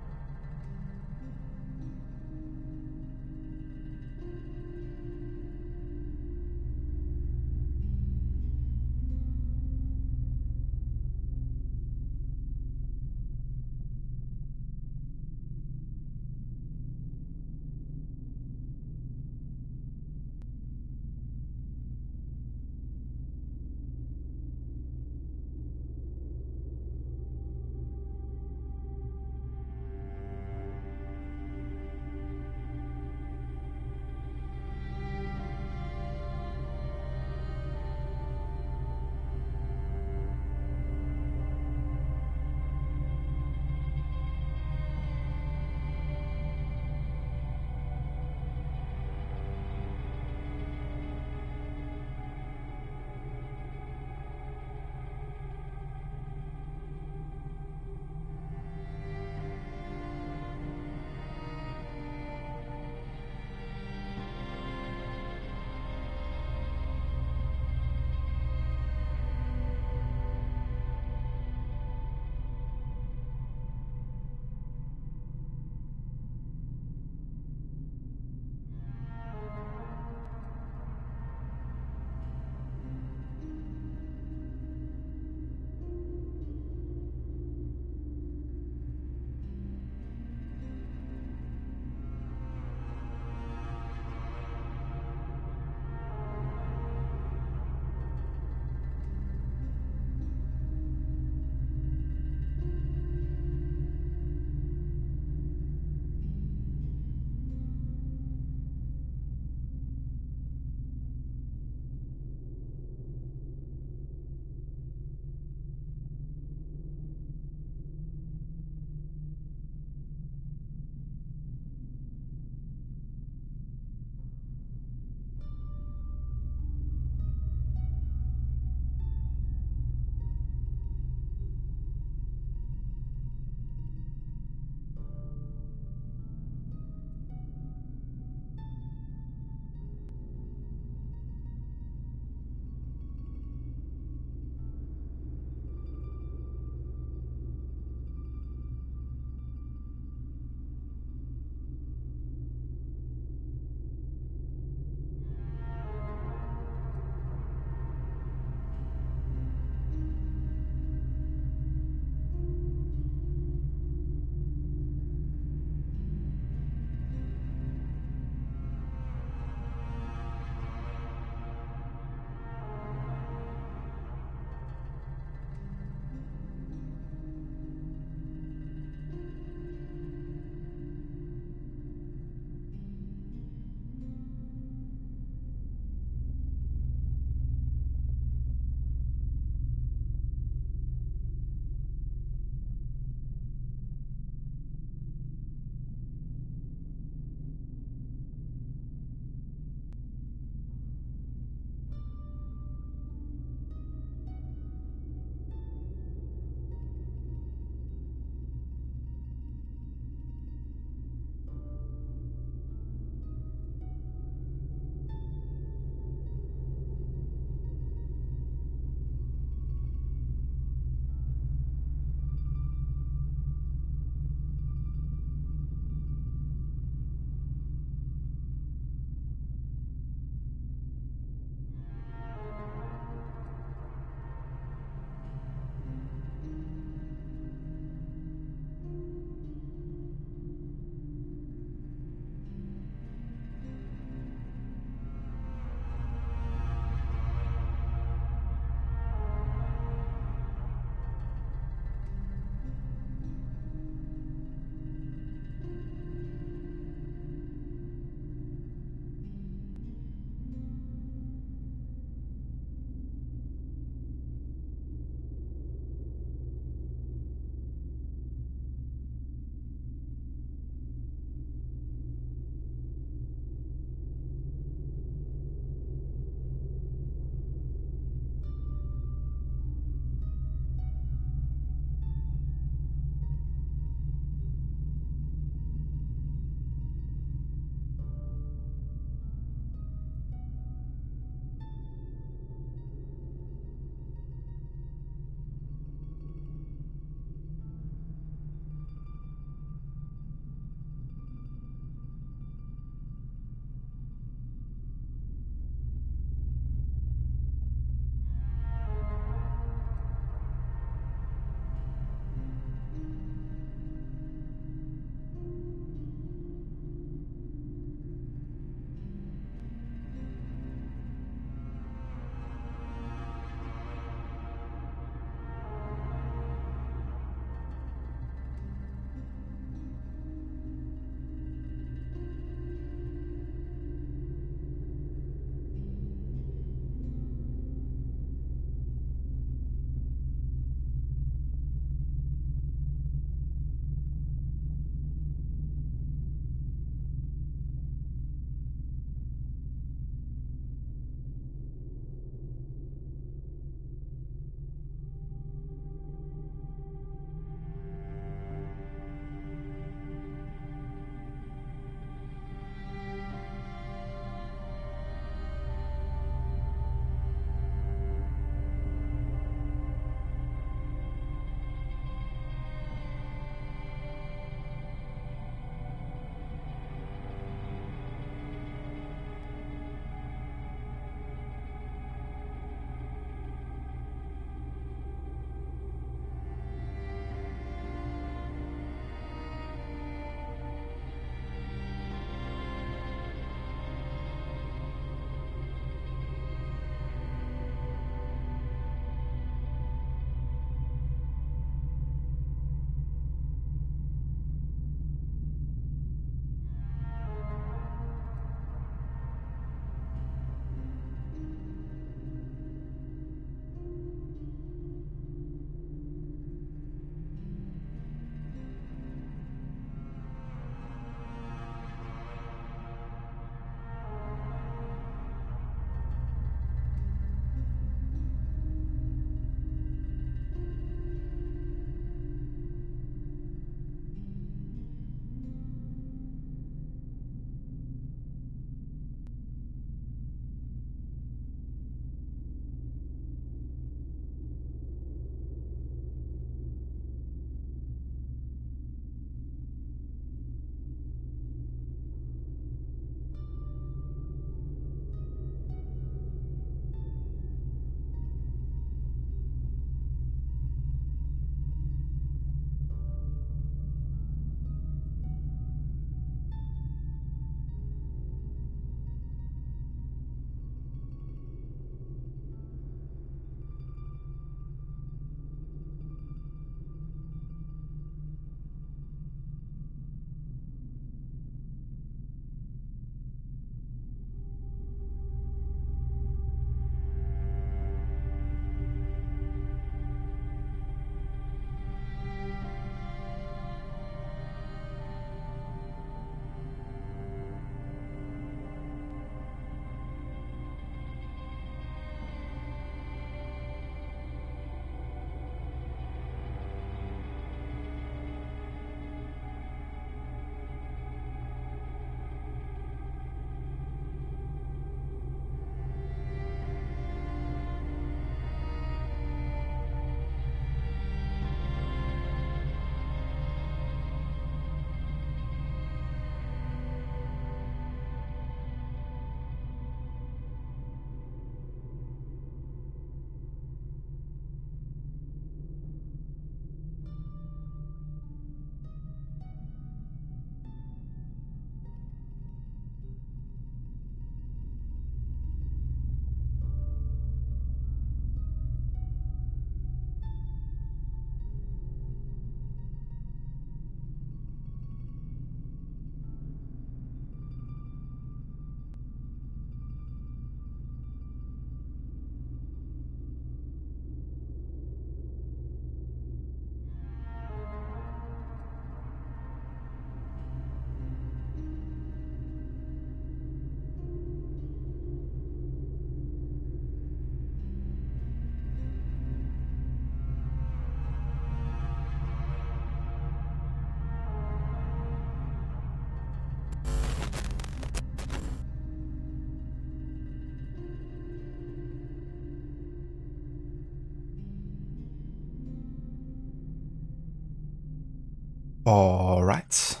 Alright.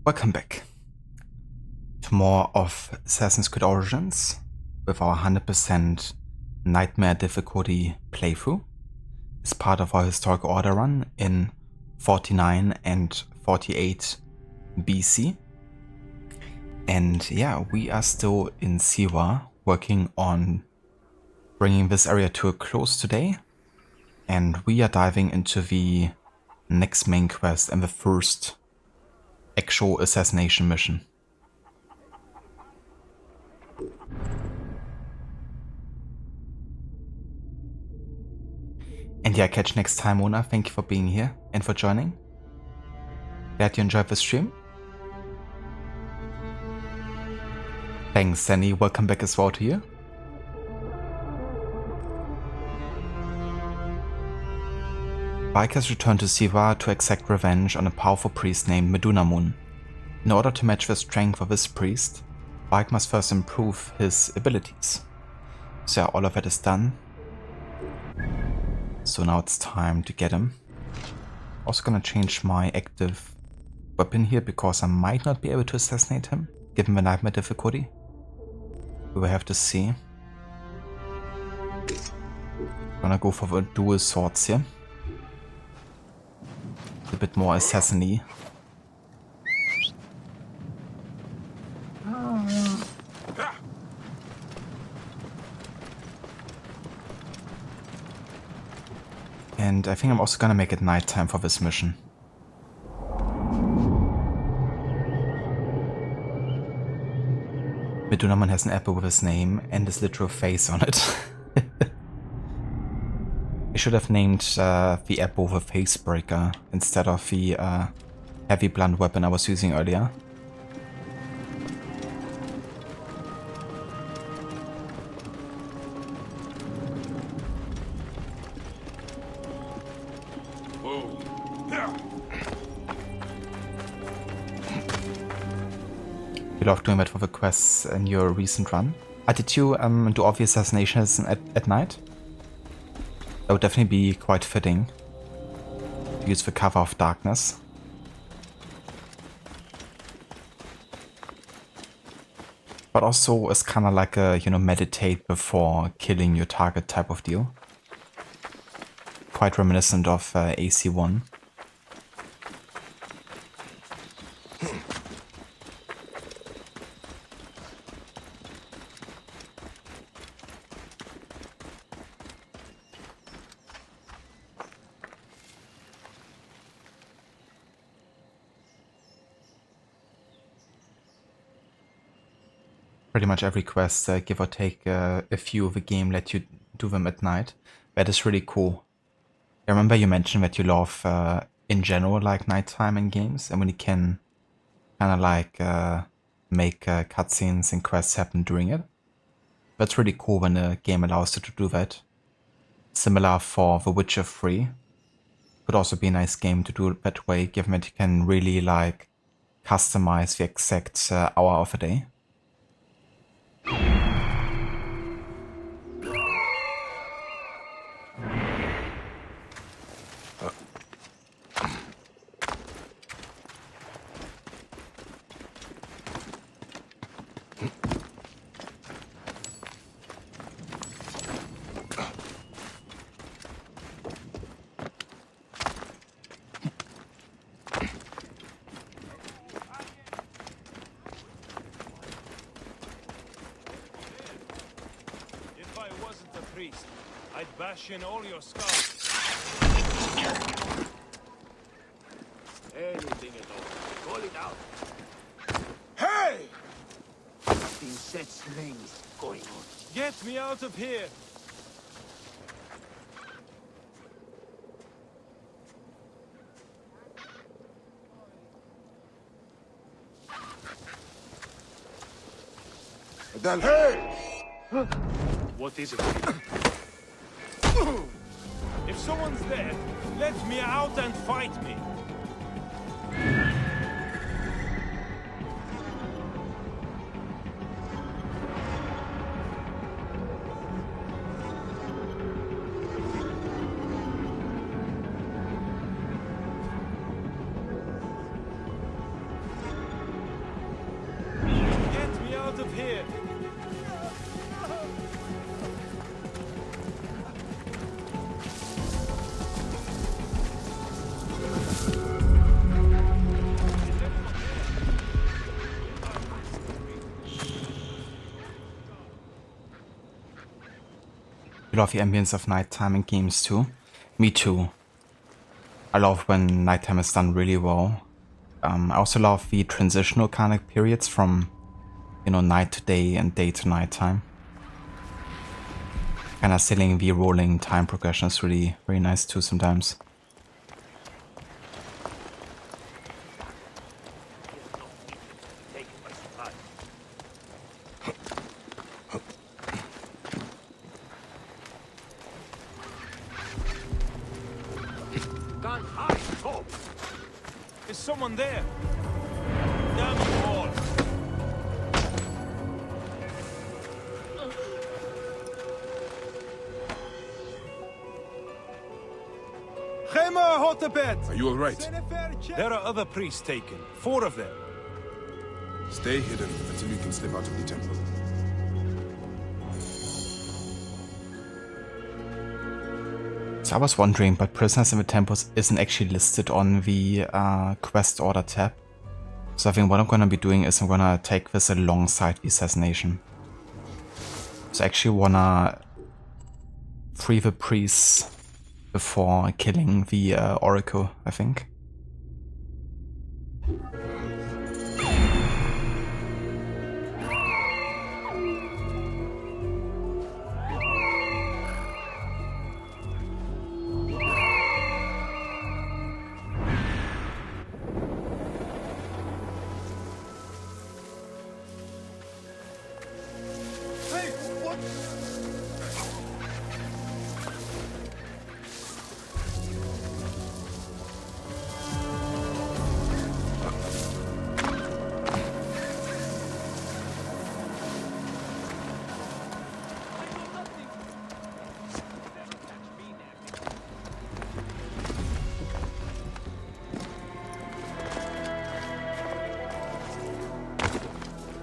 Welcome back to more of Assassin's Creed Origins with our 100% Nightmare difficulty playthrough. It's part of our Historic Order run in 49 and 48 BC. And yeah, we are still in Siwa working on bringing this area to a close today. And we are diving into the next main quest and the first actual assassination mission. And yeah, catch you next time, Mona. Thank you for being here and for joining. Glad you enjoyed the stream. Thanks, Danny. Welcome back as well to you. Bayek has returned to Siwa to exact revenge on a powerful priest named AMUN. In order to match the strength of this priest, Bayek must first improve his abilities. So yeah, all of that is done. So now it's time to get him. Also gonna change my active weapon here because I might not be able to assassinate him, given the nightmare difficulty. We will have to see. Gonna go for the dual swords here. A bit more assassin-y. And I think I'm also gonna make it nighttime for this mission. AMUN has an apple with his name and his literal face on it. I should have named the apple the Facebreaker instead of the heavy blunt weapon I was using earlier. You love doing that for the quests in your recent run. Did you do all the assassinations at night? That would definitely be quite fitting to use the cover of darkness. But also it's kind of like a, you know, meditate before killing your target type of deal. Quite reminiscent of AC1. Pretty much every quest, give or take a few of the game, let you do them at night. That is really cool. I remember you mentioned that you love, in general, like nighttime in games, and when you can kind of like make cutscenes and quests happen during it. That's really cool when a game allows you to do that. Similar for The Witcher 3. Could also be a nice game to do it that way, given that you can really like customize the exact hour of a day. I'd bash in all your skulls. Anything at all. Call it out. Hey! Something set strange going on. Get me out of here! Hey! What is it? If someone's there, let me out and fight me. you love the ambience of nighttime in games too. Me too. I love when nighttime is done really well. I also love the transitional kind of periods from, you know, night to day and day to nighttime. Kind of selling the rolling time progression is really very nice too sometimes. Is someone there? Damn you all! Are you alright? There are other priests taken. 4 of them. Stay hidden until you can slip out of the temple. So I was wondering, but prisoners in the temples isn't actually listed on the quest order tab. So I think what I'm gonna be doing is I'm gonna take this alongside the assassination. So I actually wanna free the priests before killing the oracle, I think.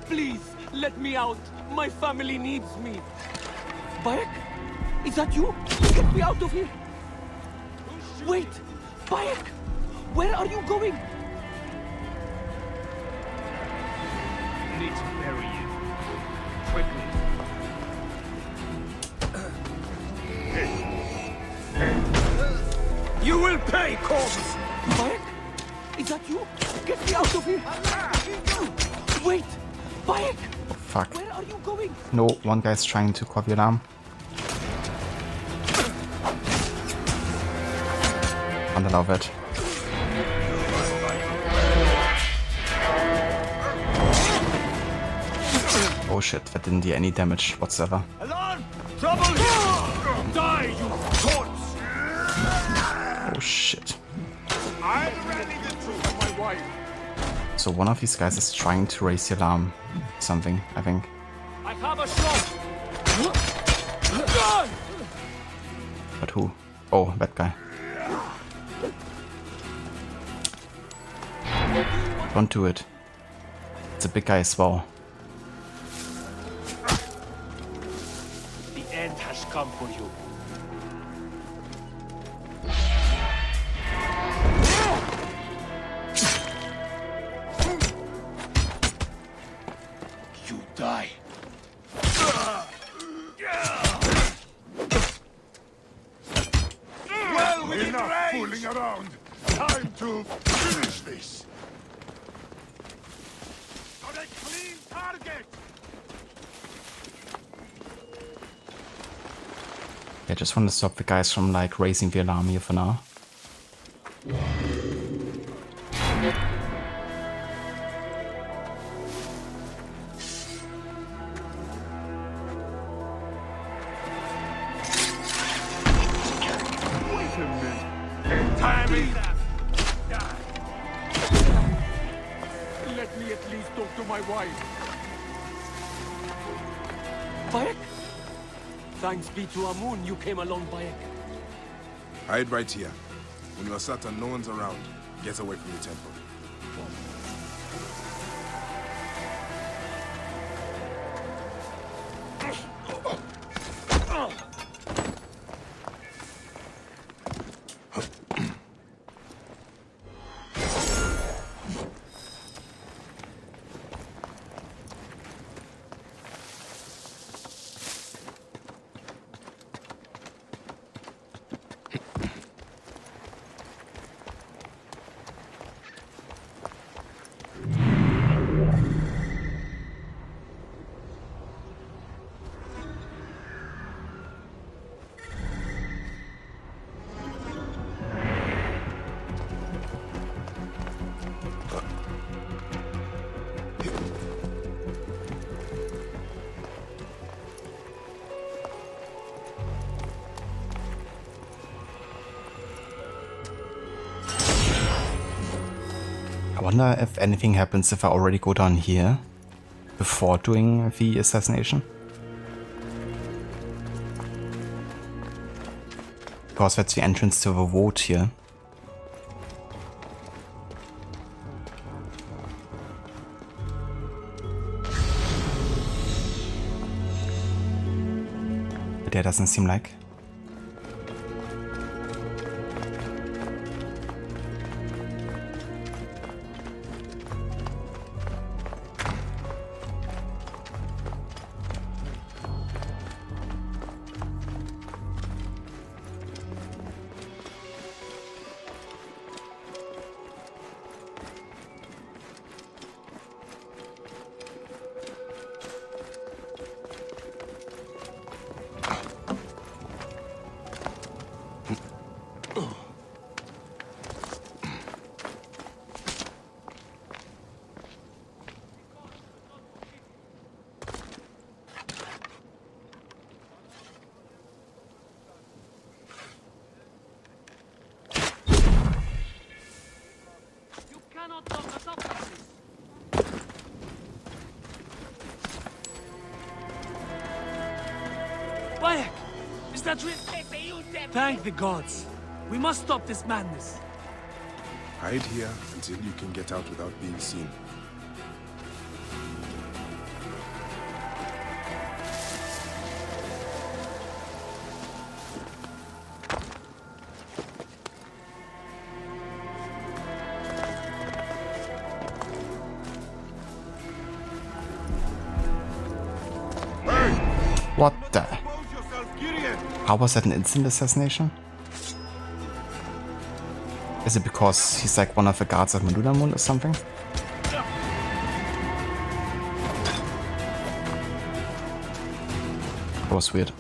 Please, let me out. My family needs me. Bayek? Is that you? Get me out of here. Wait! Bayek! Where are you going? I need to bury you. Quickly. You will pay, corpse! Bayek? Is that you? Get me out of here! Wait! Bayek! Oh, fuck. Where are you going? No, one guy's trying to copy alarm. Can't allow that. Oh shit, that didn't do any damage whatsoever. Alarm! Trouble here! Die, you corpse! Oh shit. I'm ready the truth of my wife. So one of these guys is trying to raise the alarm. Something, I think. I have a shot! But who? Oh, that guy. Don't do it. It's a big guy as well. The end has come for you. You die. Well, enough fooling around. Time to finish this. On a clean target. I just want to stop the guys from like raising the alarm here for now. Let me at least talk to my wife. Bayek? Thanks be to AMUN you came along, Bayek. Hide right here. When you're certain no one's around, get away from the temple. wonder if anything happens if I already go down here before doing the assassination. Because that's the entrance to the vault here. But there doesn't seem like. Bayek! Is that real? Thank the gods. We must stop this madness. Hide here until you can get out without being seen. What the? How was that an instant assassination? Is it because he's like one of the guards of AMUN or something? That was weird.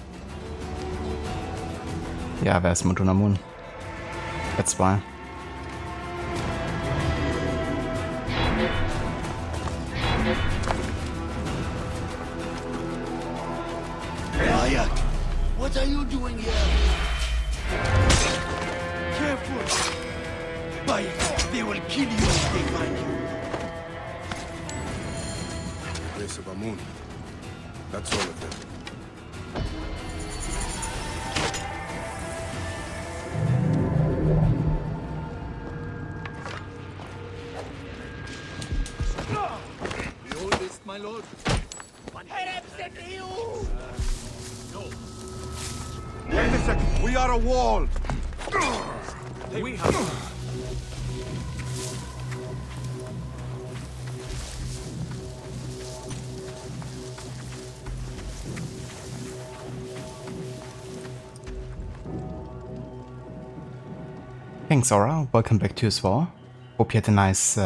Yeah, there's AMUN. That's why. Bayek, what are you doing here? Careful! Bayek, they will kill you if they find you. Race of AMUN. That's all of them. The oldest, my lord. Wait a second. We are a wall. We have... Thanks, Zora. Welcome back to you as well. Hope you had a nice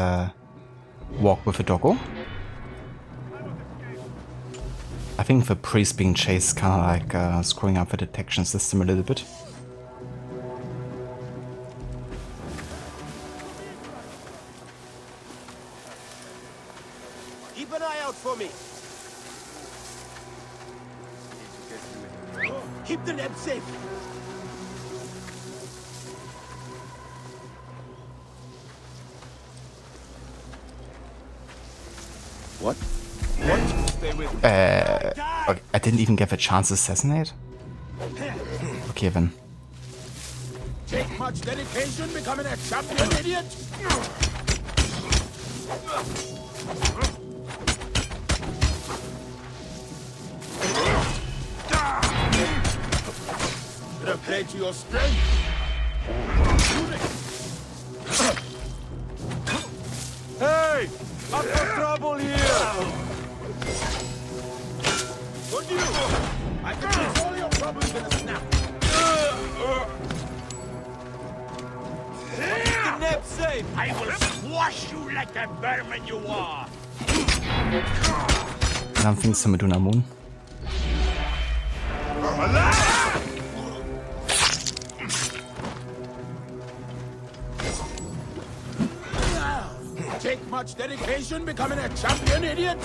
walk with the doggo. I think the priest being chased kind of like screwing up the detection system a little bit. Keep an eye out for me. Keep the net safe. What? What? Stay with me. Okay, I didn't even get the chance to assassinate? Okay then. Take much dedication becoming a champion, idiot! Gonna play to your strength. Hey! I've got trouble here! What do you? I can fix all your problems in a snap. Keep the net safe! I will squash you like the vermin you are! Something to do AMUN. Take much dedication becoming a champion, idiot!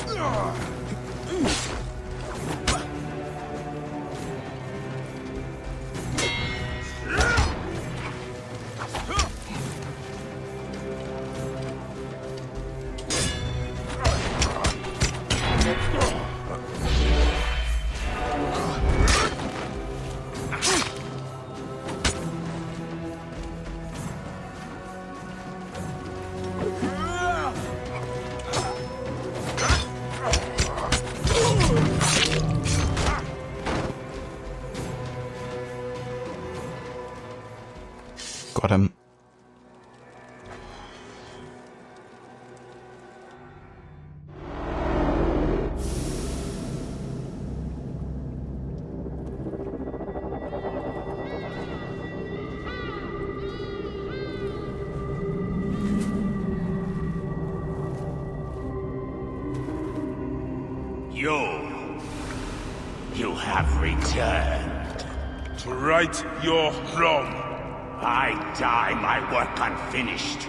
Got him. You have returned. To right your wrong. I die my work unfinished.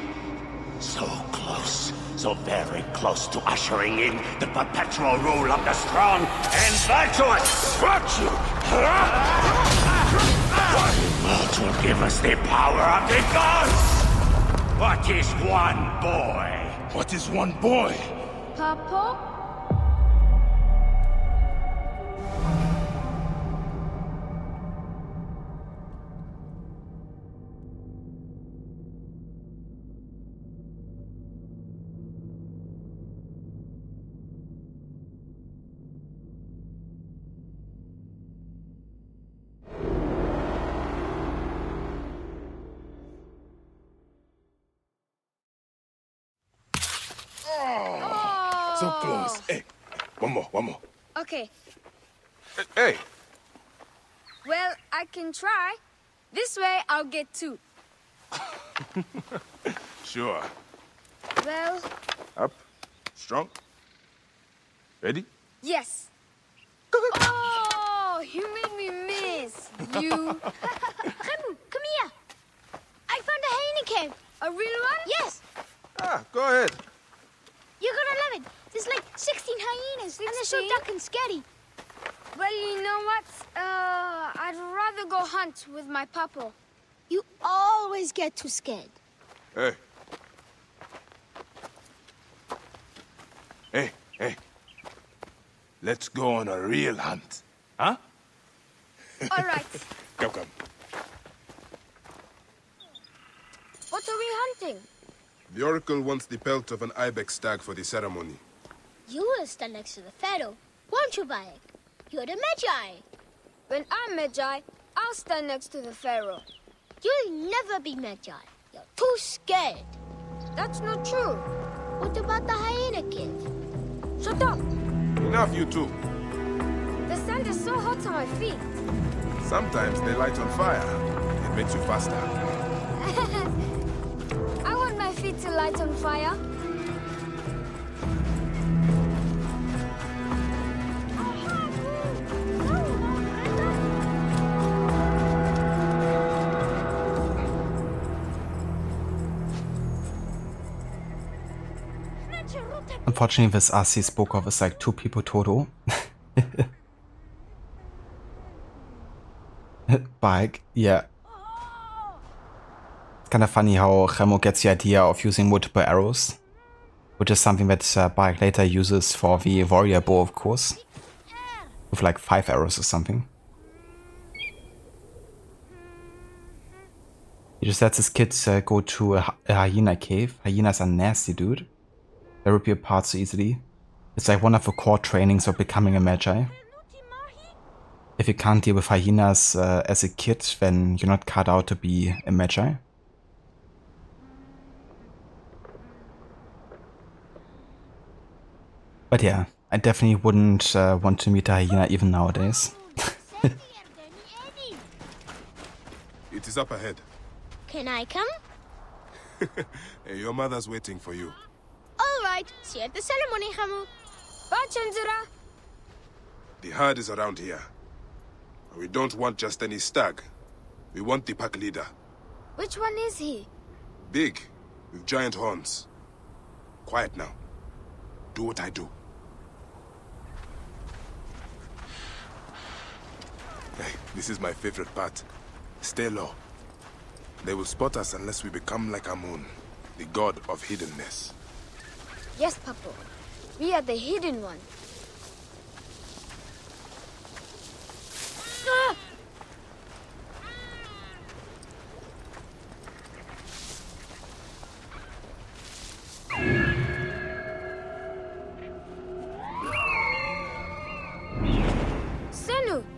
So close, so very close to ushering in the perpetual rule of the strong and virtuous. Virtue! What will give us the power of the gods? What is one boy? What is one boy? Papa? So close. Hey, one more. Okay. Hey. Well, I can try. This way, I'll get 2. Sure. Well... Up. Strong. Ready? Yes. Oh, you made me miss. You... Remu, come here. I found a hyena cave. A real one? Yes. Go ahead. You're gonna love it. There's like 16 hyenas, and they're so dark and scary. Well, you know what? I'd rather go hunt with my papa. You always get too scared. Hey. Hey. Let's go on a real hunt. Huh? All right. Come. What are we hunting? The Oracle wants the pelt of an ibex stag for the ceremony. You will stand next to the pharaoh, won't you, Bayek? You're the Magi. When I'm Magi, I'll stand next to the pharaoh. You'll never be Magi. You're too scared. That's not true. What about the hyena kid? Shut up. Enough, you two. The sand is so hot on my feet. Sometimes they light on fire. It makes you faster. I want my feet to light on fire. Unfortunately, this Asi spoke of is like 2 people total. Bayek, yeah. It's kind of funny how Remo gets the idea of using multiple arrows, which is something that Bayek later uses for the warrior bow, of course, with like 5 arrows or something. He just lets his kids go to a hyena cave. Hyenas are nasty, dude. They rip you apart so easily. It's like one of the core trainings of becoming a Magi. If you can't deal with hyenas as a kid, then you're not cut out to be a Magi. But yeah, I definitely wouldn't want to meet a hyena even nowadays. It is up ahead. Can I come? Hey, your mother's waiting for you. All right. See you at the ceremony, Hamu. Bye, Chenzura. The herd is around here. We don't want just any stag. We want the pack leader. Which one is he? Big, with giant horns. Quiet now. Do what I do. Hey, this is my favorite part. Stay low. They will spot us unless we become like AMUN, the god of hiddenness. Yes, Papa. We are the hidden one. Ah!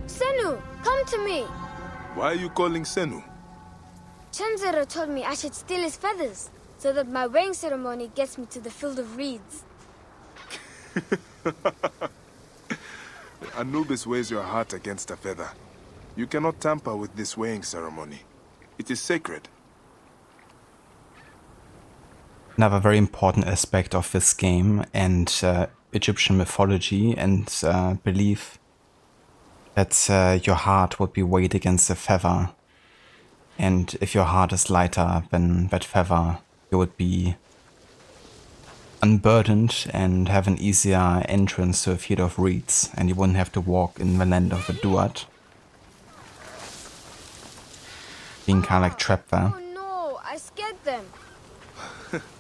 Senu! Come to me! Why are you calling Senu? Chenzera told me I should steal his feathers, so that my weighing ceremony gets me to the field of reeds. Anubis weighs your heart against a feather. You cannot tamper with this weighing ceremony. It is sacred. Another very important aspect of this game and Egyptian mythology and belief that your heart would be weighed against a feather. And if your heart is lighter than that feather, you would be unburdened and have an easier entrance to a field of reeds, and you wouldn't have to walk in the land of the Duat, being kind of like trapped there. Oh no, I scared them.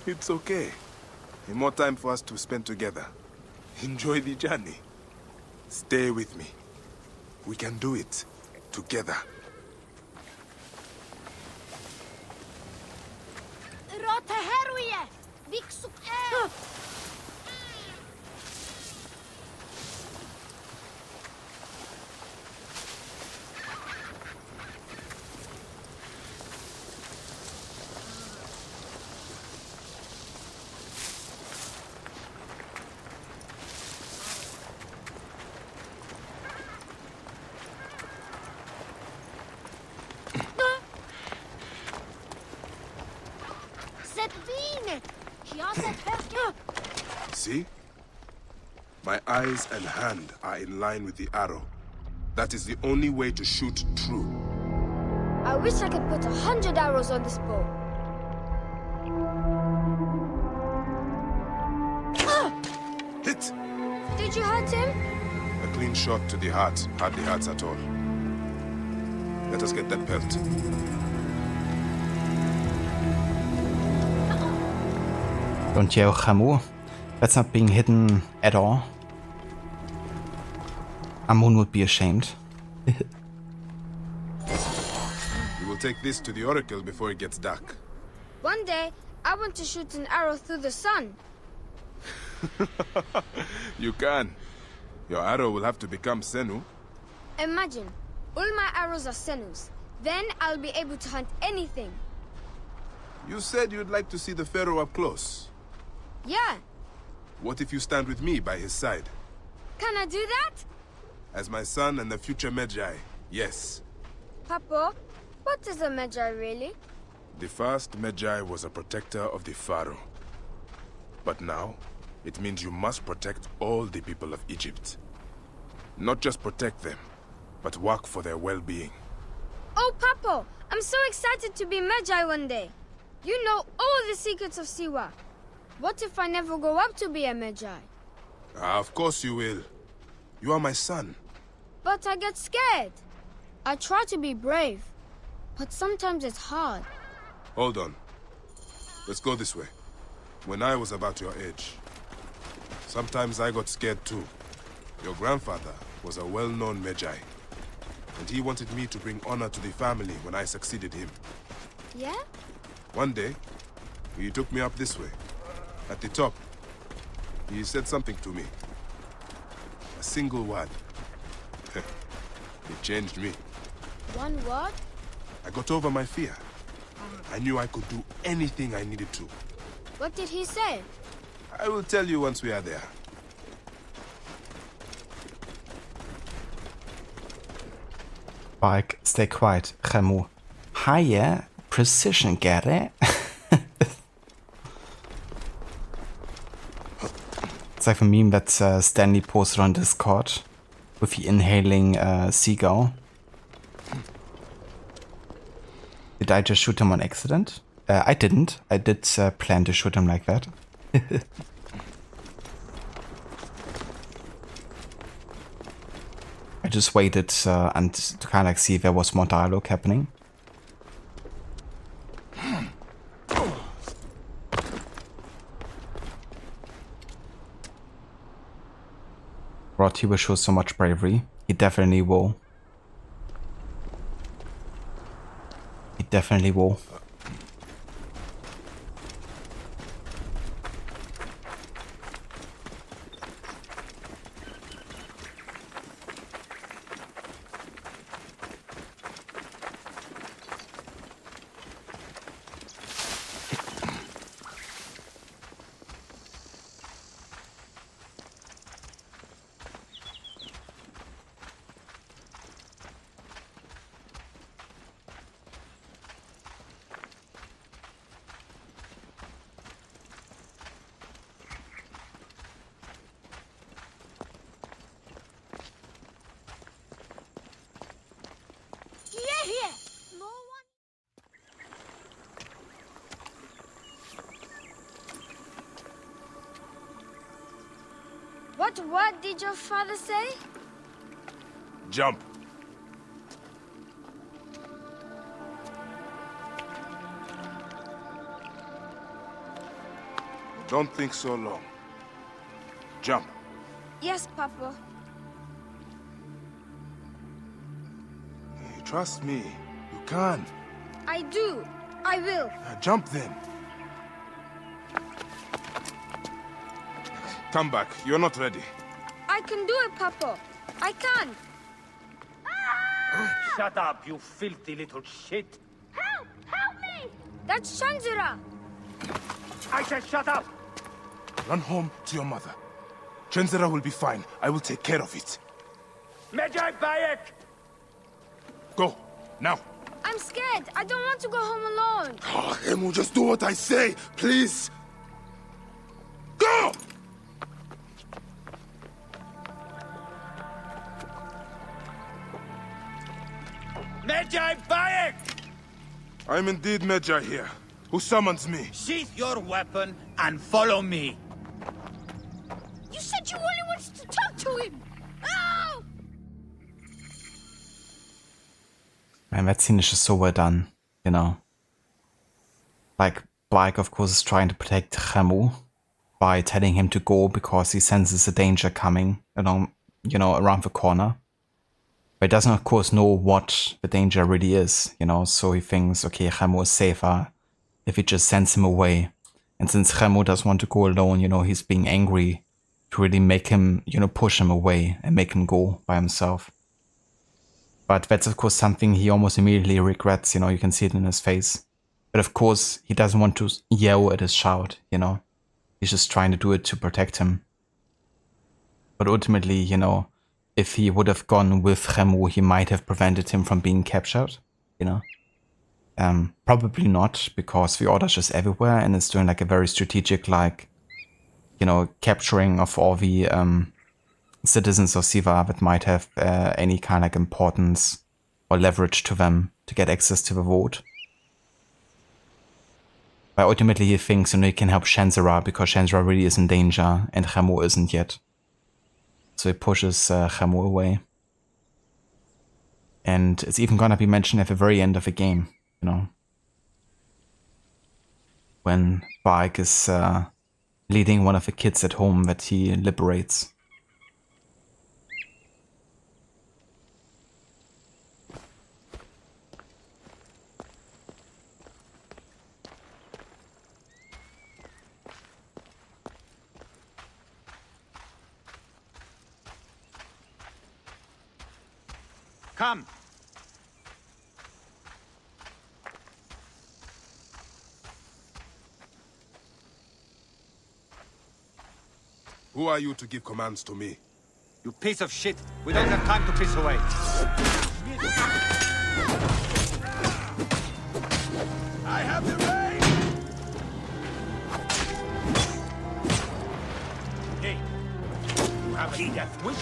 It's okay. More time for us to spend together. Enjoy the journey. Stay with me. We can do it together. See? My eyes and hand are in line with the arrow. That is the only way to shoot true. I wish I could put 100 arrows on this bow. Hit! Did you hurt him? A clean shot to the heart hardly hurts at all. Let us get that pelt. Don't yell, Khamu. That's not being hidden at all. Amun would be ashamed. We will take this to the Oracle before it gets dark. One day, I want to shoot an arrow through the sun. You can. Your arrow will have to become Senu. Imagine, all my arrows are Senus. Then I'll be able to hunt anything. You said you'd like to see the Pharaoh up close. Yeah. What if you stand with me by his side? Can I do that? As my son and the future Magi, yes. Papa, what is a Magi really? The first Magi was a protector of the Pharaoh. But now, it means you must protect all the people of Egypt. Not just protect them, but work for their well-being. Oh, Papa, I'm so excited to be Magi one day. You know all the secrets of Siwa. What if I never grow up to be a Magi? Of course you will. You are my son. But I get scared. I try to be brave, but sometimes it's hard. Hold on. Let's go this way. When I was about your age, sometimes I got scared too. Your grandfather was a well-known Magi, and he wanted me to bring honor to the family when I succeeded him. Yeah? One day, he took me up this way. At the top, he said something to me. A single word. It changed me. One word? I got over my fear. I knew I could do anything I needed to. What did he say? I will tell you once we are there. Bayek, stay quiet, Khamu. Hiya, precision, get it? It's like a meme that Stanley posted on Discord with the inhaling seagull. Did I just shoot him on accident? I didn't. I did plan to shoot him like that. I just waited and to kind of like see if there was more dialogue happening. Rod, he will show so much bravery. He definitely will. He definitely will. But what did your father say? Jump. Don't think so long. Jump. Yes, Papa. Trust me. You can. I do. I will. Jump then. Come back. You're not ready. I can do it, Papa. I can. Shut up, you filthy little shit. Help! Help me! That's Shanzira. I said shut up! Run home to your mother. Chenzera will be fine. I will take care of it. Medjay Bayek! Go, now. I'm scared. I don't want to go home alone. Oh, Emu, just do what I say, please. Go! Medjay Bayek! I'm indeed Medjay here. Who summons me? Sheath your weapon and follow me. You said you only wanted to talk to him. Oh! And that scene is just so well done, you know. Like, Bayek, of course, is trying to protect Khemu by telling him to go because he senses a danger coming, you know, around the corner. But he doesn't, of course, know what the danger really is, you know, so he thinks, okay, Khemu is safer if he just sends him away. And since Khemu doesn't want to go alone, you know, he's being angry to really make him, you know, push him away and make him go by himself. But that's, of course, something he almost immediately regrets, you know, you can see it in his face. But of course, he doesn't want to yell at his child, you know. He's just trying to do it to protect him. But ultimately, you know, if he would have gone with Khemu, he might have prevented him from being captured, you know. Probably not, because the order's just everywhere and it's doing like a very strategic, like, you know, capturing of all the citizens of Siwa that might have any kind of like importance or leverage to them to get access to the vote. But ultimately he thinks, you know, he can help Shanzira because Shanzira really is in danger and Khemu isn't yet. So he pushes Khemu away. And it's even gonna be mentioned at the very end of the game, you know. When Bayek is leading one of the kids at home that he liberates. Come. Who are you to give commands to me? You piece of shit. We don't have time to piss away. I have the rain! Hey, you have a death wish?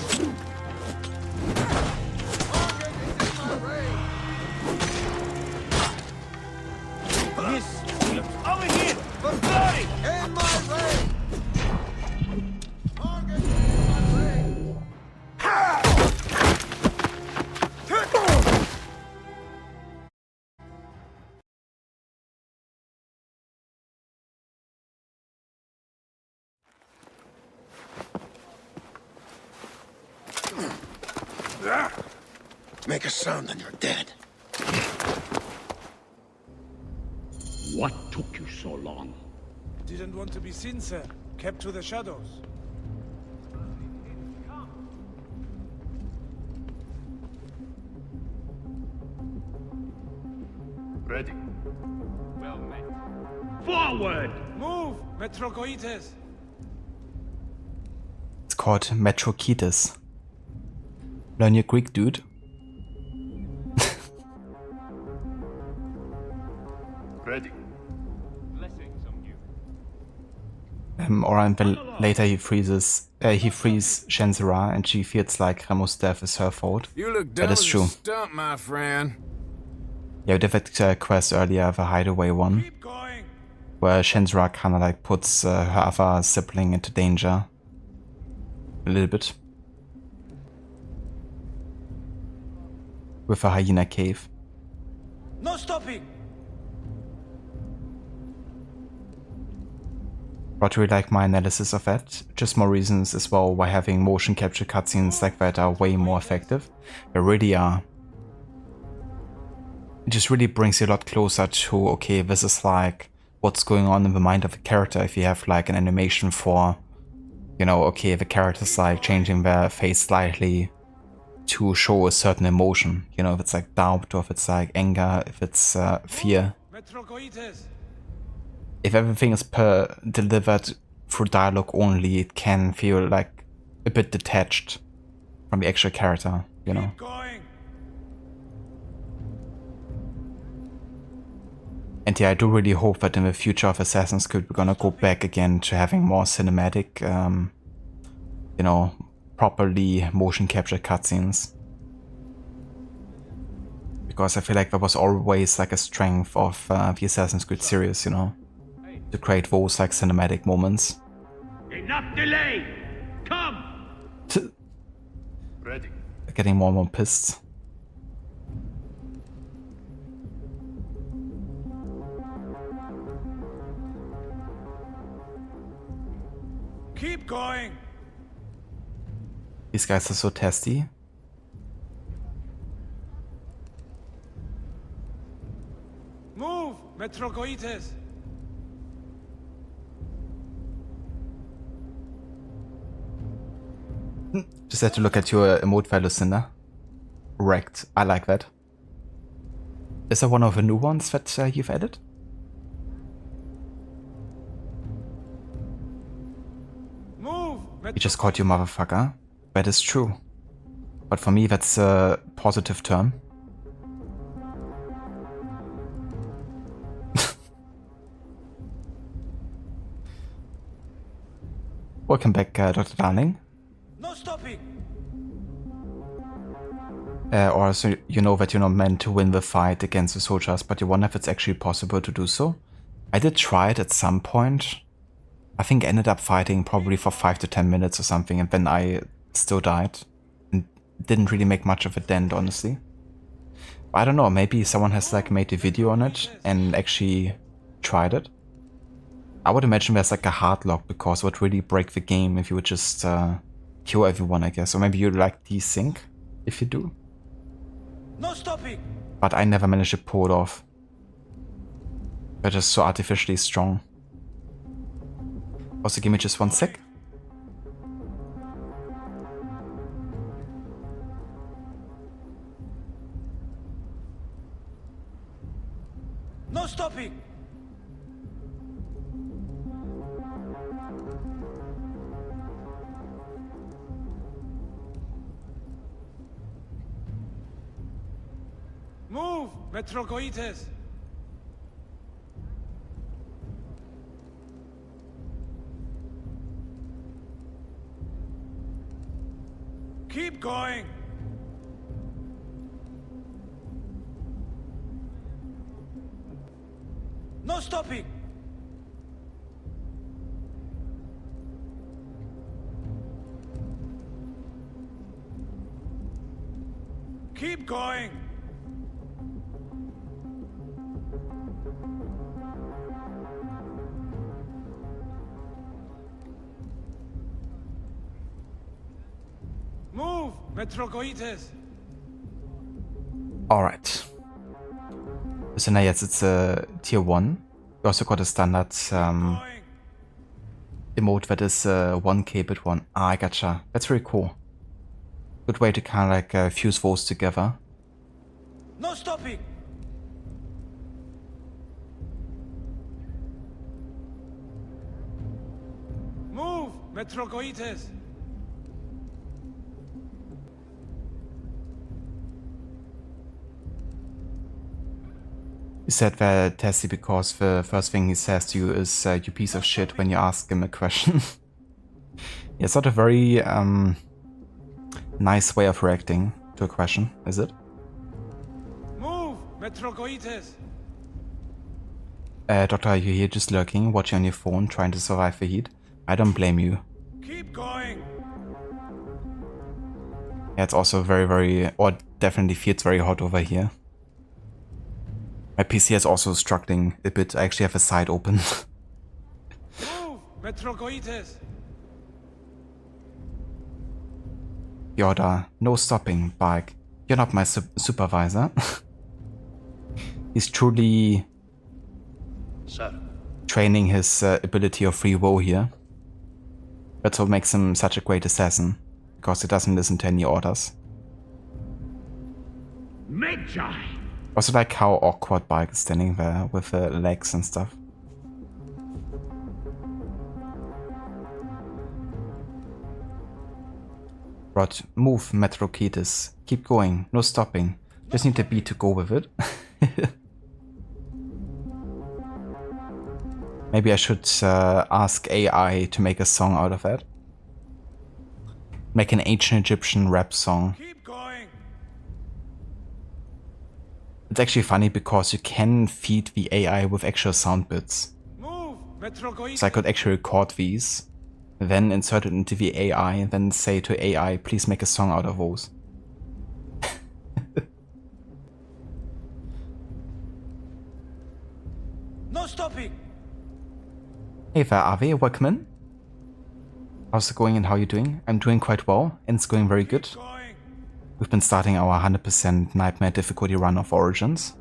Over here! For 30! In my way! Target in my way! Make a sound and you're dead. What took you so long? Didn't want to be seen, sir. Kept to the shadows. Ready. Well met. Forward! Move, Metrocoites! It's called Metrokites. Learn your Greek, dude. Ready. Or then later he frees Shanzira and she feels like Khemu's death is her fault. You look That is true. Stump, my friend. Yeah, we did that quest earlier, the Hideaway one, where Shanzira kind of like puts her other sibling into danger. a little bit. With a hyena cave. No stopping! But really like my analysis of that. Just more reasons as well why having motion capture cutscenes like that are way more effective. They really are. It just really brings you a lot closer to, okay, this is like what's going on in the mind of a character if you have like an animation for, you know, okay, the character's like changing their face slightly to show a certain emotion. You know, if it's like doubt or if it's like anger, if it's fear. If everything is delivered through dialogue only, it can feel like a bit detached from the actual character, you know. And yeah, I do really hope that in the future of Assassin's Creed we're gonna go back again to having more cinematic, you know, properly motion captured cutscenes. Because I feel like that was always like a strength of the Assassin's Creed series, you know. To create those like cinematic moments. Enough delay! Come! Ready. Getting more and more pissed. Keep going! These guys are so testy. Move, Metrogoites! Just had to look at your emote value, Cinder. Wrecked. I like that. Is that one of the new ones that you've added? Move! You just called you motherfucker. That is true. But for me, that's a positive term. Welcome back, Dr. Darling. No stopping! Or so you know that you're not meant to win the fight against the soldiers, but you wonder if it's actually possible to do so. I did try it at some point. I think I ended up fighting probably for 5 to 10 minutes or something, and then I still died. And didn't really make much of a dent, honestly. But I don't know, maybe someone has like made a video on it and actually tried it. I would imagine there's like a hard lock, because it would really break the game if you would just kill everyone, I guess. Or maybe you like desync if you do. No stopping! But I never managed to pull it off. They're just so artificially strong. Also, give me just 1 sec. No stopping! Move, Metrogoites! Keep going! No stopping! Keep going! Move, Metrogoites! Alright. So now yes, it's a tier 1. We also got a standard emote that is 1k bit 1. Ah, I gotcha. That's very cool. Good way to kind of like fuse those together. No stopping! Move, Metrogoites! He said that testy because the first thing he says to you is you piece of shit when you ask him a question. Yeah, it's not a very nice way of reacting to a question, is it? Move, Metrogoites! Doctor, are you here just lurking, watching on your phone, trying to survive the heat? I don't blame you. Keep going! Yeah, it's also very, or definitely feels very hot over here. My PC is also struggling a bit. I actually have a side open. Move, Metrocoites. Yoda, no stopping, Bayek. You're not my supervisor. He's truly training his ability of free will here. That's what makes him such a great assassin, because he doesn't listen to any orders. Magi! Also like how awkward Bayek is standing there with the legs and stuff. Rod, move, Metrocoites. Keep going, no stopping. Just need the beat to go with it. Maybe I should ask AI to make a song out of that. Make an ancient Egyptian rap song. Keep going. It's actually funny because you can feed the AI with actual sound bits. Move, Metrocoites. So I could actually record these, then insert it into the AI, and then say to AI, please make a song out of those. No stopping. Hey there, Ave, welcome in. How's it going and how are you doing? I'm doing quite well, and it's going very good. We've been starting our 100% Nightmare difficulty run of Origins.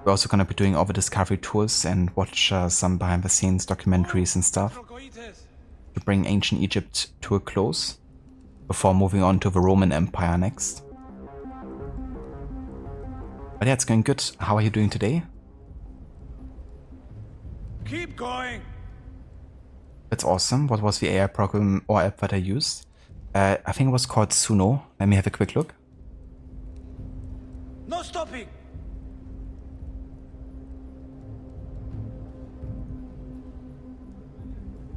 We're also going to be doing over-discovery tours and watch some behind-the-scenes documentaries and stuff to bring ancient Egypt to a close, before moving on to the Roman Empire next. But yeah, it's going good. How are you doing today? Keep going. That's awesome. What was the AI program or app that I used? I think it was called Suno. Let me have a quick look. No stopping.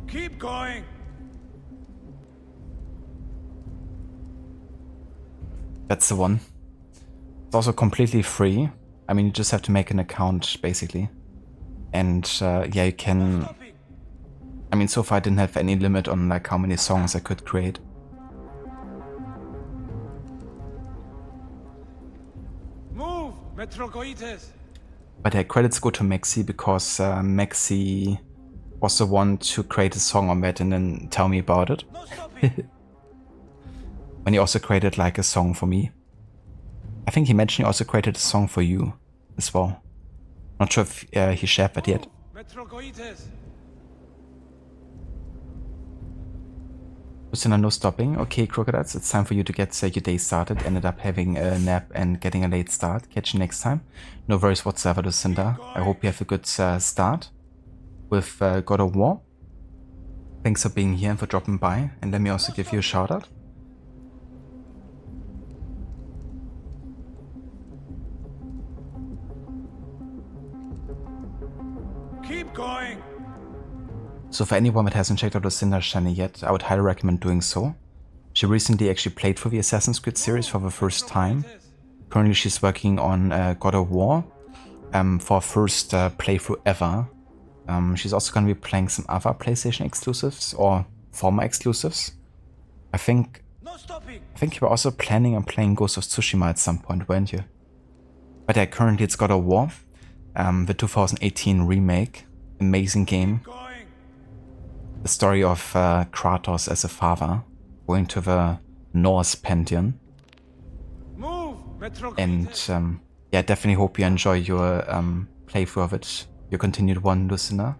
Keep going. That's the one. It's also completely free. I mean, you just have to make an account, basically. And yeah, you can... I mean, so far I didn't have any limit on like how many songs I could create. Move, Metrocoites. But yeah, credits go to Maxi because Maxi was the one to create a song on that and then tell me about it. When he also created like a song for me. I think he mentioned he also created a song for you as well. Not sure if he shared that yet. Metrocoites. Lucinda, no stopping. Okay, Crocodiles, it's time for you to get your day started. Ended up having a nap and getting a late start. Catch you next time. No worries whatsoever, Lucinda. I hope you have a good start with God of War. Thanks for being here and for dropping by. And let me also give you a shout out. Keep going. So for anyone that hasn't checked out Lucinda's channel yet, I would highly recommend doing so. She recently actually played for the Assassin's Creed series for the first time. Currently she's working on God of War for first playthrough ever. She's also going to be playing some other PlayStation exclusives or former exclusives. I think you were also planning on playing Ghost of Tsushima at some point, weren't you? But yeah, currently it's God of War, the 2018 remake. Amazing game. The story of Kratos as a father going to the Norse pantheon. And yeah, definitely hope you enjoy your playthrough of it, your continued one, Lucinda.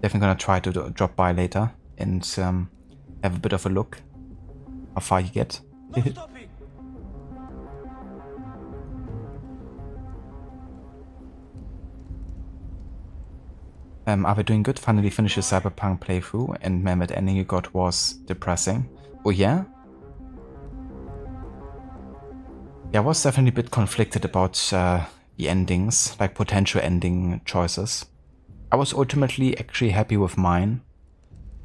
Definitely gonna try to drop by later and have a bit of a look how far you get. Are we doing good? Finally finished your Cyberpunk playthrough, and man, that ending you got was depressing. Oh yeah? Yeah, I was definitely a bit conflicted about the endings, like potential ending choices. I was ultimately actually happy with mine,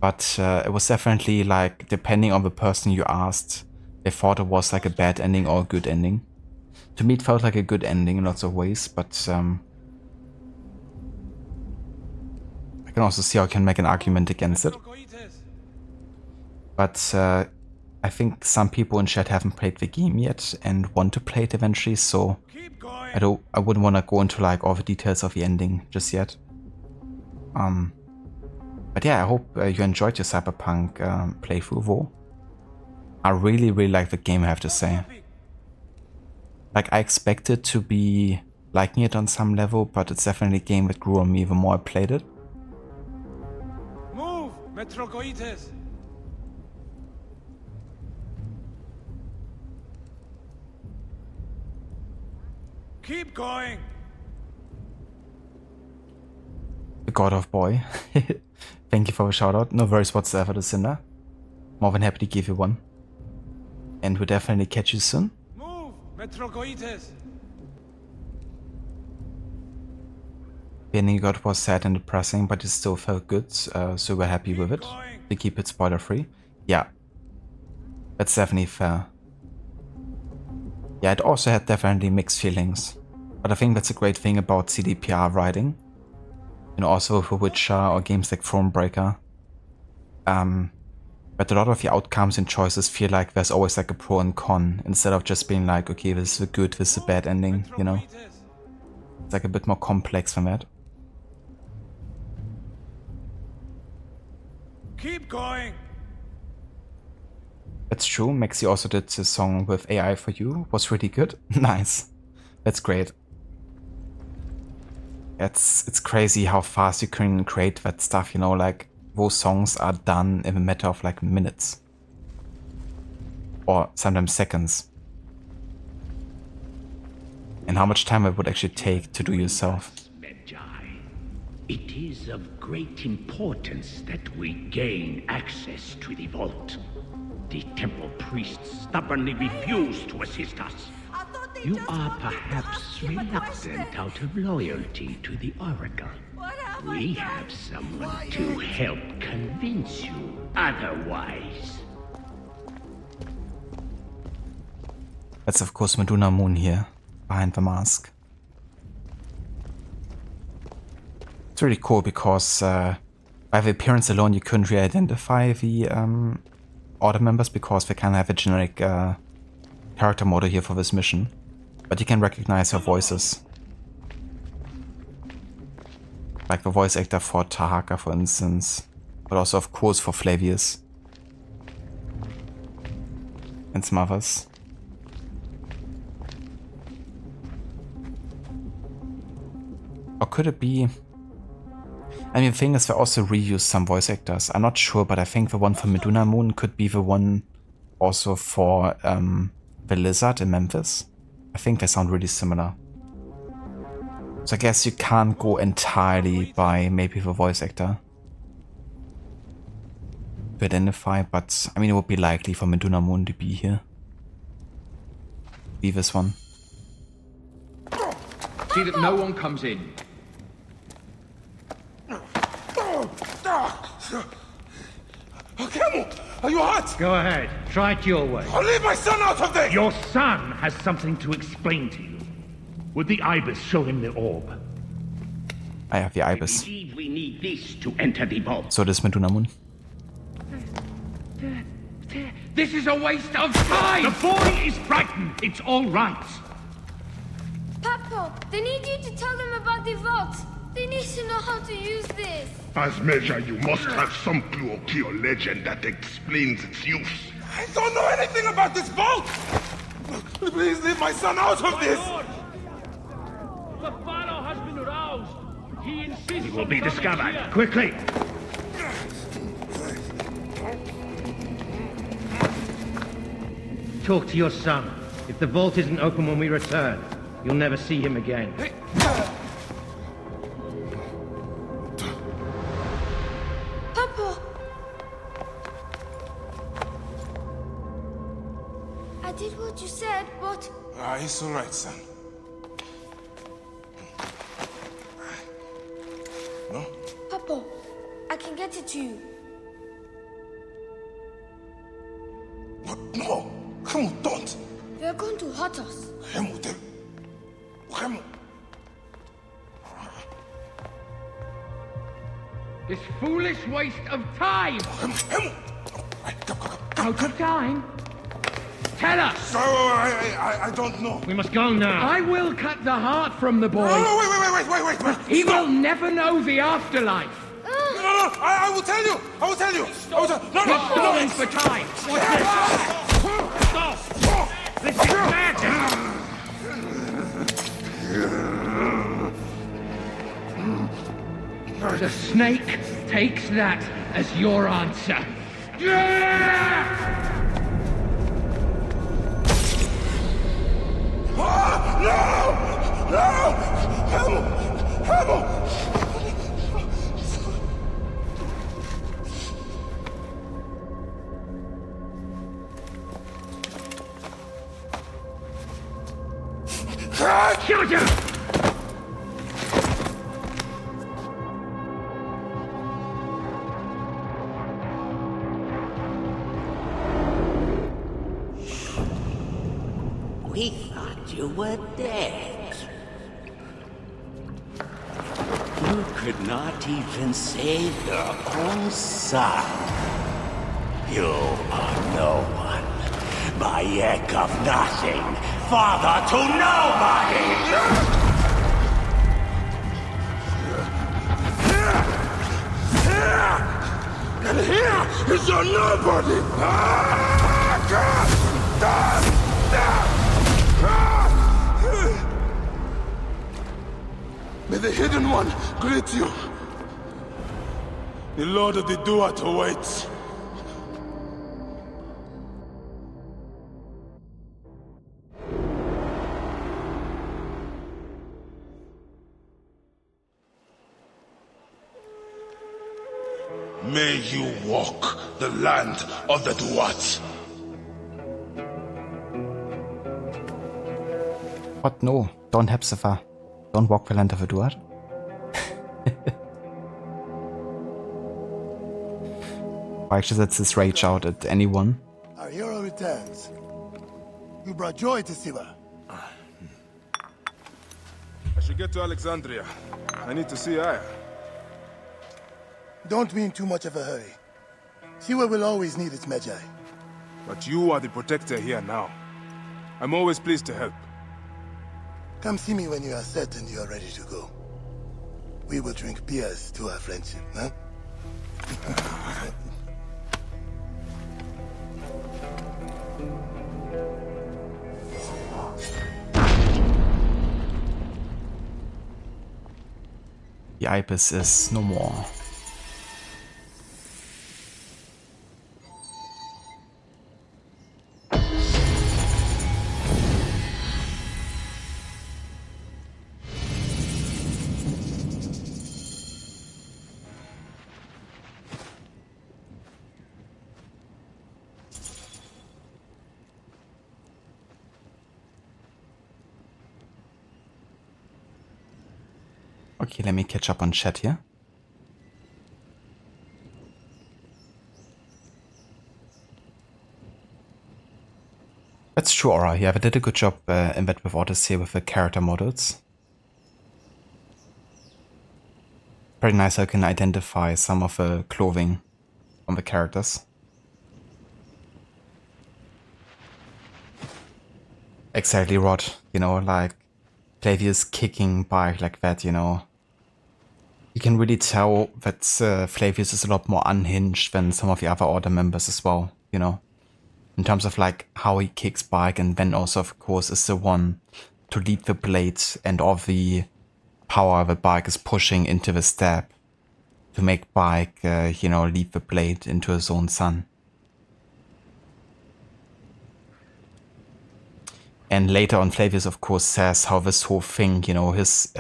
but it was definitely like, depending on the person you asked, they thought it was like a bad ending or a good ending. To me it felt like a good ending in lots of ways, but I can also see how I can make an argument against it. But I think some people in chat haven't played the game yet and want to play it eventually, so I wouldn't want to go into like all the details of the ending just yet. But yeah, I hope you enjoyed your Cyberpunk playthrough though. I really like the game, I have to say. Like, I expected to be liking it on some level, but it's definitely a game that grew on me the more I played it. Move, Metrogoites! Keep going! The God of Boy. Thank you for the shout out. No worries whatsoever, the Cinder. More than happy to give you one. And we'll definitely catch you soon. Move, Metrogoites! The ending you got was sad and depressing, but it still felt good, so we're happy with it. To keep it spoiler free. Yeah. That's definitely fair. Yeah, it also had definitely mixed feelings. But I think that's a great thing about CDPR writing. You know, also for Witcher or games like Thronebreaker. But a lot of the outcomes and choices feel like there's always like a pro and con, instead of just being like, okay, this is a good, this is a bad ending, you know? It's like a bit more complex than that. Keep going! That's true, Maxi also did the song with AI for you, was really good. Nice. That's great. It's crazy how fast you can create that stuff, you know, like those songs are done in a matter of like minutes. Or sometimes seconds. And how much time it would actually take to do yourself. It is of great importance that we gain access to the vault. The temple priests stubbornly refuse to assist us. You are perhaps reluctant out of loyalty to the Oracle. We have someone to help convince you otherwise. That's of course AMUN here, behind the mask. It's really cool because by the appearance alone you couldn't really identify the Order members because they kind of have a generic character model here for this mission. But you can recognize her voices. Like the voice actor for Tahaka, for instance. But also, of course, for Flavius. And some others. Or could it be... I mean, the thing is, they also reuse some voice actors. I'm not sure, but I think the one for AMUN could be the one also for the Lizard in Memphis. I think they sound really similar. So I guess you can't go entirely by maybe the voice actor to identify, but I mean, it would be likely for AMUN to be here. Be this one. See that no one comes in. Camel, are you hurt? Go ahead. Try it your way. I'll leave my son out of this! Your son has something to explain to you. Would the Ibis show him the orb? I have the Ibis. I believe we need this to enter the vault. So does AMUN. This is a waste of time! The boy is frightened. It's all right. Papo, they need you to tell them about the vault. They need to know how to use this. As measure, you must have some clue to your legend that explains its use. I don't know anything about this vault! Please leave my son out of this! The Pharaoh has been aroused. He insists He will be on coming discovered. here. Quickly! Talk to your son. If the vault isn't open when we return, you'll never see him again. Papo! I did what you said, but... It's all right, son. No? Papo, I can get it to you. No! Come on, don't! They're going to hurt us. This foolish waste of time! Out of time? Tell us! I don't know. We must go now. I will cut the heart from the boy. Wait. He will never know the afterlife. No, I will tell you. I will tell you. He's falling for time. What's this? Stop! This is magic! The snake takes that as your answer. Shut up! We thought you were dead. You could not even save your own son. You are no one. Bayek of nothing. Father to nobody! And here is your nobody! May the Hidden One greet you. The Lord of the Duat awaits. May you walk the land of the Duat. What? No, don't have Sifa. Don't walk the land of a Duat. Bayek just lets his rage out at anyone. Our hero returns. You brought joy to Siwa. I should get to Alexandria. I need to see Aya. Don't be in too much of a hurry. Siwa will always need its Magi. But you are the protector here now. I'm always pleased to help. Come see me when you are set and you are ready to go. We will drink beers to our friendship, huh? The Ibis is no more. Okay, let me catch up on chat here. That's true, Aura. Yeah, I did a good job in that with Odyssey here with the character models. Pretty nice how you can identify some of the clothing on the characters. Exactly, Rod. You know, like Flavius kicking Bayek like that, you know. You can really tell that Flavius is a lot more unhinged than some of the other Order members as well, you know. In terms of like how he kicks Bayek, and then also of course is the one to lead the blade and all the power that Bayek is pushing into the stab to make Bayek, you know, lead the blade into his own son. And later on Flavius of course says how this whole thing, you know, his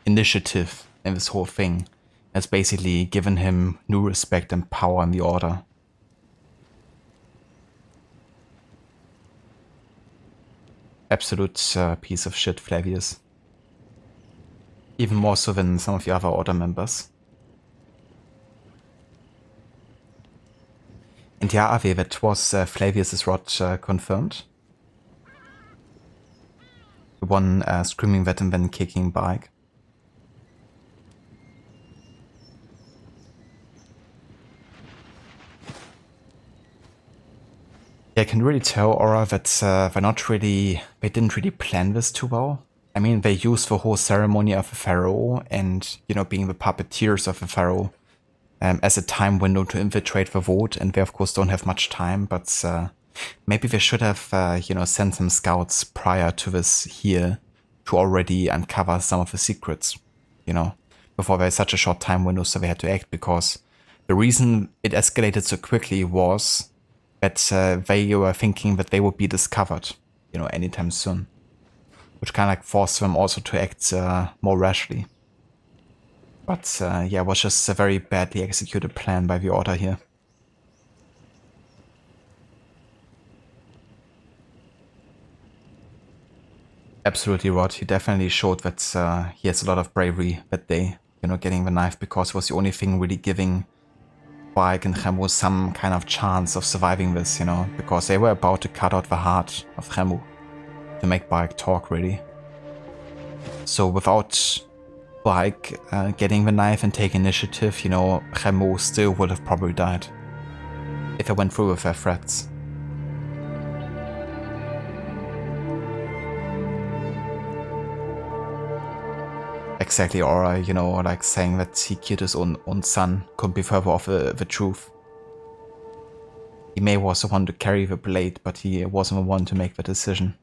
initiative and this whole thing has basically given him new respect and power in the Order. Absolute piece of shit, Flavius. Even more so than some of the other Order members. And yeah, Avi, that was Flavius's rod confirmed. The one screaming that and then kicking Bayek. I can really tell, Aura, that they didn't really plan this too well. I mean, they used the whole ceremony of the pharaoh and, you know, being the puppeteers of the pharaoh as a time window to infiltrate the vote, and they of course don't have much time, but maybe they should have, you know, sent some scouts prior to this here to already uncover some of the secrets, you know, before there's such a short time window, so they had to act, because the reason it escalated so quickly was that they were thinking that they would be discovered, you know, anytime soon. Which kind of like forced them also to act more rashly. But yeah, it was just a very badly executed plan by the Order here. Absolutely, Rod. He definitely showed that he has a lot of bravery that day, you know, getting the knife, because it was the only thing really giving Bayek and Khemu some kind of chance of surviving this, you know, because they were about to cut out the heart of Khemu to make Bayek talk, really. So without Bayek getting the knife and taking initiative, you know, Khemu still would have probably died if I went through with their threats. Exactly, or, you know, like saying that he killed his own son couldn't be further off the truth. He may was the one to carry the blade, but he wasn't the one to make the decision.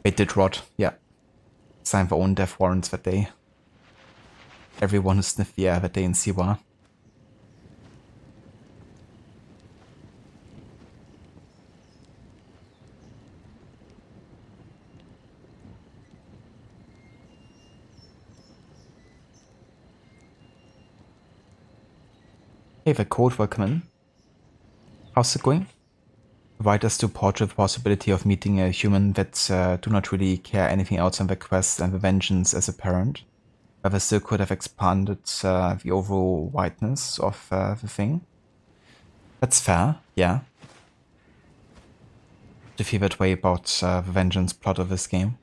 They did rot, yeah. Signed their own death warrants that day. Everyone who sniffed the air that day in Siwa. Hey, the code, welcome in. How's it going? Writers do portray the possibility of meeting a human that do not really care anything else on the quest and the vengeance as a parent. But they still could have expanded the overall wideness of the thing. That's fair, yeah. To feel that way about the vengeance plot of this game.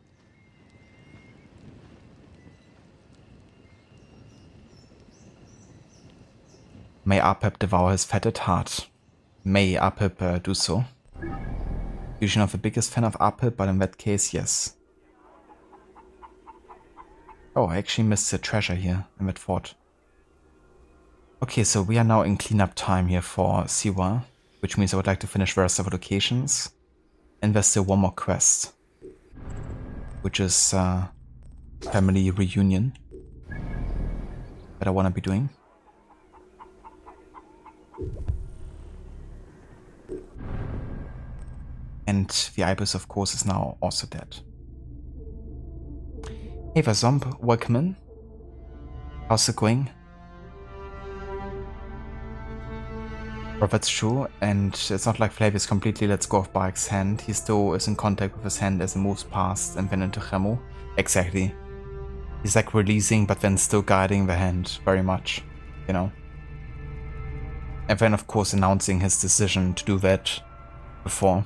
May Apep devour his fatted heart. May Apep do so. Usually not the biggest fan of Apep, but in that case, yes. Oh, I actually missed the treasure here in that fort. Okay, so we are now in cleanup time here for Siwa, which means I would like to finish the rest of the locations. And there's still one more quest, which is family reunion that I want to be doing. And the Ibis, of course, is now also dead. Hey there, Zomb, welcome in. How's it going? Well, that's true, and it's not like Flavius completely lets go of Bayek's hand. He still is in contact with his hand as he moves past and then into Khemu. Exactly. He's like releasing, but then still guiding the hand very much, you know. And then, of course, announcing his decision to do that before.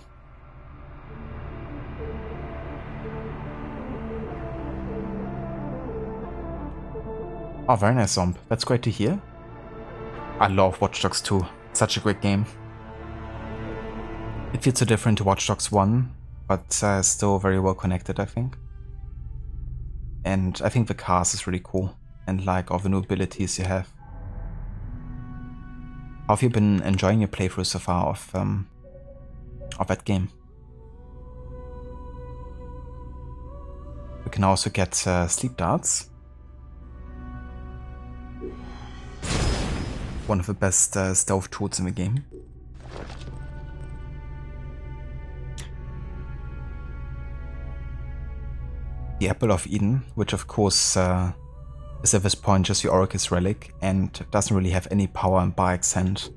Oh, very nice, Zomb. That's great to hear. I love Watch Dogs 2. Such a great game. It feels so different to Watch Dogs 1, but still very well connected, I think. And I think the cast is really cool, and like all the new abilities you have. How have you been enjoying your playthrough so far of that game? We can also get sleep darts. One of the best stealth tools in the game. The Apple of Eden, which of course is at this point just the Oracle's relic and doesn't really have any power in Bayek's hand.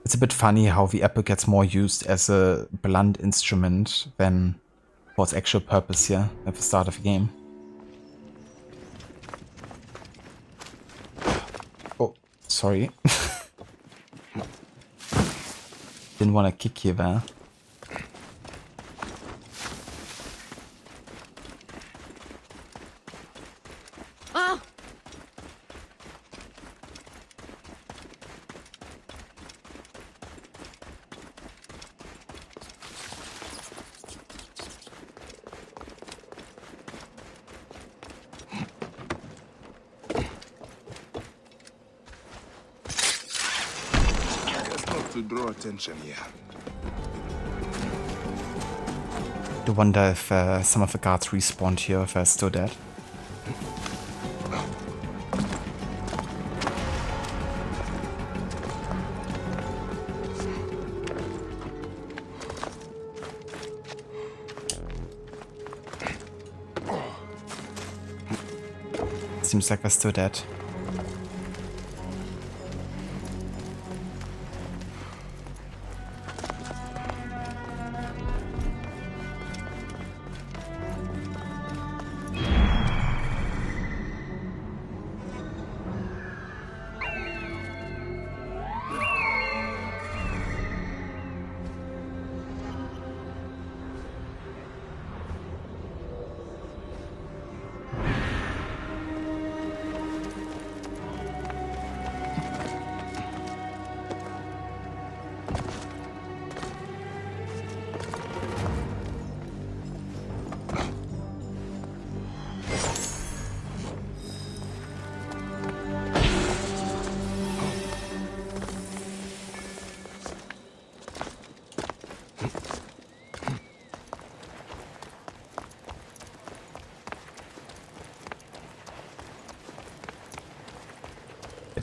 It's a bit funny how the apple gets more used as a blunt instrument than for its actual purpose here at the start of the game. Sorry. Didn't want to kick you there. Ah! to draw attention here. I wonder if some of the guards respawned here if they're still dead. Seems like they're still dead.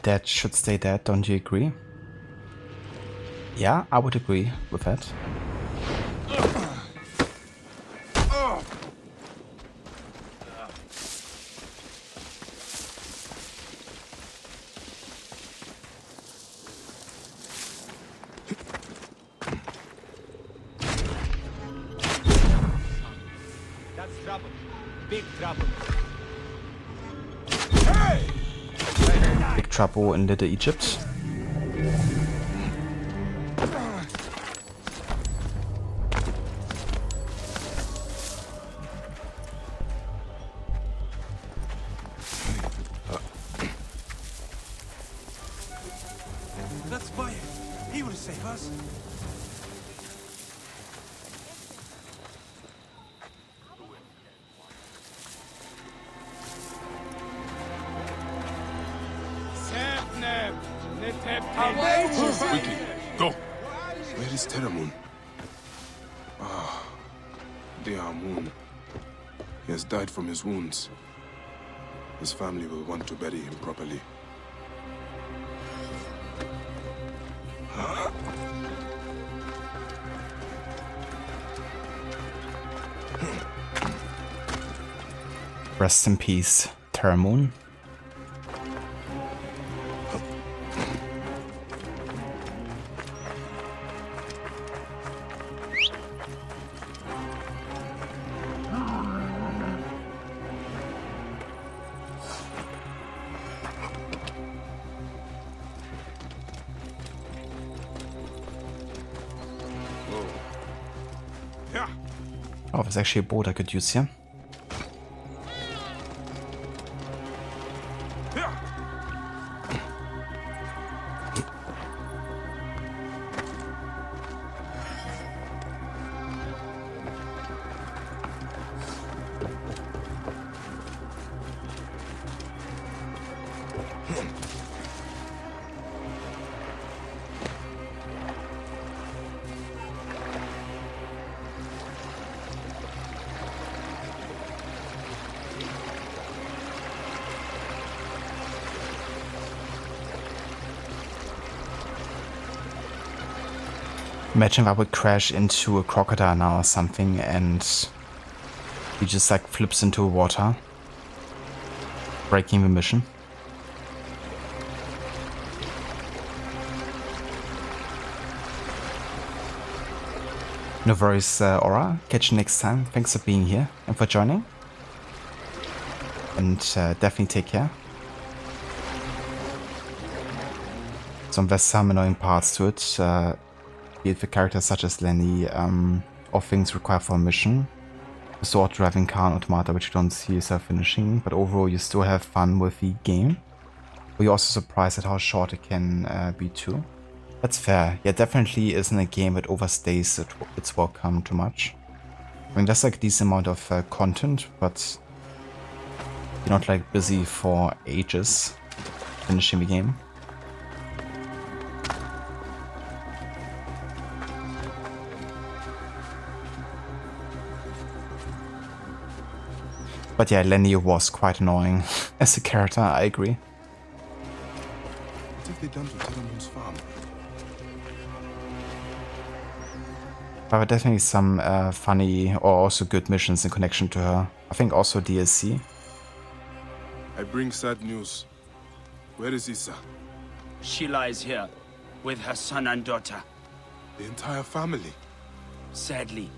Dead should stay dead, don't you agree? Yeah, I would agree with that. That's trouble. Big trouble. Big trouble in Little Egypt. That's Bayek. He will save us. Quickly, go! Where is AMUN? Ah, the AMUN. He has died from his wounds. His family will want to bury him properly. Rest in peace, AMUN. Oh, there's actually a boat I could use here. Imagine if I would crash into a crocodile now or something and he just like flips into water, breaking the mission. No worries, Aura. Catch you next time. Thanks for being here and for joining. And definitely take care. So there's some annoying parts to it. Be it the characters such as Lenny, or things required for a mission. The sword driving car and automata, which you don't see yourself finishing, but overall you still have fun with the game. But you're also surprised at how short it can be too. That's fair. Yeah, definitely isn't a game that overstays its welcome too much. I mean, there's like a decent amount of content, but you're not like busy for ages finishing the game. But yeah, Lenny was quite annoying as a character, I agree. What have they done to Ptolemai's farm? But definitely some funny or also good missions in connection to her. I think also DLC. I bring sad news. Where is Issa? She lies here, with her son and daughter. The entire family? Sadly,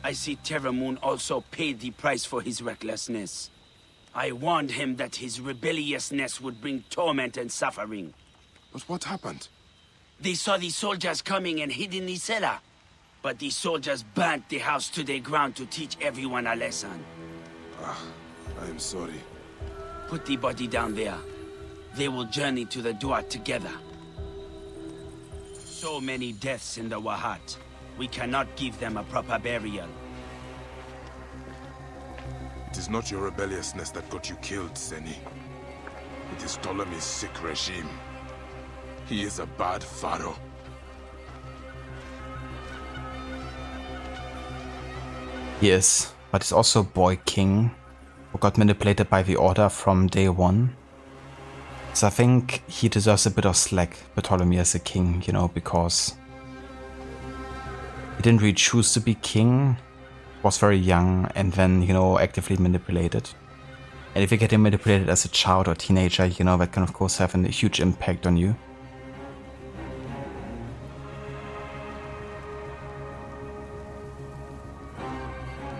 I see Terramoon also paid the price for his recklessness. I warned him that his rebelliousness would bring torment and suffering. But what happened? They saw the soldiers coming and hid in the cellar. But the soldiers burnt the house to the ground to teach everyone a lesson. Ah, I am sorry. Put the body down there. They will journey to the door together. So many deaths in the Wahat. We cannot give them a proper burial. It is not your rebelliousness that got you killed, Seni. It is Ptolemy's sick regime. He is a bad pharaoh. He is, but he's also a boy king who got manipulated by the Order from day one. So I think he deserves a bit of slack, Ptolemy as a king, you know, because he didn't really choose to be king, was very young, and then, you know, actively manipulated. And if you're getting manipulated as a child or teenager, you know, that can of course have a huge impact on you.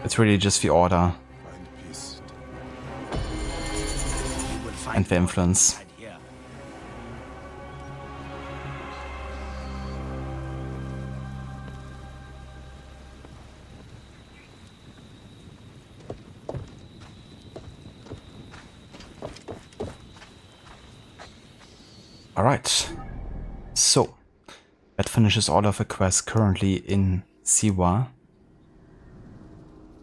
It's really just the Order and the influence. Alright, so that finishes all of the quests currently in Siwa.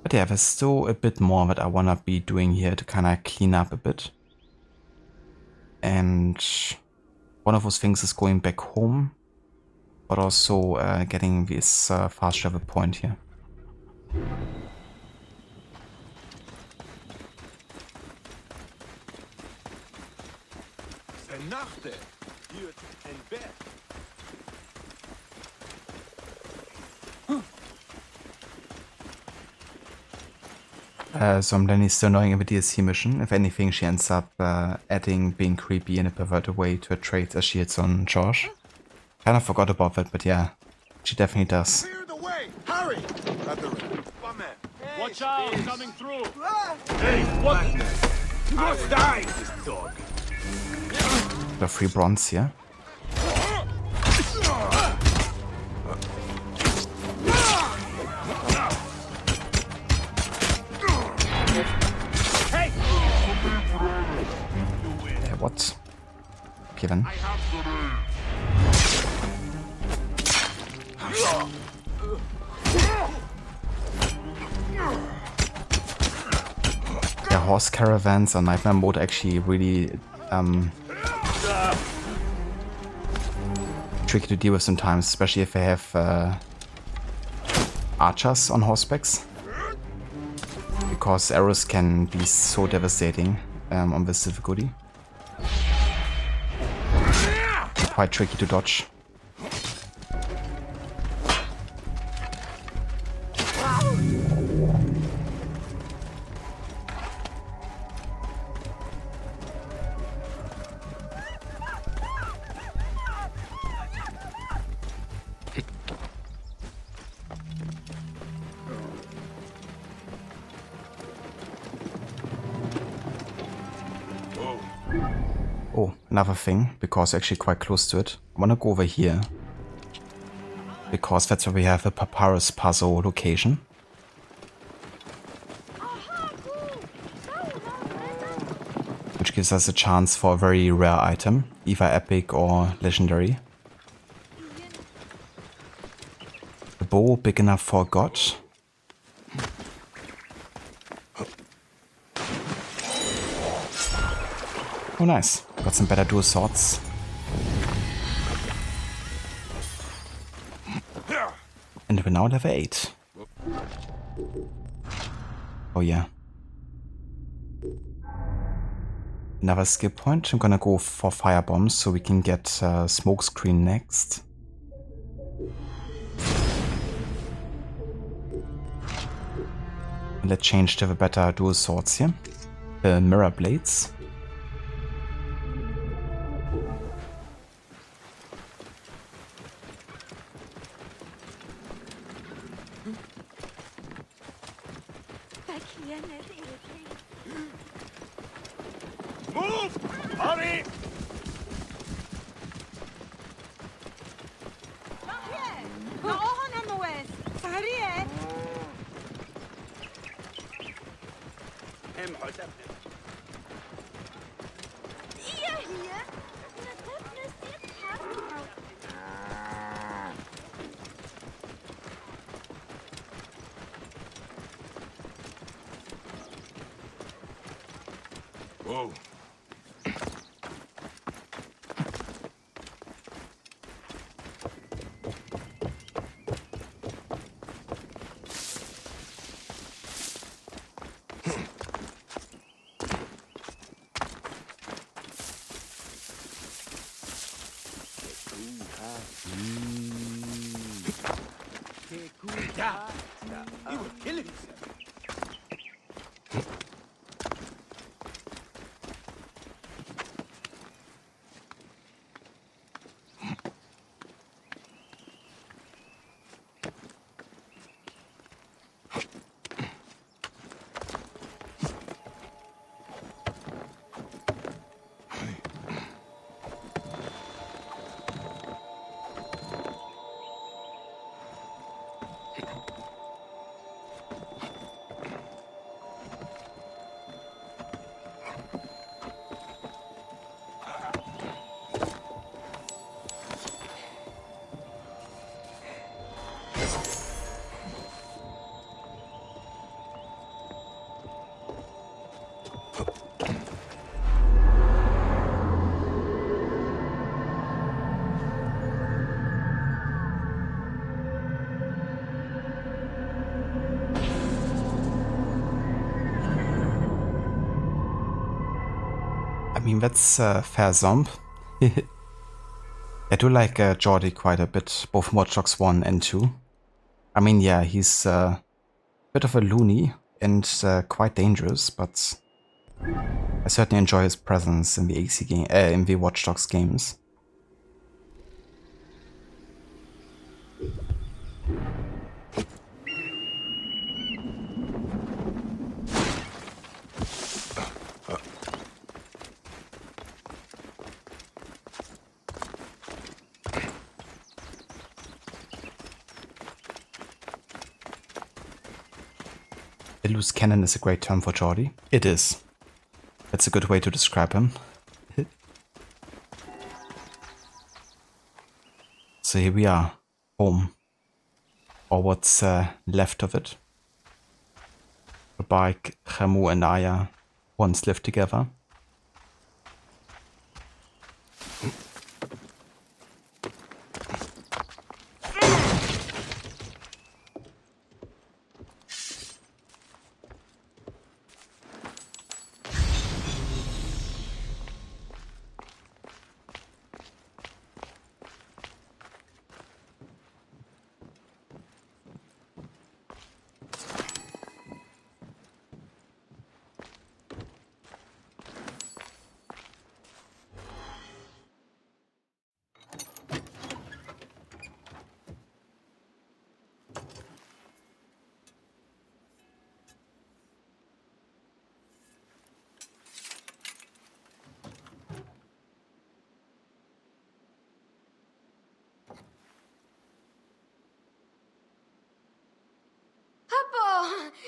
But yeah, there's still a bit more that I wanna be doing here to kinda clean up a bit. And one of those things is going back home, but also getting this fast travel point here. So I'm Lenny still annoying in the DLC mission. If anything, she ends up adding being creepy in a perverted way to her traits as she hits on Josh. Kind of forgot about that, but yeah, she definitely does. Clear the way! Hurry! Watch out, coming through! Hey, what? You must die! This dog. The free bronze here. What? Okay then. Yeah, horse caravans on Nightmare mode actually really tricky to deal with sometimes, especially if they have archers on horsebacks. Because arrows can be so devastating on this difficulty. Quite tricky to dodge. Oh, another thing, because actually quite close to it. I wanna go over here. Because that's where we have a papyrus puzzle location. Which gives us a chance for a very rare item, either epic or legendary. A bow big enough for a god. Oh nice, got some better dual swords. And we're now level 8. Oh yeah. Another skill point. I'm gonna go for firebombs so we can get smokescreen next. Let's change to the better dual swords here. The mirror blades. Move! Hurry! Whoa. He will kill himself. I mean, that's fair zomb. I do like Geordie quite a bit, both Watch Dogs 1 and 2. I mean, yeah, he's a bit of a loony and quite dangerous, but I certainly enjoy his presence in the AC game, in the Watch Dogs games. A loose cannon is a great term for Geordie. It is. That's a good way to describe him. So here we are, home. Or what's left of it. Bayek, Hamu and Aya once lived together.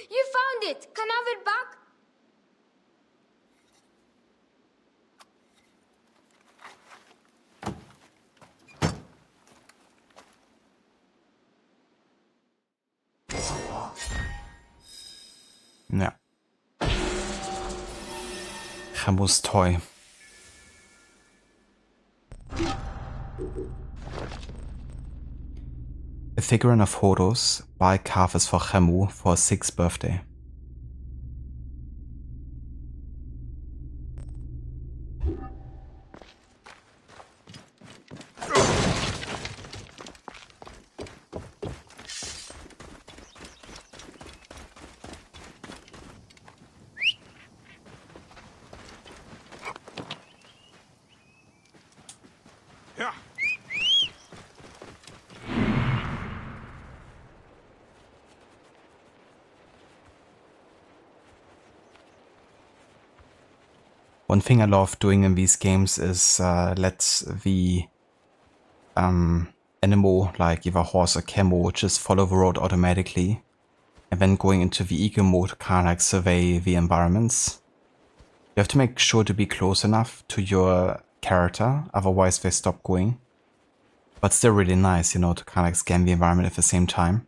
You found it! Can I have it back? Ja. Hamus toy. A figurine of Horus Bayek carves for Hamu for his 6th birthday. One thing I love doing in these games is let the animal, like either horse or camel, just follow the road automatically, and then going into the eco mode kind of like survey the environments. You have to make sure to be close enough to your character, otherwise they stop going. But still really nice, you know, to kind of like scan the environment at the same time.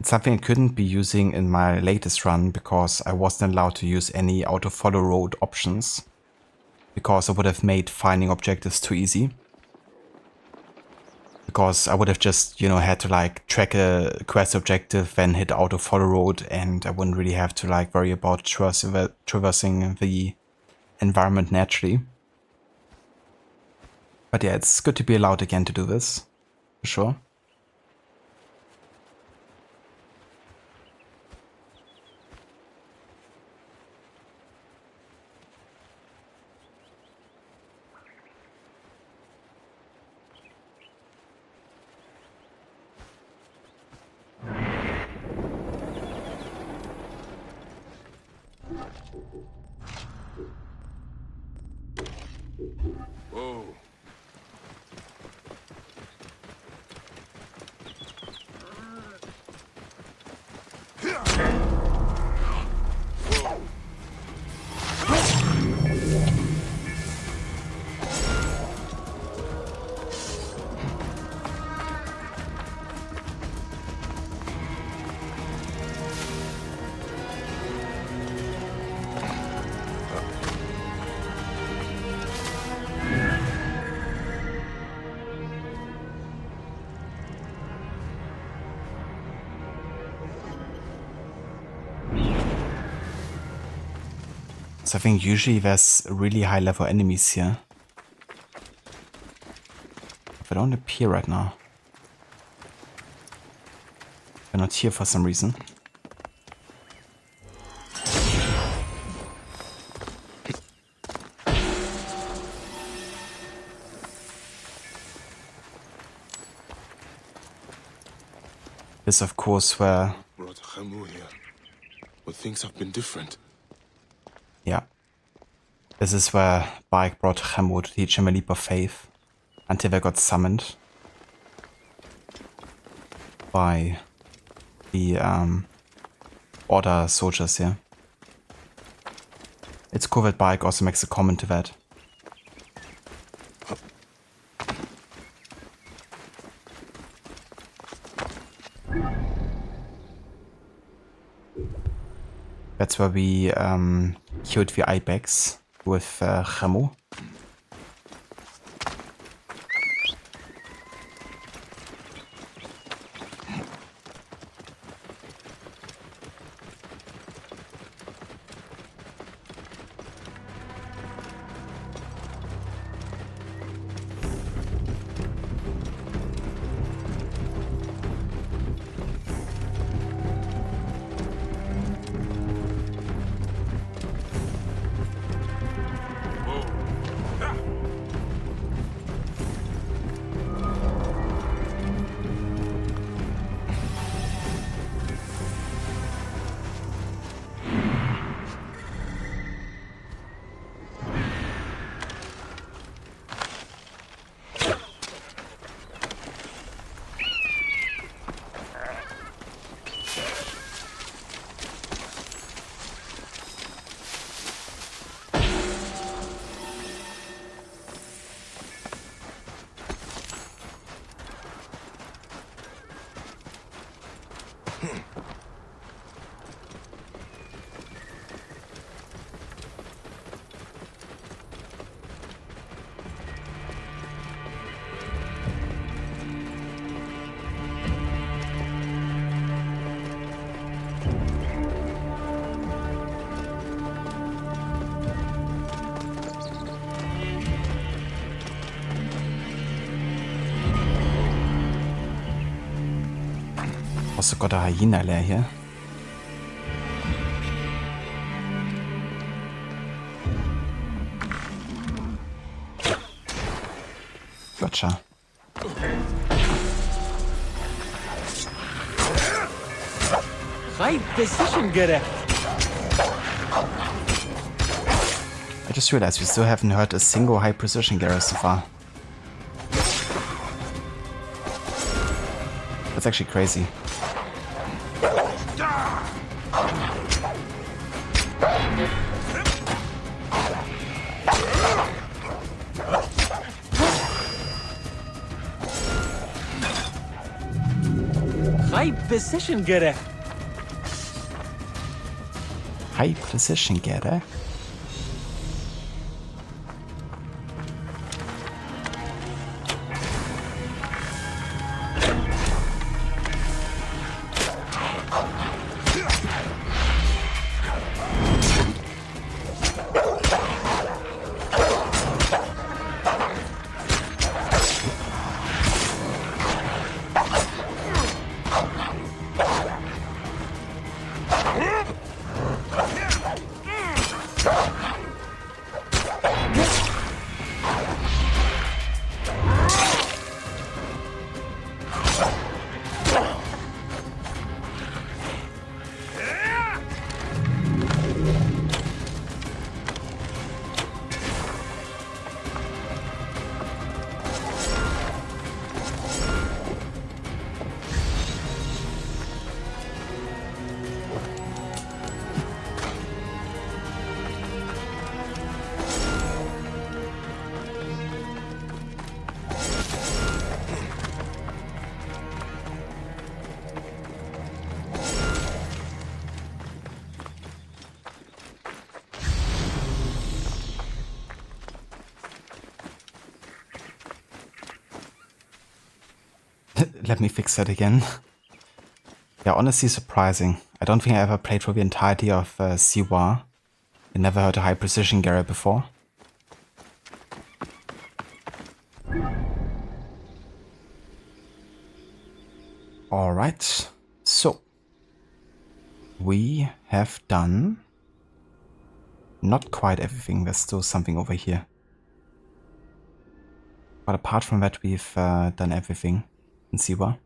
It's something I couldn't be using in my latest run because I wasn't allowed to use any auto follow road options, because I would have made finding objectives too easy. Because I would have just, you know, had to like track a quest objective, then hit auto follow road, and I wouldn't really have to like worry about traversing the environment naturally. But yeah, it's good to be allowed again to do this, for sure. Whoa. So I think usually there's really high level enemies here. They don't appear right now. They're not here for some reason. This of course where... Brought Hamu here. But things have been different. Yeah. This is where Bayek brought Hamu to teach him a leap of faith, until they got summoned by the Order soldiers here. It's cool that Bayek also makes a comment to that. That's where we killed the ibex with Hamu. Also got a hyena lair here. Gotcha. Right decision gerecht. I just realized we still haven't heard a single high precision garage so far. That's actually crazy. High precision gerecht. High precision garage? Let me fix that again. Yeah, honestly surprising. I don't think I ever played for the entirety of Siwa. I never heard a high precision garage before. Alright, so we have done not quite everything. There's still something over here. But apart from that, we've done everything in Siwa.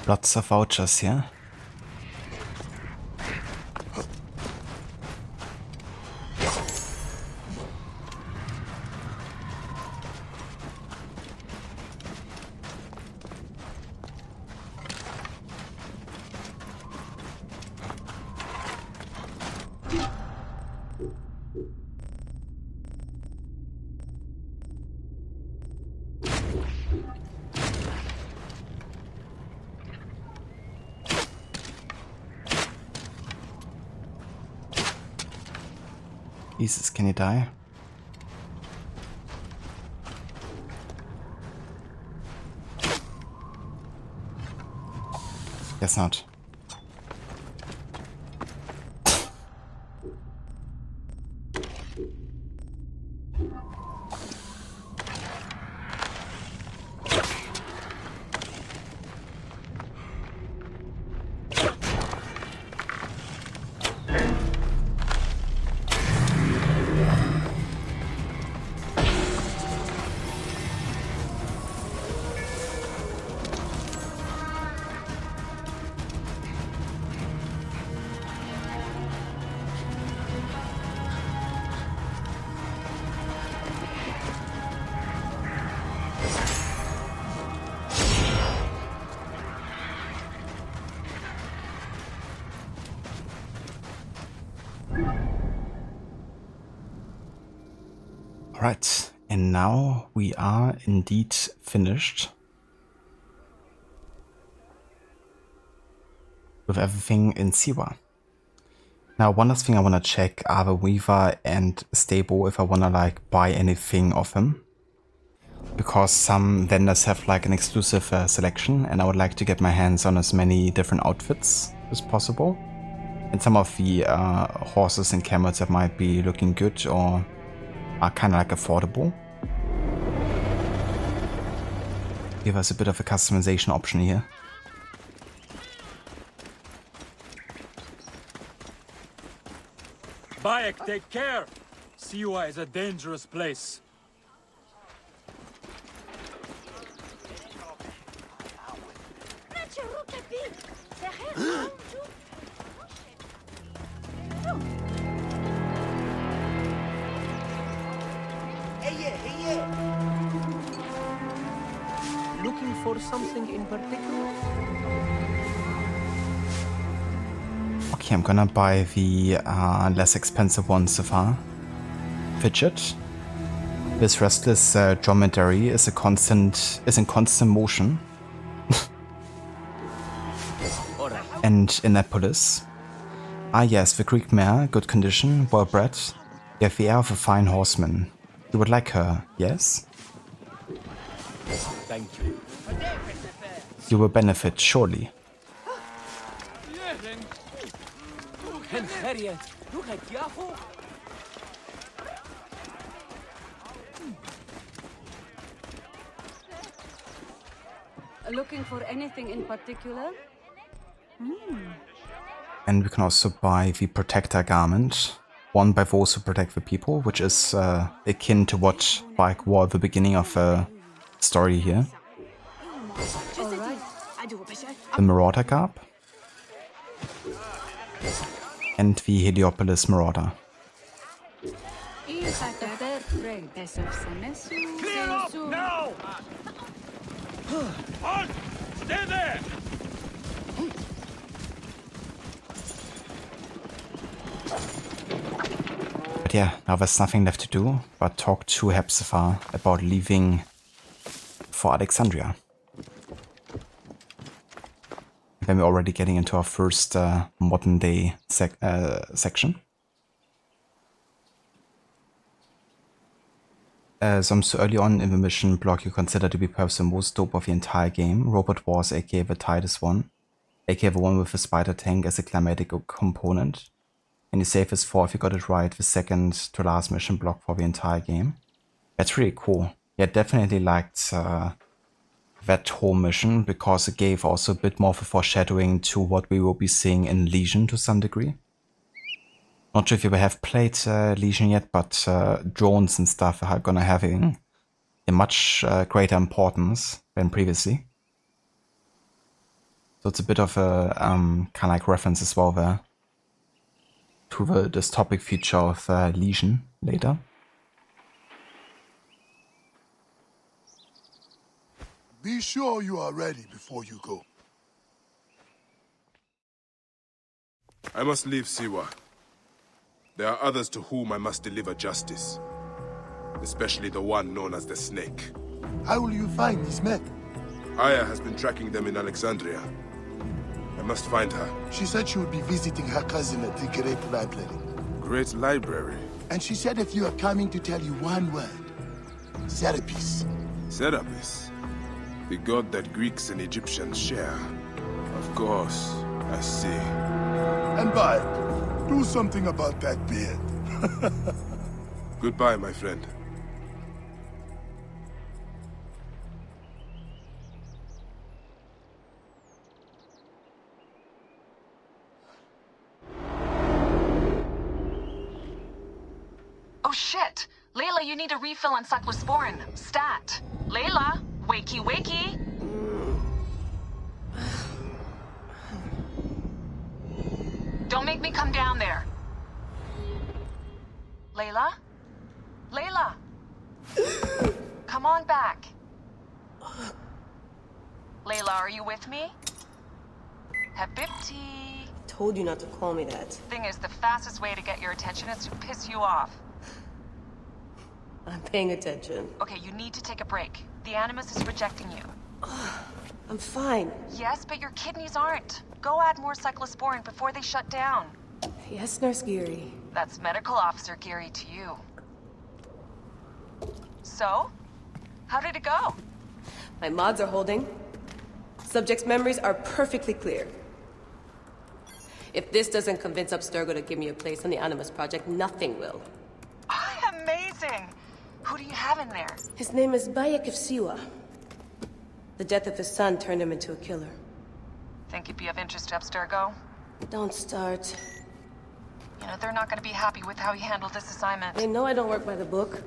Lots of vouchers here. Jesus, can he die? Guess not. Alright, and now we are indeed finished with everything in Siwa. Now, one last thing I want to check are the Weaver and Stable if I want to like buy anything of him. Because some vendors have like an exclusive selection and I would like to get my hands on as many different outfits as possible. And some of the horses and camels that might be looking good or are kind of like affordable. Give us a bit of a customization option here. Bayek, take care! Siwa is a dangerous place. Looking for something in particular? Okay, I'm gonna buy the less expensive one so far. Fidget. This restless dromedary is in constant motion. And Annapolis. Ah yes, the Greek mare, good condition, well bred. You have the air of a fine horseman. You would like her, yes? Thank you. You will benefit, surely. Looking for anything in particular? And we can also buy the Protector garment, worn by those who protect the people, which is akin to what Bayek wore at the beginning of the story here. The Marauder garb. And the Heliopolis Marauder. Clear up now! Halt! Stay there! But yeah, now there's nothing left to do but talk to Hepzibah about leaving for Alexandria. Then we're already getting into our first modern day section. So early on in the mission block you consider to be perhaps the most dope of the entire game, Robot Wars aka the tightest one, aka the one with the spider tank as a climatic component. And you save as 4 if you got it right, the second to last mission block for the entire game. That's really cool. Yeah, definitely liked that whole mission because it gave also a bit more of a foreshadowing to what we will be seeing in Legion to some degree. Not sure if you have played Legion yet, but drones and stuff are gonna have a much greater importance than previously. So it's a bit of a kind of like reference as well there to the dystopic future of Legion later. Be sure you are ready before you go. I must leave Siwa. There are others to whom I must deliver justice. Especially the one known as the Snake. How will you find these men? Aya has been tracking them in Alexandria. I must find her. She said she would be visiting her cousin at the Great Library. Great Library? And she said if you are coming to tell you one word, Serapis. Serapis? The god that Greeks and Egyptians share. Of course, I see. And Bayek, do something about that beard. Goodbye, my friend. Oh shit! Layla, you need a refill on cyclosporin. Stat. Layla, wakey wakey! Don't make me come down there. Layla? Layla! Come on back. Layla, are you with me? Habibti. Told you not to call me that. Thing is, the fastest way to get your attention is to piss you off. I'm paying attention. Okay, you need to take a break. The Animus is rejecting you. I'm fine. Yes, but your kidneys aren't. Go add more cyclosporin before they shut down. Yes, Nurse Geary. That's Medical Officer Geary to you. So? How did it go? My mods are holding. Subject's memories are perfectly clear. If this doesn't convince Abstergo to give me a place on the Animus Project, nothing will. Amazing! Who do you have in there? His name is Bayek of Siwa. The death of his son turned him into a killer. Think he'd be of interest to Abstergo? Don't start. You know, they're not gonna be happy with how he handled this assignment. They know I don't work by the book.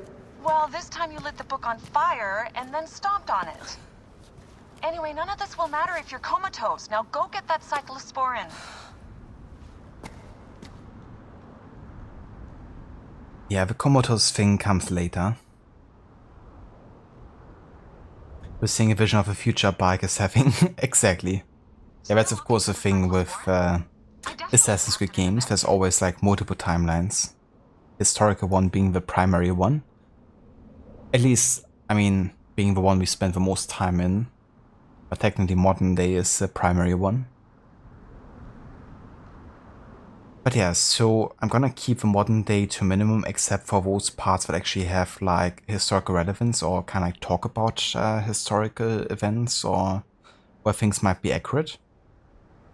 Well, this time you lit the book on fire and then stomped on it. Anyway, none of this will matter if you're comatose. Now go get that cyclosporin. Yeah, the comatose thing comes later. We're seeing a vision of a future Bayek is having. Exactly. Yeah, that's of course a thing with Assassin's Creed games. There's always like multiple timelines. Historical one being the primary one. At least, I mean, being the one we spend the most time in. But technically modern day is the primary one. But yeah, so I'm gonna keep the modern day to minimum except for those parts that actually have like historical relevance or kind of like talk about historical events or where things might be accurate.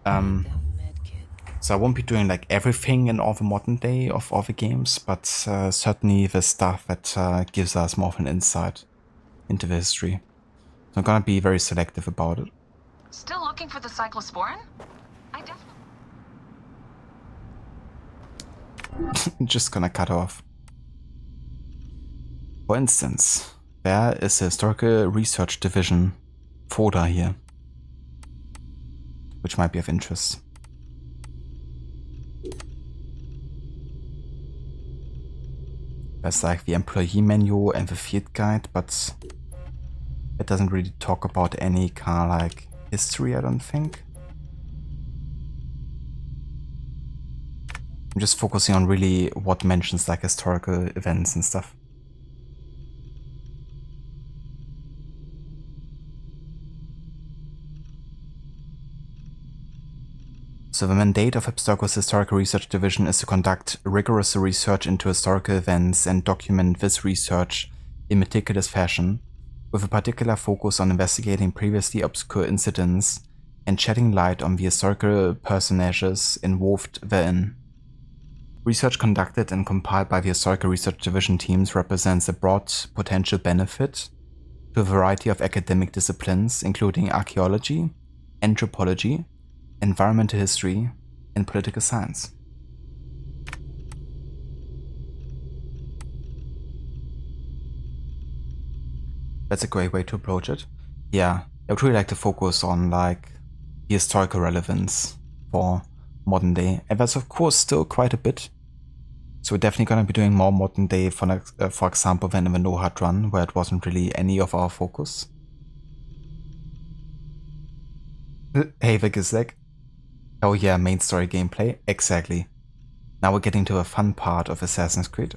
So I won't be doing like everything in all the modern day of all the games, but certainly the stuff that gives us more of an insight into the history. So I'm gonna be very selective about it. Still looking for the cyclosporin? I definitely... Just gonna cut off. For instance, there is a historical research division folder here, which might be of interest. There's like the employee menu and the field guide, but it doesn't really talk about any kind of like history, I don't think. I'm just focusing on really what mentions like historical events and stuff. So the mandate of Abstergo's Historical Research Division is to conduct rigorous research into historical events and document this research in meticulous fashion, with a particular focus on investigating previously obscure incidents and shedding light on the historical personages involved therein. Research conducted and compiled by the Historical Research Division teams represents a broad potential benefit to a variety of academic disciplines, including archaeology, anthropology, environmental history, and political science. That's a great way to approach it. Yeah, I would really like to focus on like the historical relevance for modern day, and that's of course still quite a bit. So we're definitely going to be doing more modern day, for example, than in the No Hard run, where it wasn't really any of our focus. Hey, the Gizek. Oh yeah, main story gameplay. Exactly. Now we're getting to a fun part of Assassin's Creed.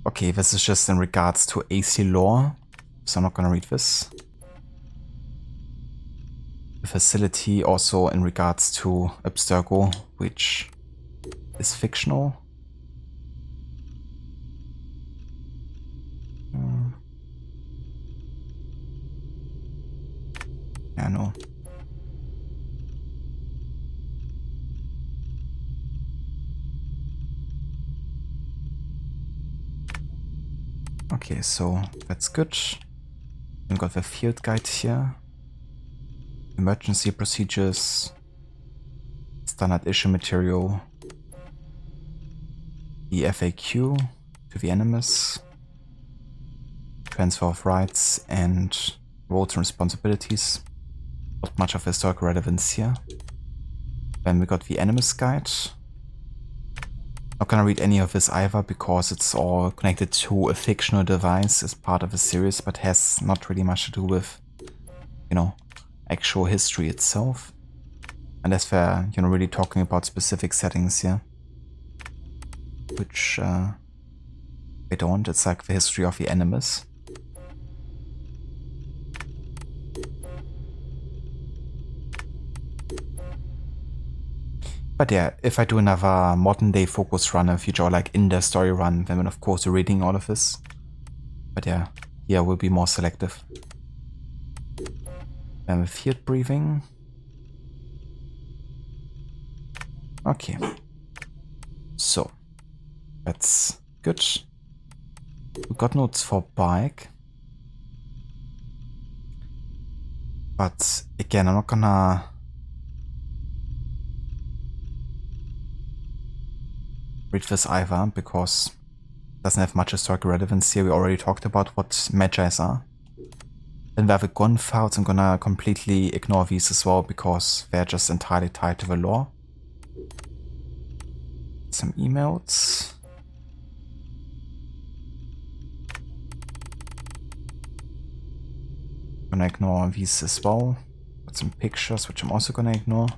Okay, this is just in regards to AC lore, so I'm not gonna read this. the facility also in regards to Abstergo, which is fictional. Yeah, no. Okay, so that's good. We've got the field guide here. Emergency procedures. Standard issue material. The FAQ to the Animus. Transfer of rights and roles and responsibilities. Not much of historical relevance here. Then we got the Animus guide. Not gonna read any of this either because it's all connected to a fictional device as part of a series, but has not really much to do with, you know, actual history itself. Unless they're, you know, really talking about specific settings here. Which they don't. It's like the history of the Animus. But yeah, if I do another modern day focus run in the future, or like in the story run, then of course reading all of this. But yeah, here we'll be more selective. Then the field briefing. Okay. So, that's good. We got notes for Bayek. But again, I'm not gonna read this either, because it doesn't have much historical relevance here. We already talked about what Magi's are. Then we have the gun files. I'm gonna completely ignore these as well, because they're just entirely tied to the lore. Some emails. I'm gonna ignore these as well. Got some pictures, which I'm also gonna ignore.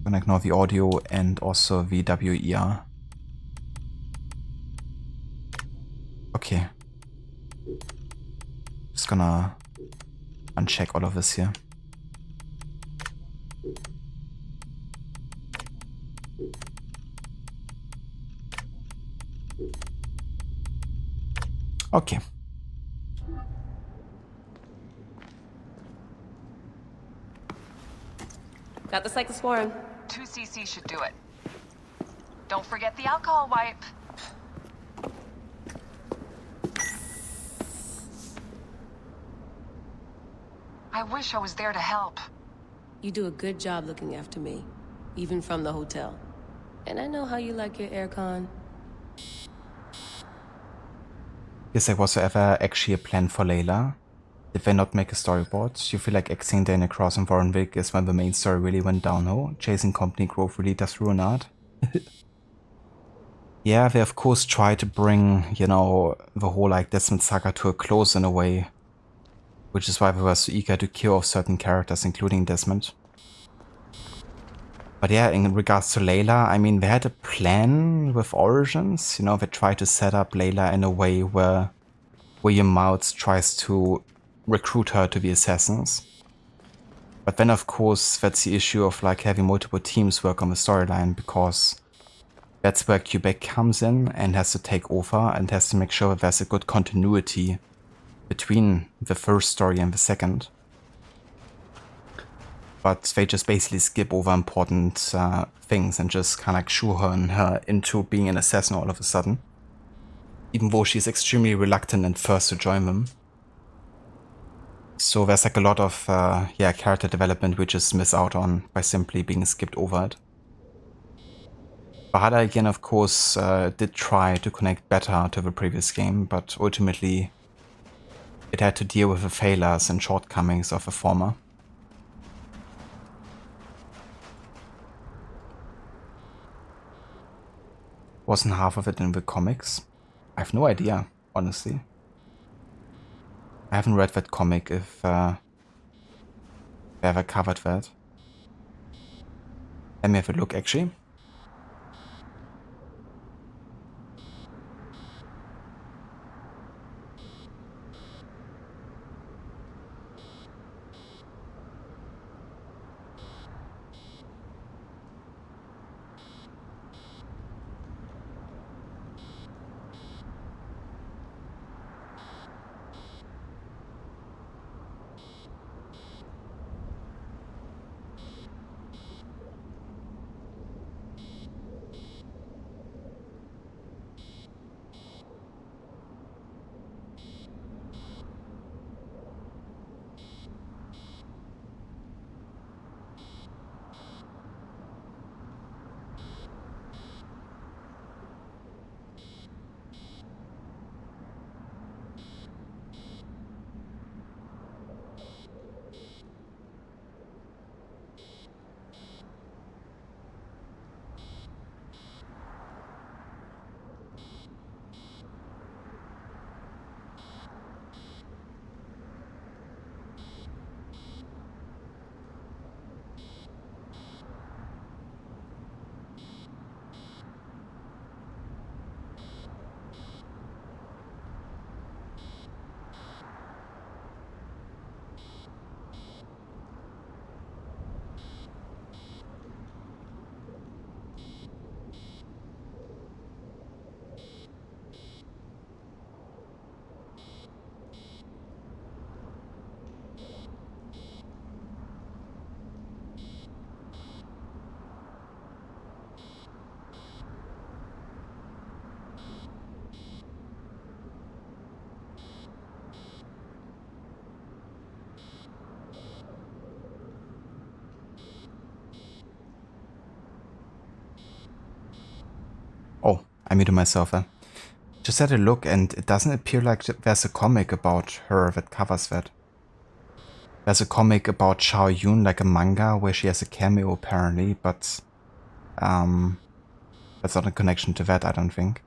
I'm gonna ignore the audio and also the WER. Okay. Just gonna uncheck all of this here. Okay. Got the cyclist swarm. 2 cc should do it. Don't forget the alcohol wipe. I wish I was there to help. You do a good job looking after me, even from the hotel. And I know how you like your aircon. Is there whatsoever actually a plan for Layla? Did they not make a storyboard? You feel like exiting Dana Cross and Warrenwick is when the main story really went downhill? Chasing company growth really does ruin art? Yeah, they of course try to bring, you know, the whole like Desmond saga to a close in a way. Which is why they were so eager to kill off certain characters, including Desmond. But yeah, in regards to Layla, I mean, they had a plan with Origins. You know, they tried to set up Layla in a way where William Mounts tries to recruit her to the Assassins. But then, of course, that's the issue of like having multiple teams work on the storyline, because that's where Quebec comes in and has to take over and has to make sure that there's a good continuity between the first story and the second. But they just basically skip over important things and just kind of like shoehorn her into being an assassin all of a sudden. Even though she's extremely reluctant and first to join them. So there's like a lot of yeah, character development we just miss out on by simply being skipped over it. Bahada again, of course, did try to connect better to the previous game, but ultimately it had to deal with the failures and shortcomings of the former. Wasn't half of it in the comics? I have no idea, honestly. I haven't read that comic if they ever covered that. Let me have a look, actually. I muted myself. Just had a look, and it doesn't appear like there's a comic about her that covers that. There's a comic about Xiao Yun, like a manga, where she has a cameo apparently, but that's not a connection to that, I don't think.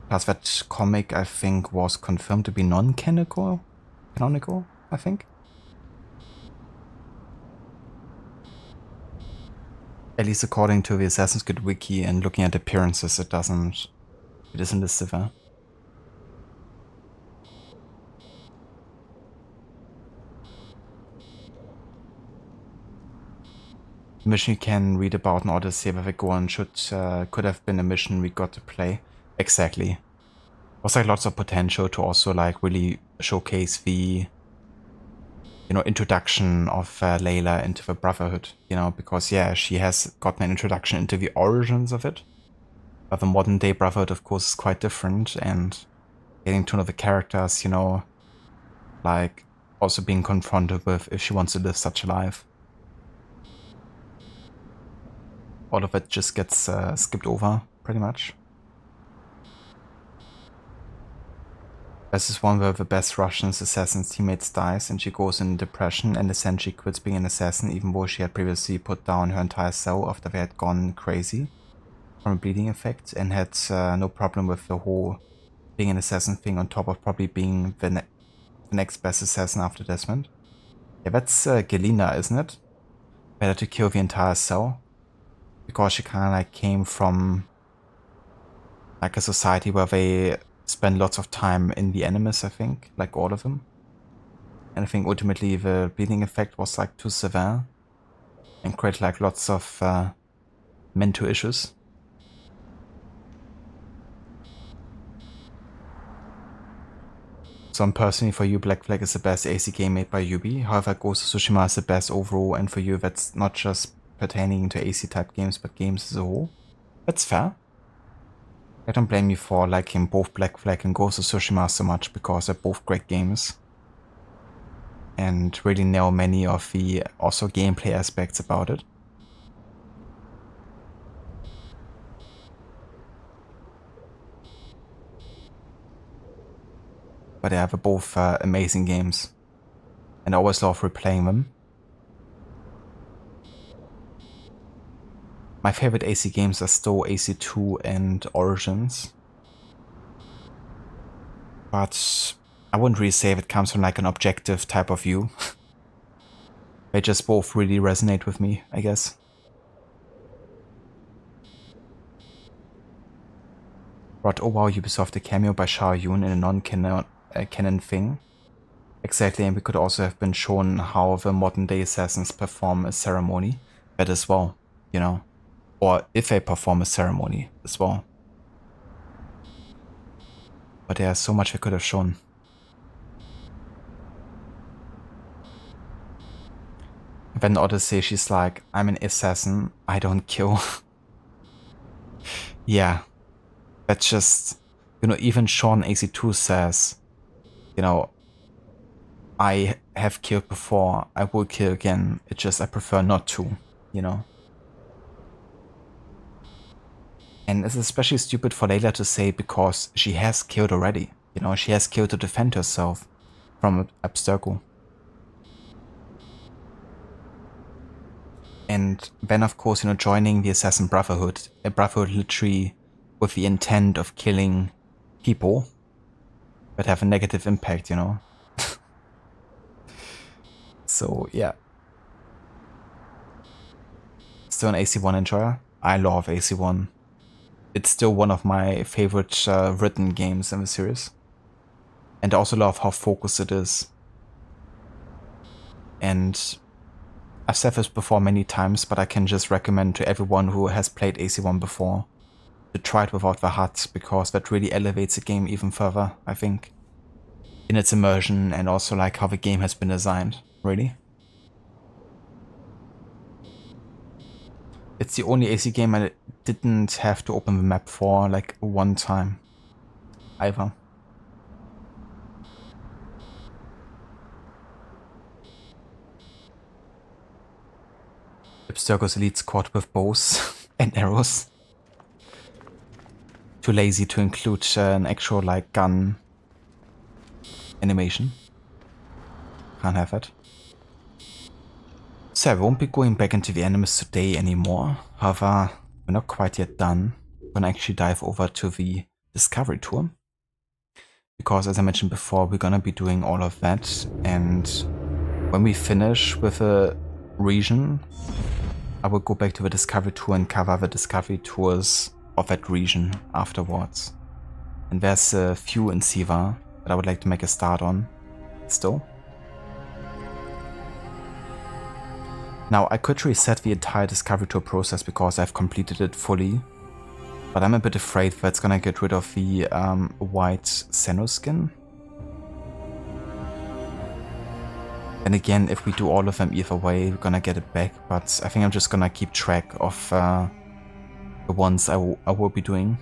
Plus that comic, I think, was confirmed to be non-canonical, I think. At least according to the Assassin's Creed wiki and looking at appearances, it isn't listed there. The mission you can read about in Odyssey where we go on could have been a mission we got to play. Exactly. Was like lots of potential to also like really showcase the introduction of Layla into the Brotherhood, because yeah, she has gotten an introduction into the origins of it. But the modern day Brotherhood, of course, is quite different, and getting to know the characters, like also being confronted with if she wants to live such a life. All of it just gets skipped over, pretty much. This is one where the best Russian assassin's teammates dies and she goes in depression and essentially quits being an assassin, even though she had previously put down her entire cell after they had gone crazy from a bleeding effect and had no problem with the whole being an assassin thing, on top of probably being the next best assassin after Desmond. Yeah, that's Galina, isn't it? Better to kill the entire cell, because she kind of like came from like a society where they spend lots of time in the Animus, I think, like all of them. And I think ultimately the bleeding effect was like too severe and created like lots of mental issues. So personally, for you, Black Flag is the best AC game made by Yubi. However, Ghost of Tsushima is the best overall, and for you that's not just pertaining to AC type games, but games as a whole. That's fair. I don't blame you for liking both Black Flag and Ghost of Tsushima so much, because they're both great games and really nail many of the also gameplay aspects about it. But they are both amazing games, and I always love replaying them. My favorite AC games are still AC2 and Origins, but I wouldn't really say if it comes from like an objective type of view. They just both really resonate with me, I guess. But oh wow, Ubisoft a cameo by Xiao Yun in a non-canon thing. Exactly, and we could also have been shown how the modern day assassins perform a ceremony. That as well, or if they perform a ceremony as well. But there's so much we could have shown. Then Odyssey, she's like, I'm an assassin, I don't kill. Yeah, that's just, even Sean AC2 says, I have killed before, I will kill again, it's just I prefer not to, And it's especially stupid for Layla to say, because she has killed already. She has killed to defend herself from Abstergo. And then, of course, joining the Assassin Brotherhood, a brotherhood literally with the intent of killing people that have a negative impact, So, yeah. Still an AC1 enjoyer. I love AC1. It's still one of my favorite written games in the series. And I also love how focused it is. And I've said this before many times, but I can just recommend to everyone who has played AC1 before to try it without the HUD, because that really elevates the game even further, I think. In its immersion and also like how the game has been designed, really. It's the only AC game I didn't have to open the map for like one time, either. Abstergo's elite squad with bows and arrows. too lazy to include an actual like gun animation. Can't have it. So I won't be going back into the Animus today anymore. However, we're not quite yet done. We're gonna actually dive over to the Discovery Tour. Because as I mentioned before, we're gonna be doing all of that, and when we finish with a region, I will go back to the Discovery Tour and cover the Discovery Tours of that region afterwards. And there's a few in Siwa that I would like to make a start on still. Now I could reset the entire Discovery Tour process because I've completed it fully. But I'm a bit afraid that's gonna get rid of the white Senno skin. And again, if we do all of them either way, we're gonna get it back. But I think I'm just gonna keep track of the ones I will be doing.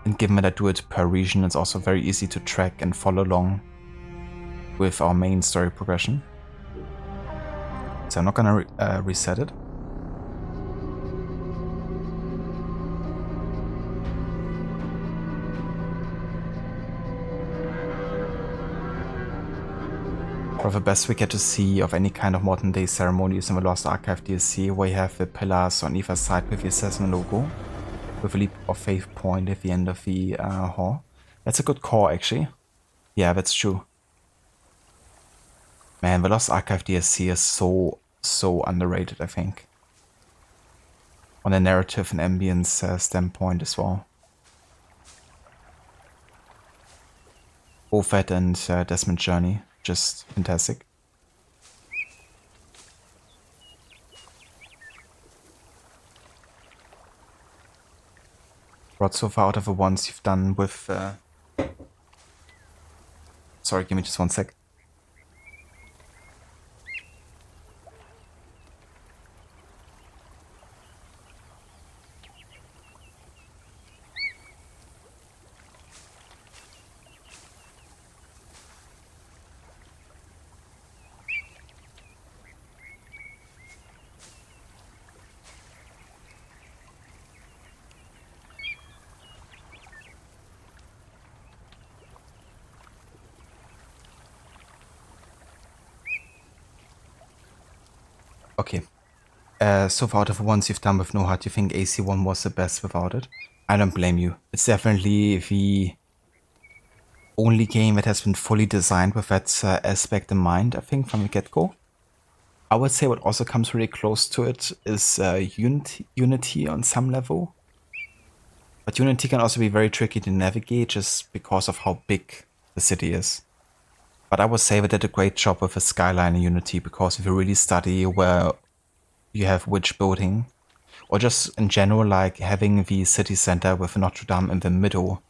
And given that I do it per region, it's also very easy to track and follow along with our main story progression. So I'm not gonna reset it. For the best we get to see of any kind of modern day ceremonies in the Lost Archive DLC, where you have the pillars on either side with the assassin logo, with a leap of faith point at the end of the hall. That's a good call actually. Yeah, that's true. Man, the Lost Archive DLC is so underrated, I think. On a narrative and ambience standpoint as well. Both that and Desmond Journey. Just fantastic. What so far out of the ones you've done with... Sorry, give me just one sec. Okay. So far out of the ones you've done with No Hut, you think AC1 was the best without it? I don't blame you. It's definitely the only game that has been fully designed with that aspect in mind, I think, from the get-go. I would say what also comes really close to it is Unity on some level. But Unity can also be very tricky to navigate just because of how big the city is. But I would say they did a great job with the skyline in Unity, because if you really study where you have which building, or just in general like having the city center with Notre Dame in the middle,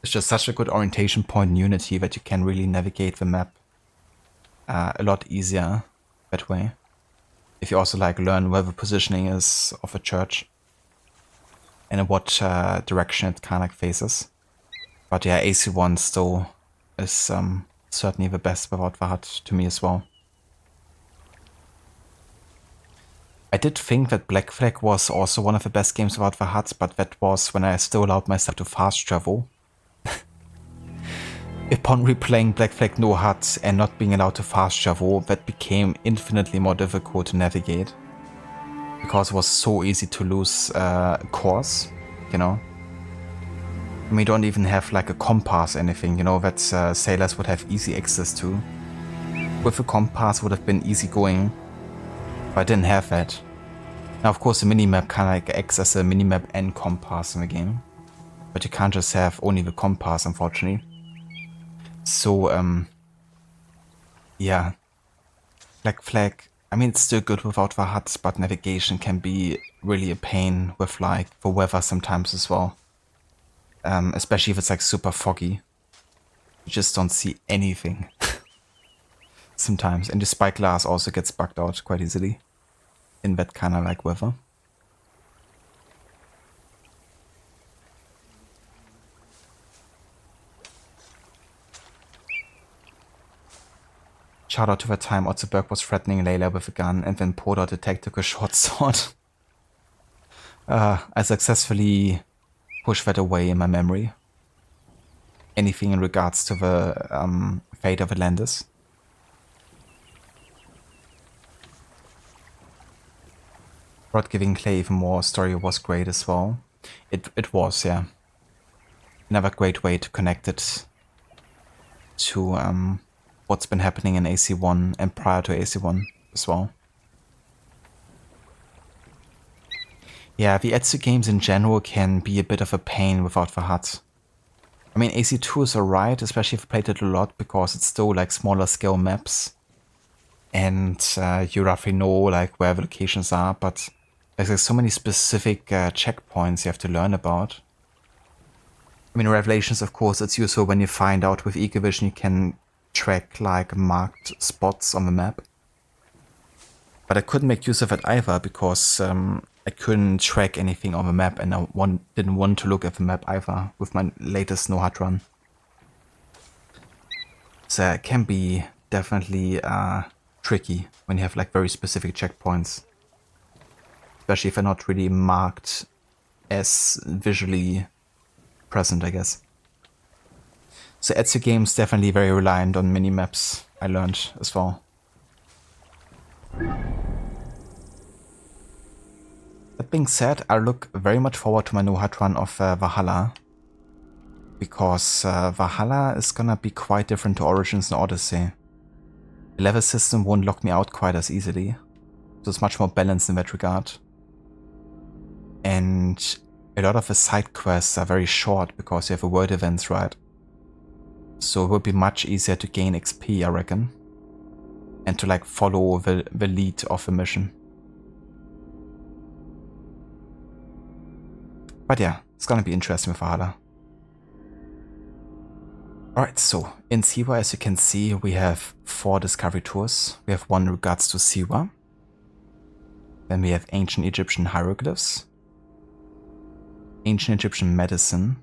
it's just such a good orientation point in Unity that you can really navigate the map a lot easier that way. If you also like learn where the positioning is of a church and in what direction it kind of faces. But yeah, AC1 still is certainly the best without the hut to me as well. I did think that Black Flag was also one of the best games without the hut, but that was when I still allowed myself to fast travel. Upon replaying Black Flag No Hut and not being allowed to fast travel, that became infinitely more difficult to navigate. Because it was so easy to lose course, you know. We don't even have like a compass or anything, you know, that sailors would have easy access to. With a compass would have been easy going, but I didn't have that. Now of course the minimap kind of like acts as a minimap and compass in the game, but you can't just have only the compass, unfortunately. So yeah, Black Flag, I mean it's still good without the huts, but navigation can be really a pain with like the weather sometimes as well. Especially if it's like super foggy. You just don't see anything. Sometimes. And the spyglass also gets bugged out quite easily in that kind of like weather. Shout out to the time Otzeberg was threatening Layla with a gun and then pulled out a tactical short sword. I successfully push that away in my memory. Anything in regards to the fate of Atlantis. Rod giving Clay even more story was great as well. It was, yeah. Another great way to connect it to what's been happening in AC1 and prior to AC1 as well. Yeah, the Etsu games in general can be a bit of a pain without the HUD. I mean, AC2 is alright, especially if you played it a lot, because it's still like smaller scale maps. And you roughly know like where the locations are, but there's like so many specific checkpoints you have to learn about. I mean, Revelations, of course, it's useful when you find out with Ecovision you can track like marked spots on the map. But I couldn't make use of it either because I couldn't track anything on the map, and I didn't want to look at the map either with my latest no HUD run. So it can be definitely tricky when you have like very specific checkpoints. Especially if they're not really marked as visually present, I guess. So Etsu games definitely very reliant on mini-maps, I learned as well. That being said, I look very much forward to my new HUD run of Valhalla. Because Valhalla is gonna be quite different to Origins and Odyssey. The level system won't lock me out quite as easily. So it's much more balanced in that regard. And a lot of the side quests are very short because you have world events, right? So it will be much easier to gain XP, I reckon. And to like follow the lead of the mission. But yeah, it's gonna be interesting with Valhalla. Alright, so in Siwa, as you can see, we have 4 discovery tours. We have one in regards to Siwa. Then we have ancient Egyptian hieroglyphs. Ancient Egyptian medicine,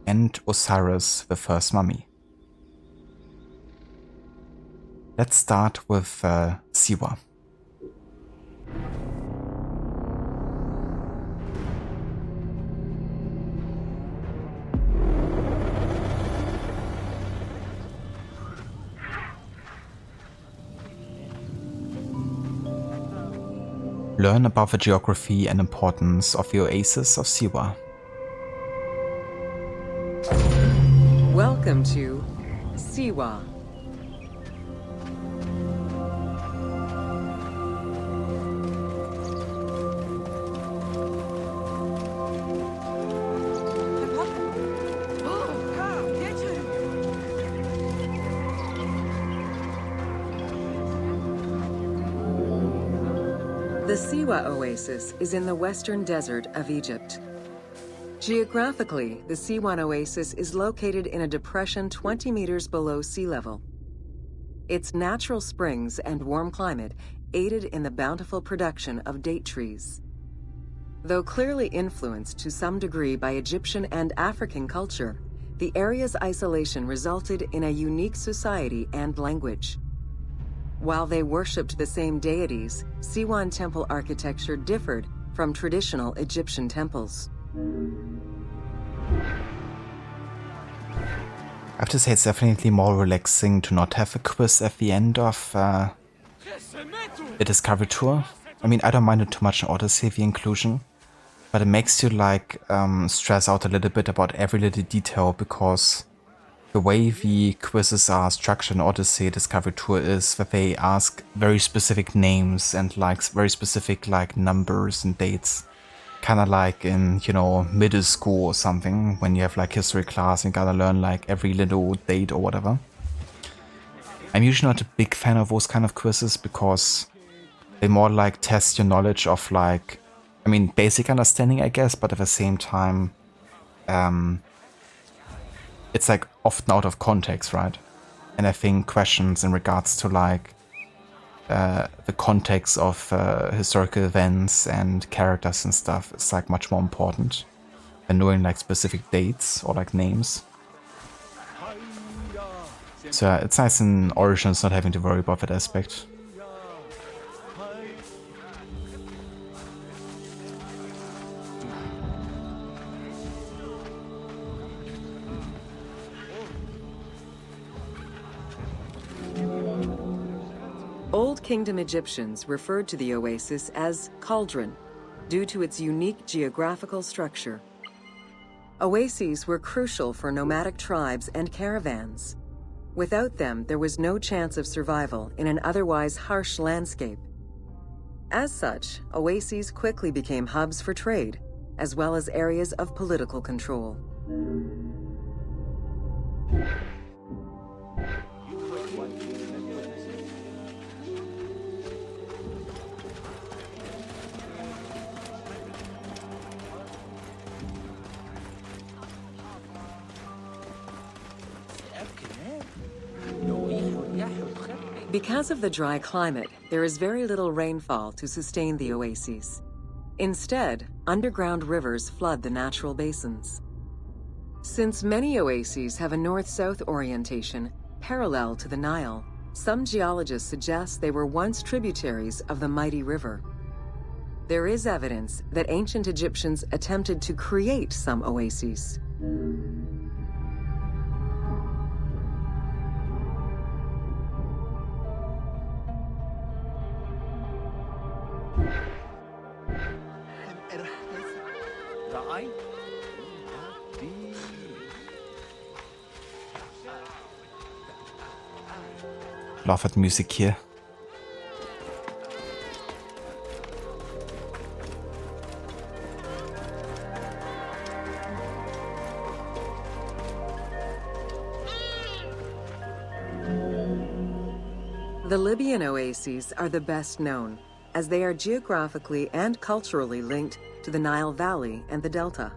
and Osiris, the first mummy. Let's start with Siwa. Learn about the geography and importance of the Oasis of Siwa. Welcome to Siwa. The Siwa Oasis is in the western desert of Egypt. Geographically, the Siwan Oasis is located in a depression 20 meters below sea level. Its natural springs and warm climate aided in the bountiful production of date trees. Though clearly influenced to some degree by Egyptian and African culture, the area's isolation resulted in a unique society and language. While they worshipped the same deities, Siwan temple architecture differed from traditional Egyptian temples. I have to say it's definitely more relaxing to not have a quiz at the end of a discovery tour. I mean, I don't mind it too much in Odyssey, the inclusion, but it makes you like stress out a little bit about every little detail, because the way the quizzes are structured in Odyssey Discovery Tour is that they ask very specific names and like very specific like numbers and dates. Kind of like in, you know, middle school or something, when you have like history class and you gotta learn like every little date or whatever. I'm usually not a big fan of those kind of quizzes because they more like test your knowledge of like, I mean, basic understanding, I guess, but at the same time, it's like often out of context, right? And I think questions in regards to like the context of historical events and characters and stuff is like much more important than knowing like specific dates or like names. So it's nice in Origins not having to worry about that aspect. Old Kingdom Egyptians referred to the oasis as cauldron, due to its unique geographical structure. Oases were crucial for nomadic tribes and caravans. Without them, there was no chance of survival in an otherwise harsh landscape. As such, oases quickly became hubs for trade, as well as areas of political control. Because of the dry climate, there is very little rainfall to sustain the oases. Instead, underground rivers flood the natural basins. Since many oases have a north-south orientation parallel to the Nile, some geologists suggest they were once tributaries of the mighty river. There is evidence that ancient Egyptians attempted to create some oases. Love that music here. The Libyan oases are the best known, as they are geographically and culturally linked to the Nile Valley and the Delta.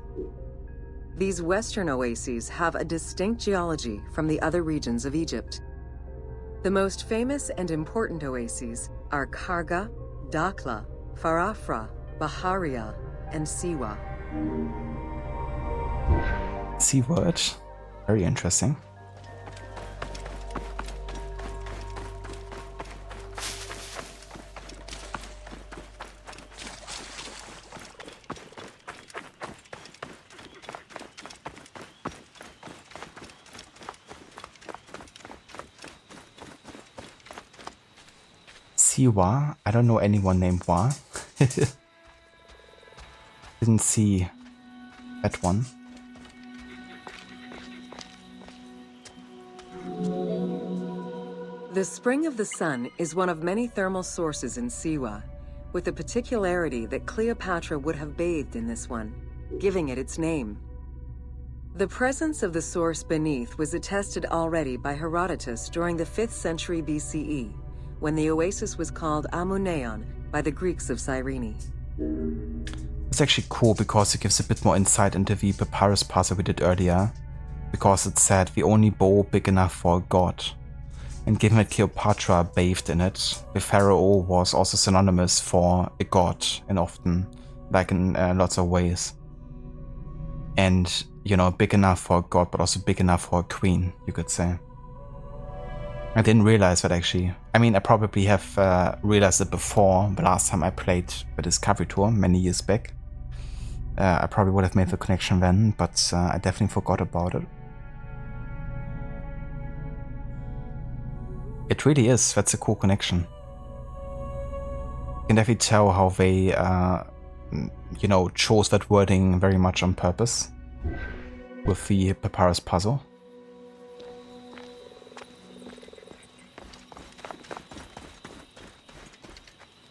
These western oases have a distinct geology from the other regions of Egypt. The most famous and important oases are Karga, Dakhla, Farafra, Baharia, and Siwa. Siwa, very interesting. Siwa, I don't know anyone named Wa. Didn't see that one. The Spring of the Sun is one of many thermal sources in Siwa, with the particularity that Cleopatra would have bathed in this one, giving it its name. The presence of the source beneath was attested already by Herodotus during the 5th century BCE, when the oasis was called AMUN by the Greeks of Cyrene. It's actually cool because it gives a bit more insight into the papyrus puzzle we did earlier, because it said the only bowl big enough for a god. And given that Cleopatra bathed in it, the pharaoh was also synonymous for a god, and often, like in lots of ways. And, you know, big enough for a god, but also big enough for a queen, you could say. I didn't realize that actually. I mean, I probably have realized it before, the last time I played the Discovery Tour many years back. I probably would have made the connection then, but I definitely forgot about it. It really is, that's a cool connection. You can definitely tell how they, you know, chose that wording very much on purpose with the papyrus puzzle.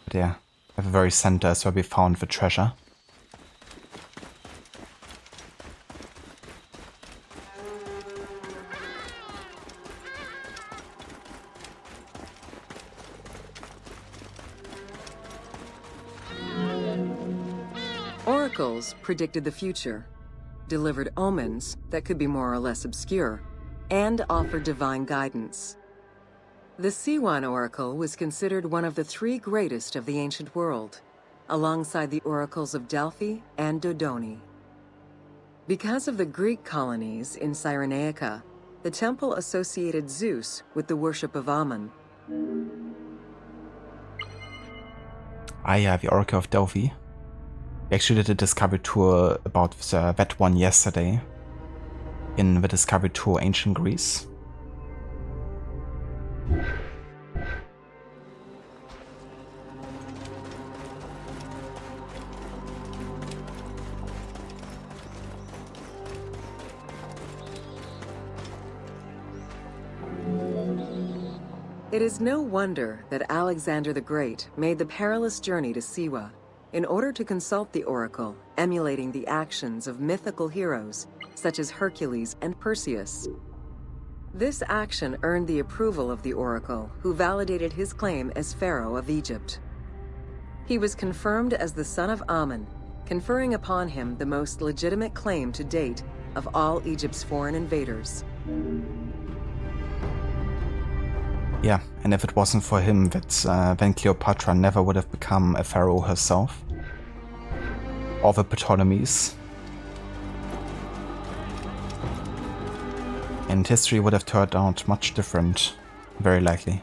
But yeah, at the very center is where we found the treasure. Oracles predicted the future, delivered omens that could be more or less obscure, and offered divine guidance. The Siwan Oracle was considered one of the 3 greatest of the ancient world, alongside the oracles of Delphi and Dodoni. Because of the Greek colonies in Cyrenaica, the temple associated Zeus with the worship of Amun. Ah yeah, the Oracle of Delphi. We actually did a Discovery Tour about that one yesterday in the Discovery Tour Ancient Greece. It is no wonder that Alexander the Great made the perilous journey to Siwa in order to consult the oracle, emulating the actions of mythical heroes such as Hercules and Perseus. This action earned the approval of the oracle, who validated his claim as Pharaoh of Egypt. He was confirmed as the son of Amun, conferring upon him the most legitimate claim to date of all Egypt's foreign invaders. Yeah, and if it wasn't for him, then Cleopatra never would have become a pharaoh herself. Or the Ptolemies. And history would have turned out much different, very likely.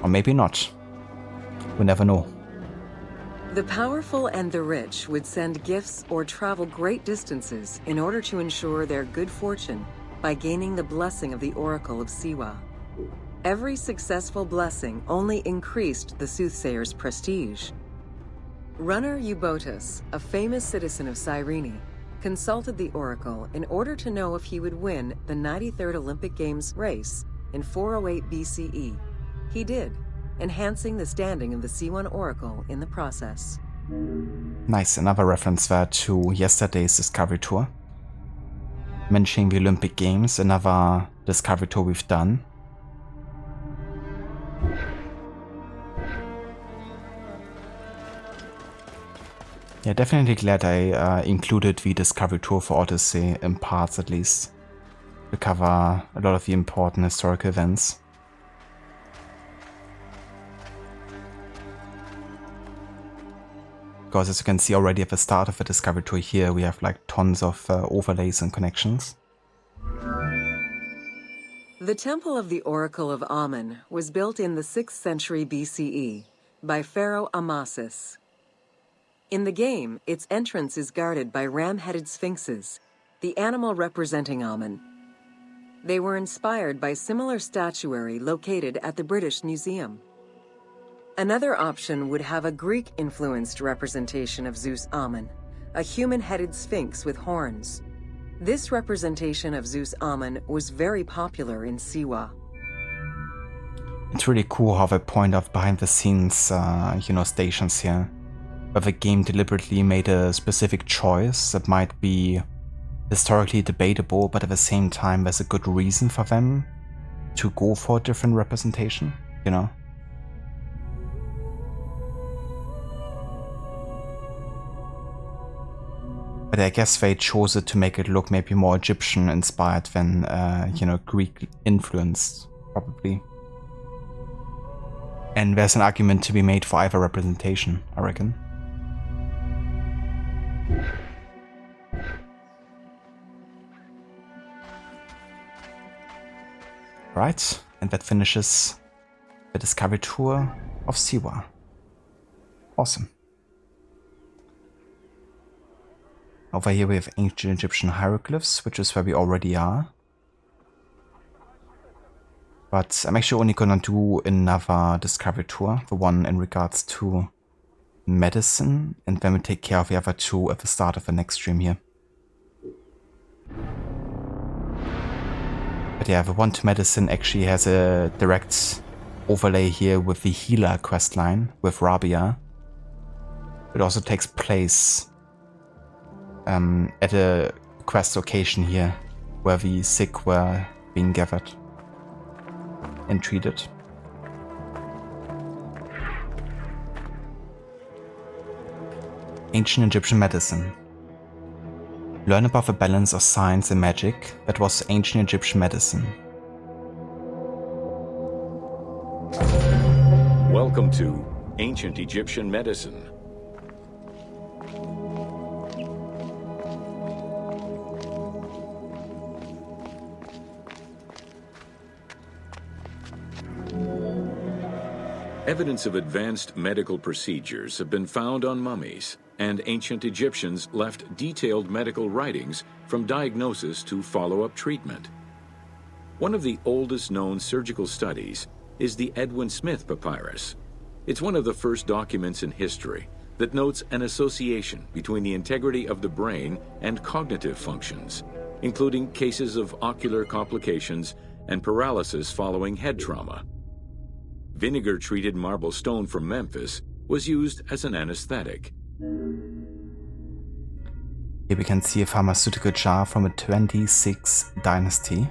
Or maybe not. We never know. The powerful and the rich would send gifts or travel great distances in order to ensure their good fortune by gaining the blessing of the Oracle of Siwa. Every successful blessing only increased the soothsayer's prestige. Runner Eubotus, a famous citizen of Cyrene, consulted the oracle in order to know if he would win the 93rd Olympic Games race in 408 BCE. He did, enhancing the standing of the C1 oracle in the process. Nice, another reference there to yesterday's Discovery Tour. Mentioning the Olympic Games, another Discovery Tour we've done. Yeah, definitely glad I included the Discovery Tour for Odyssey, in parts at least, to cover a lot of the important historical events. Because as you can see already at the start of the Discovery Tour here, we have like tons of overlays and connections. The Temple of the Oracle of Amun was built in the 6th century BCE by Pharaoh Amasis. In the game, its entrance is guarded by ram-headed sphinxes, the animal representing Amun. They were inspired by similar statuary located at the British Museum. Another option would have a Greek-influenced representation of Zeus Amun, a human-headed sphinx with horns. This representation of Zeus Amun was very popular in Siwa. It's really cool how they point out behind-the-scenes, stations here, where the game deliberately made a specific choice that might be historically debatable, but at the same time there's a good reason for them to go for a different representation, you know? But I guess they chose it to make it look maybe more Egyptian-inspired than, Greek-influenced, probably. And there's an argument to be made for either representation, I reckon. Right, and that finishes the Discovery Tour of Siwa. Awesome. Over here we have ancient Egyptian hieroglyphs, which is where we already are. But I'm actually only gonna do another Discovery Tour, the one in regards to medicine, and then we'll take care of the other two at the start of the next stream here. But yeah, the one to medicine actually has a direct overlay here with the healer questline with Rabia. It also takes place at a quest location here where the sick were being gathered and treated. Ancient Egyptian medicine. Learn about the balance of science and magic that was ancient Egyptian medicine. Welcome to Ancient Egyptian Medicine. Evidence of advanced medical procedures have been found on mummies, and ancient Egyptians left detailed medical writings from diagnosis to follow-up treatment. One of the oldest known surgical studies is the Edwin Smith Papyrus. It's one of the first documents in history that notes an association between the integrity of the brain and cognitive functions, including cases of ocular complications and paralysis following head trauma. Vinegar-treated marble stone from Memphis was used as an anesthetic. Here we can see a pharmaceutical jar from the 26th dynasty.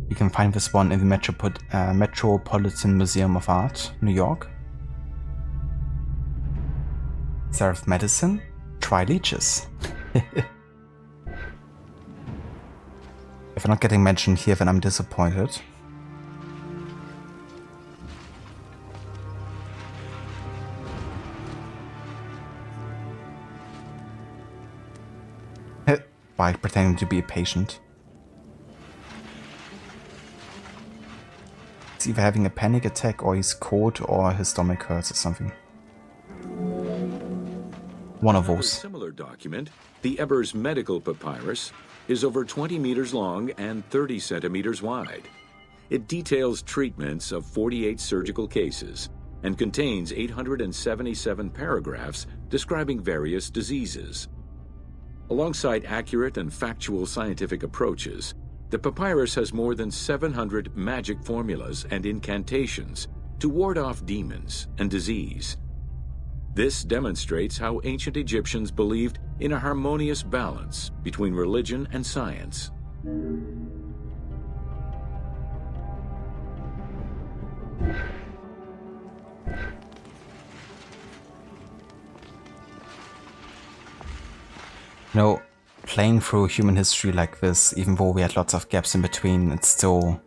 You can find this one in the Metropolitan Museum of Art, New York. Serve medicine? Try leeches. If I'm not getting mentioned here, then I'm disappointed. By pretending to be a patient. He's either having a panic attack or he's cold or his stomach hurts or something. One of those. A similar document, the Ebers Medical Papyrus, is over 20 meters long and 30 centimeters wide. It details treatments of 48 surgical cases and contains 877 paragraphs describing various diseases. Alongside accurate and factual scientific approaches, the papyrus has more than 700 magic formulas and incantations to ward off demons and disease. This demonstrates how ancient Egyptians believed in a harmonious balance between religion and science. You know, playing through human history like this, even though we had lots of gaps in between, it's still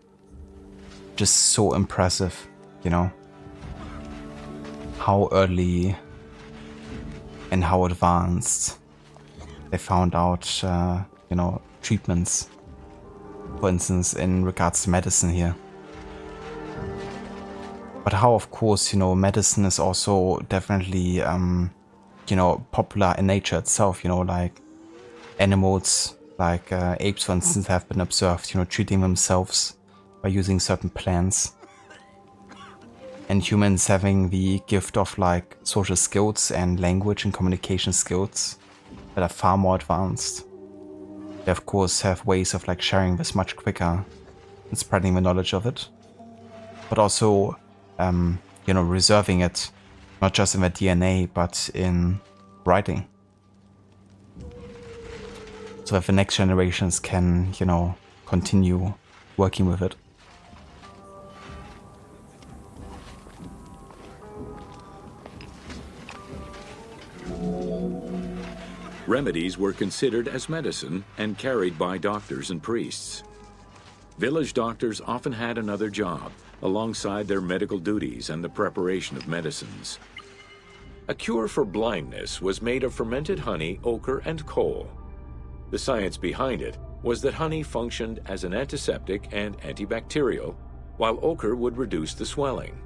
just so impressive, you know, how early and how advanced they found out, you know, treatments, for instance, in regards to medicine here. But how, of course, you know, medicine is also definitely, you know, popular in nature itself, you know, like animals, like apes, for instance, have been observed, you know, treating themselves by using certain plants. And humans having the gift of like social skills and language and communication skills that are far more advanced. They of course have ways of like sharing this much quicker and spreading the knowledge of it. But also, you know, reserving it not just in their DNA, but in writing. So that the next generations can, you know, continue working with it. Remedies were considered as medicine and carried by doctors and priests. Village doctors often had another job alongside their medical duties and the preparation of medicines. A cure for blindness was made of fermented honey, ochre, and coal. The science behind it was that honey functioned as an antiseptic and antibacterial, while ochre would reduce the swelling.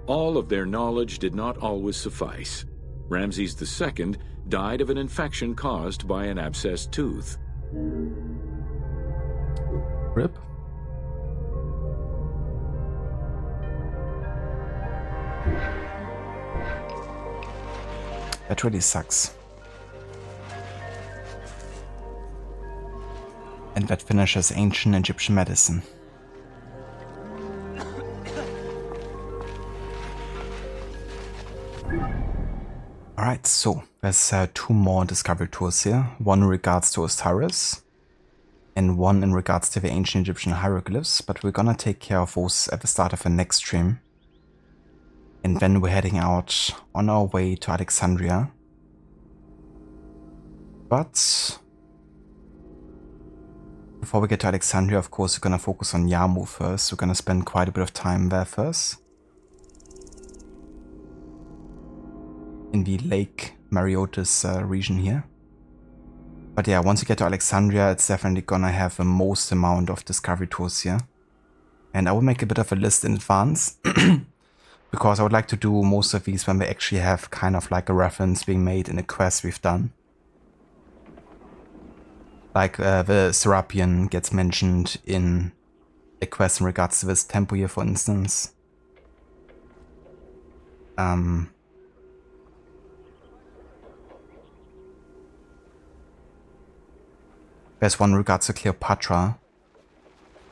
All of their knowledge did not always suffice. Ramses II died of an infection caused by an abscessed tooth. RIP. That really sucks. And that finishes ancient Egyptian medicine. Alright, so there's two more discovery tours here. One in regards to Osiris and one in regards to the ancient Egyptian hieroglyphs, but we're gonna take care of those at the start of the next stream. And then we're heading out on our way to Alexandria. But before we get to Alexandria, of course, we're gonna focus on Yarmu first. We're gonna spend quite a bit of time there first. In the Lake Mareotis region here. But yeah, once you get to Alexandria, it's definitely gonna have the most amount of discovery tours here. And I will make a bit of a list in advance. Because I would like to do most of these when we actually have kind of like a reference being made in a quest we've done. Like the Serapion gets mentioned in a quest in regards to this temple here, for instance. There's one in regards to Cleopatra.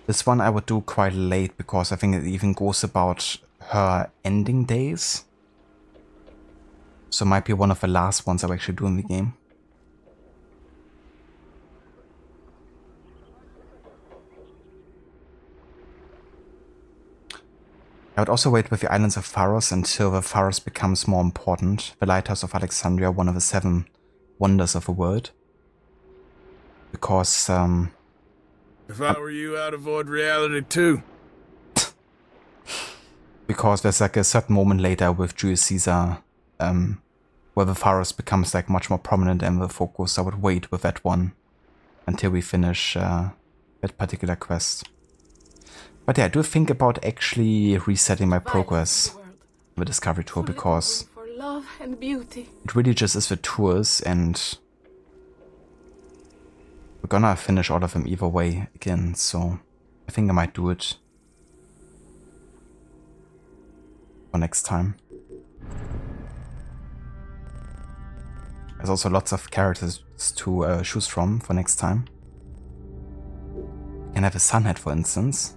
This one I would do quite late because I think it even goes about her ending days. So it might be one of the last ones I'll actually do in the game. I would also wait with the Islands of Pharos until the Pharos becomes more important. The Lighthouse of Alexandria, one of the 7 wonders of the world. Because, If I were you, I'd avoid reality too. Because there's like a certain moment later with Julius Caesar, where the Pharos becomes like much more prominent in the focus. I would wait with that one until we finish that particular quest. But yeah, I do think about actually resetting my progress with the Discovery Tour because For love and beauty. it really just is the tours, and we're gonna finish all of them either way again, so I think I might do it for next time. There's also lots of characters to choose from for next time. You can have a Sunhead, for instance.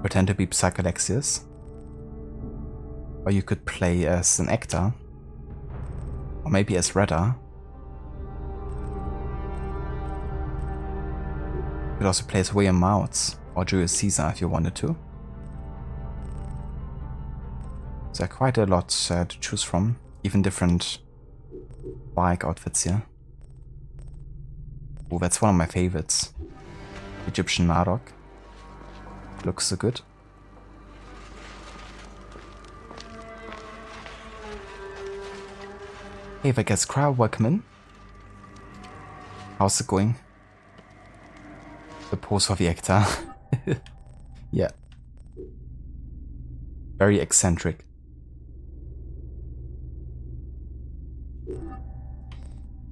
Pretend to be Psychalexius. Or you could play as an actor. Or maybe as Redda. You could also play as William Mouts or Julius Caesar if you wanted to. So there are quite a lot to choose from. Even different Bayek outfits here. Oh, that's one of my favorites. Egyptian Marduk. Looks so good. Hey Vegas Crowd, welcome in. How's it going? The pose for the actor. Yeah. Very eccentric.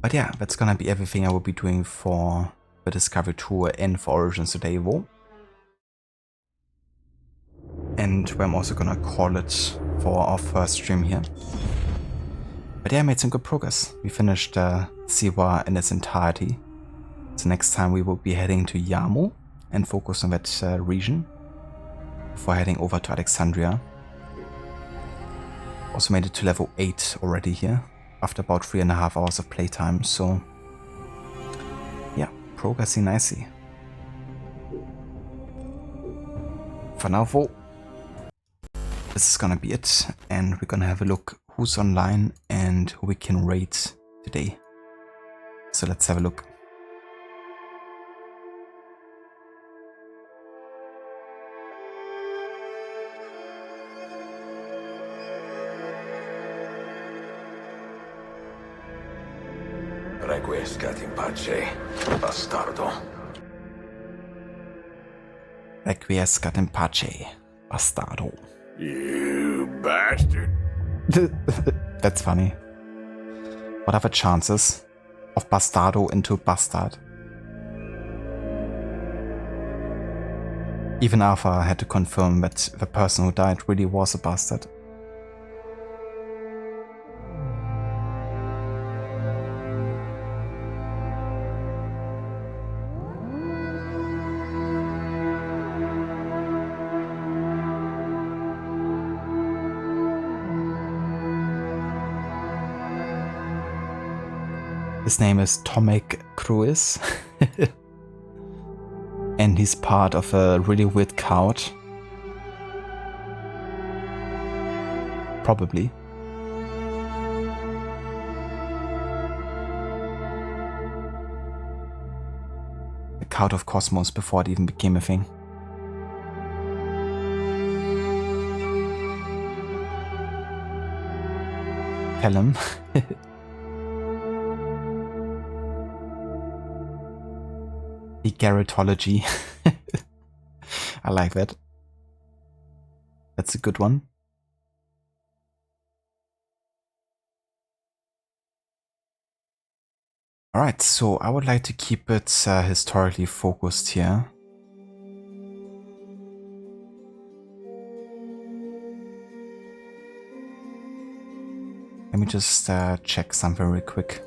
But yeah, that's gonna be everything I will be doing for the Discovery Tour and for Origins today, Evo. And where I'm also gonna call it for our first stream here. But yeah, I made some good progress. We finished Siwa in its entirety. So next time we will be heading to Yarmo and focus on that region before heading over to Alexandria. Also made it to level 8 already here after about 3.5 hours of playtime. So yeah, progressing nicely. For now, though, this is gonna be it, and we're gonna have a look who's online and who we can raid today. So let's have a look. Requiescat in pace, bastardo. Requiescat in pace, bastardo. You bastard. That's funny. What are the chances of bastardo into bastard? Even Alpha had to confirm that the person who died really was a bastard. His name is Ptolemaic Cruis. And he's part of a really weird cult. Probably. The cult of Cosmos before it even became a thing. Tell him. The Garretology. I like that. That's a good one. Alright, so I would like to keep it historically focused here. Let me just check something real quick.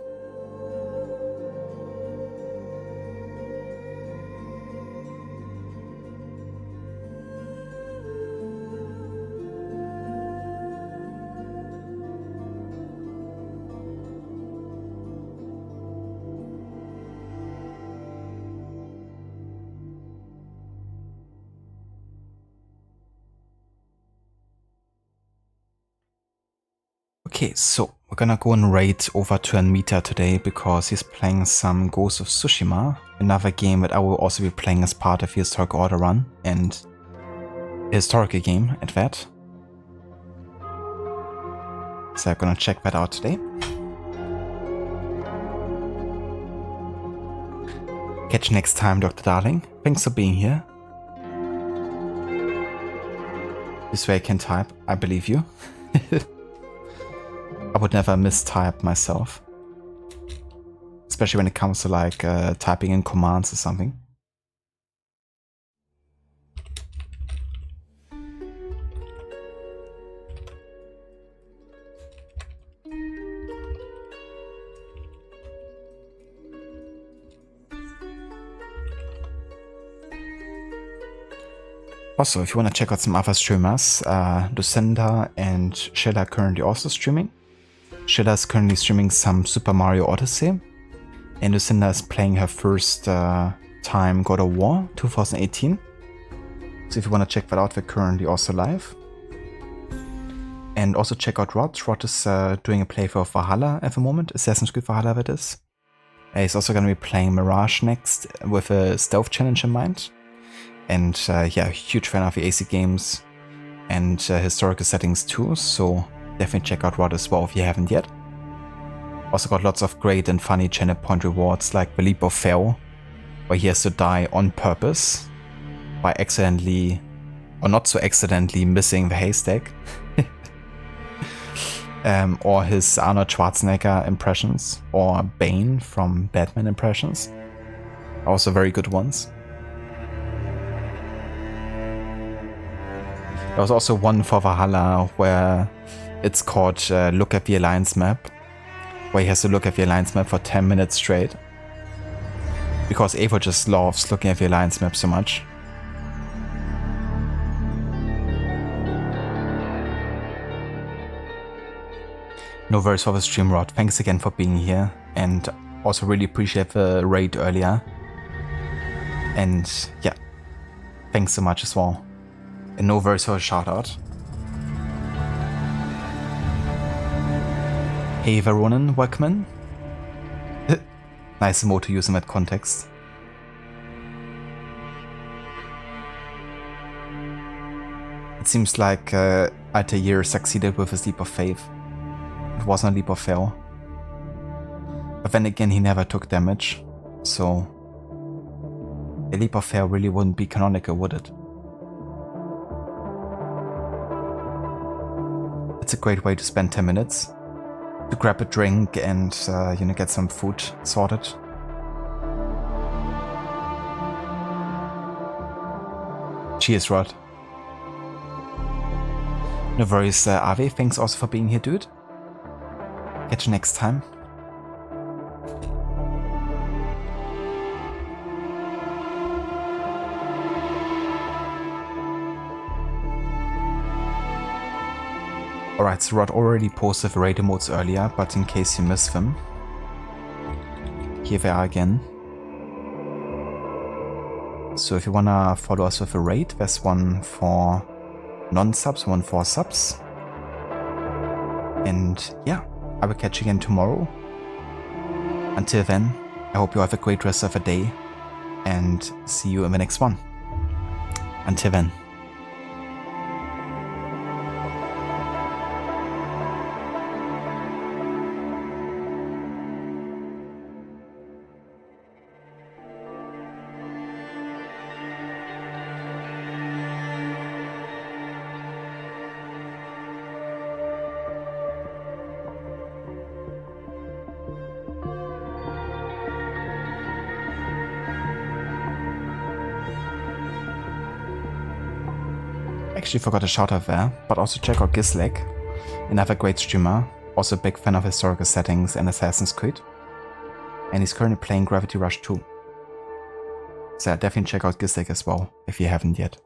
Okay, so we're gonna go and raid over to Anmita today because he's playing some Ghost of Tsushima, another game that I will also be playing as part of the Historic Order run, and a historical game at that. So I'm gonna check that out today. Catch you next time, Dr. Darling. Thanks for being here. This way I can type, I believe you. I would never mistype myself. Especially when it comes to like typing in commands or something. Also, if you want to check out some other streamers, Lucinda and Sheila are currently also streaming. Sheila is currently streaming some Super Mario Odyssey, and Lucinda is playing her first time God of War 2018. So if you want to check that out, they're currently also live. And also check out Rod. Rod is doing a playthrough of Valhalla at the moment, Assassin's Creed Valhalla that is. He's also going to be playing Mirage next with a stealth challenge in mind. And yeah, huge fan of the AC games and historical settings too, so definitely check out Rod as well if you haven't yet. Also got lots of great and funny channel point rewards like the Leap of Fail, where he has to die on purpose by accidentally, or not so accidentally, missing the haystack. Or his Arnold Schwarzenegger impressions, or Bane from Batman impressions. Also very good ones. There was also one for Valhalla where it's called Look at the Alliance Map, where he has to look at the Alliance Map for 10 minutes straight. Because Evo just loves looking at the Alliance Map so much. No worries for the stream, Rod. Thanks again for being here, and also really appreciate the raid earlier. And yeah, thanks so much as well. And no worries for a shout out. Hey Veronin, welcome in. Nice emote to use in that context. It seems like Altair succeeded with his leap of faith. It wasn't a leap of fail. But then again, he never took damage, so a leap of fail really wouldn't be canonical, would it? It's a great way to spend 10 minutes to grab a drink and you know, get some food sorted. Cheers, Rod. No worries, Ave. Thanks also for being here, dude. Catch you next time. Alright, so Rod already posted the raid emotes earlier, but in case you missed them, here they are again. So if you wanna follow us with a raid, there's one for non-subs, one for subs. And yeah, I will catch you again tomorrow. Until then, I hope you have a great rest of the day, and see you in the next one. Until then. Actually forgot a shout out there, but also check out Gizlek, another great streamer, also a big fan of historical settings and Assassin's Creed. And he's currently playing Gravity Rush 2. So definitely check out Gizlek as well, if you haven't yet.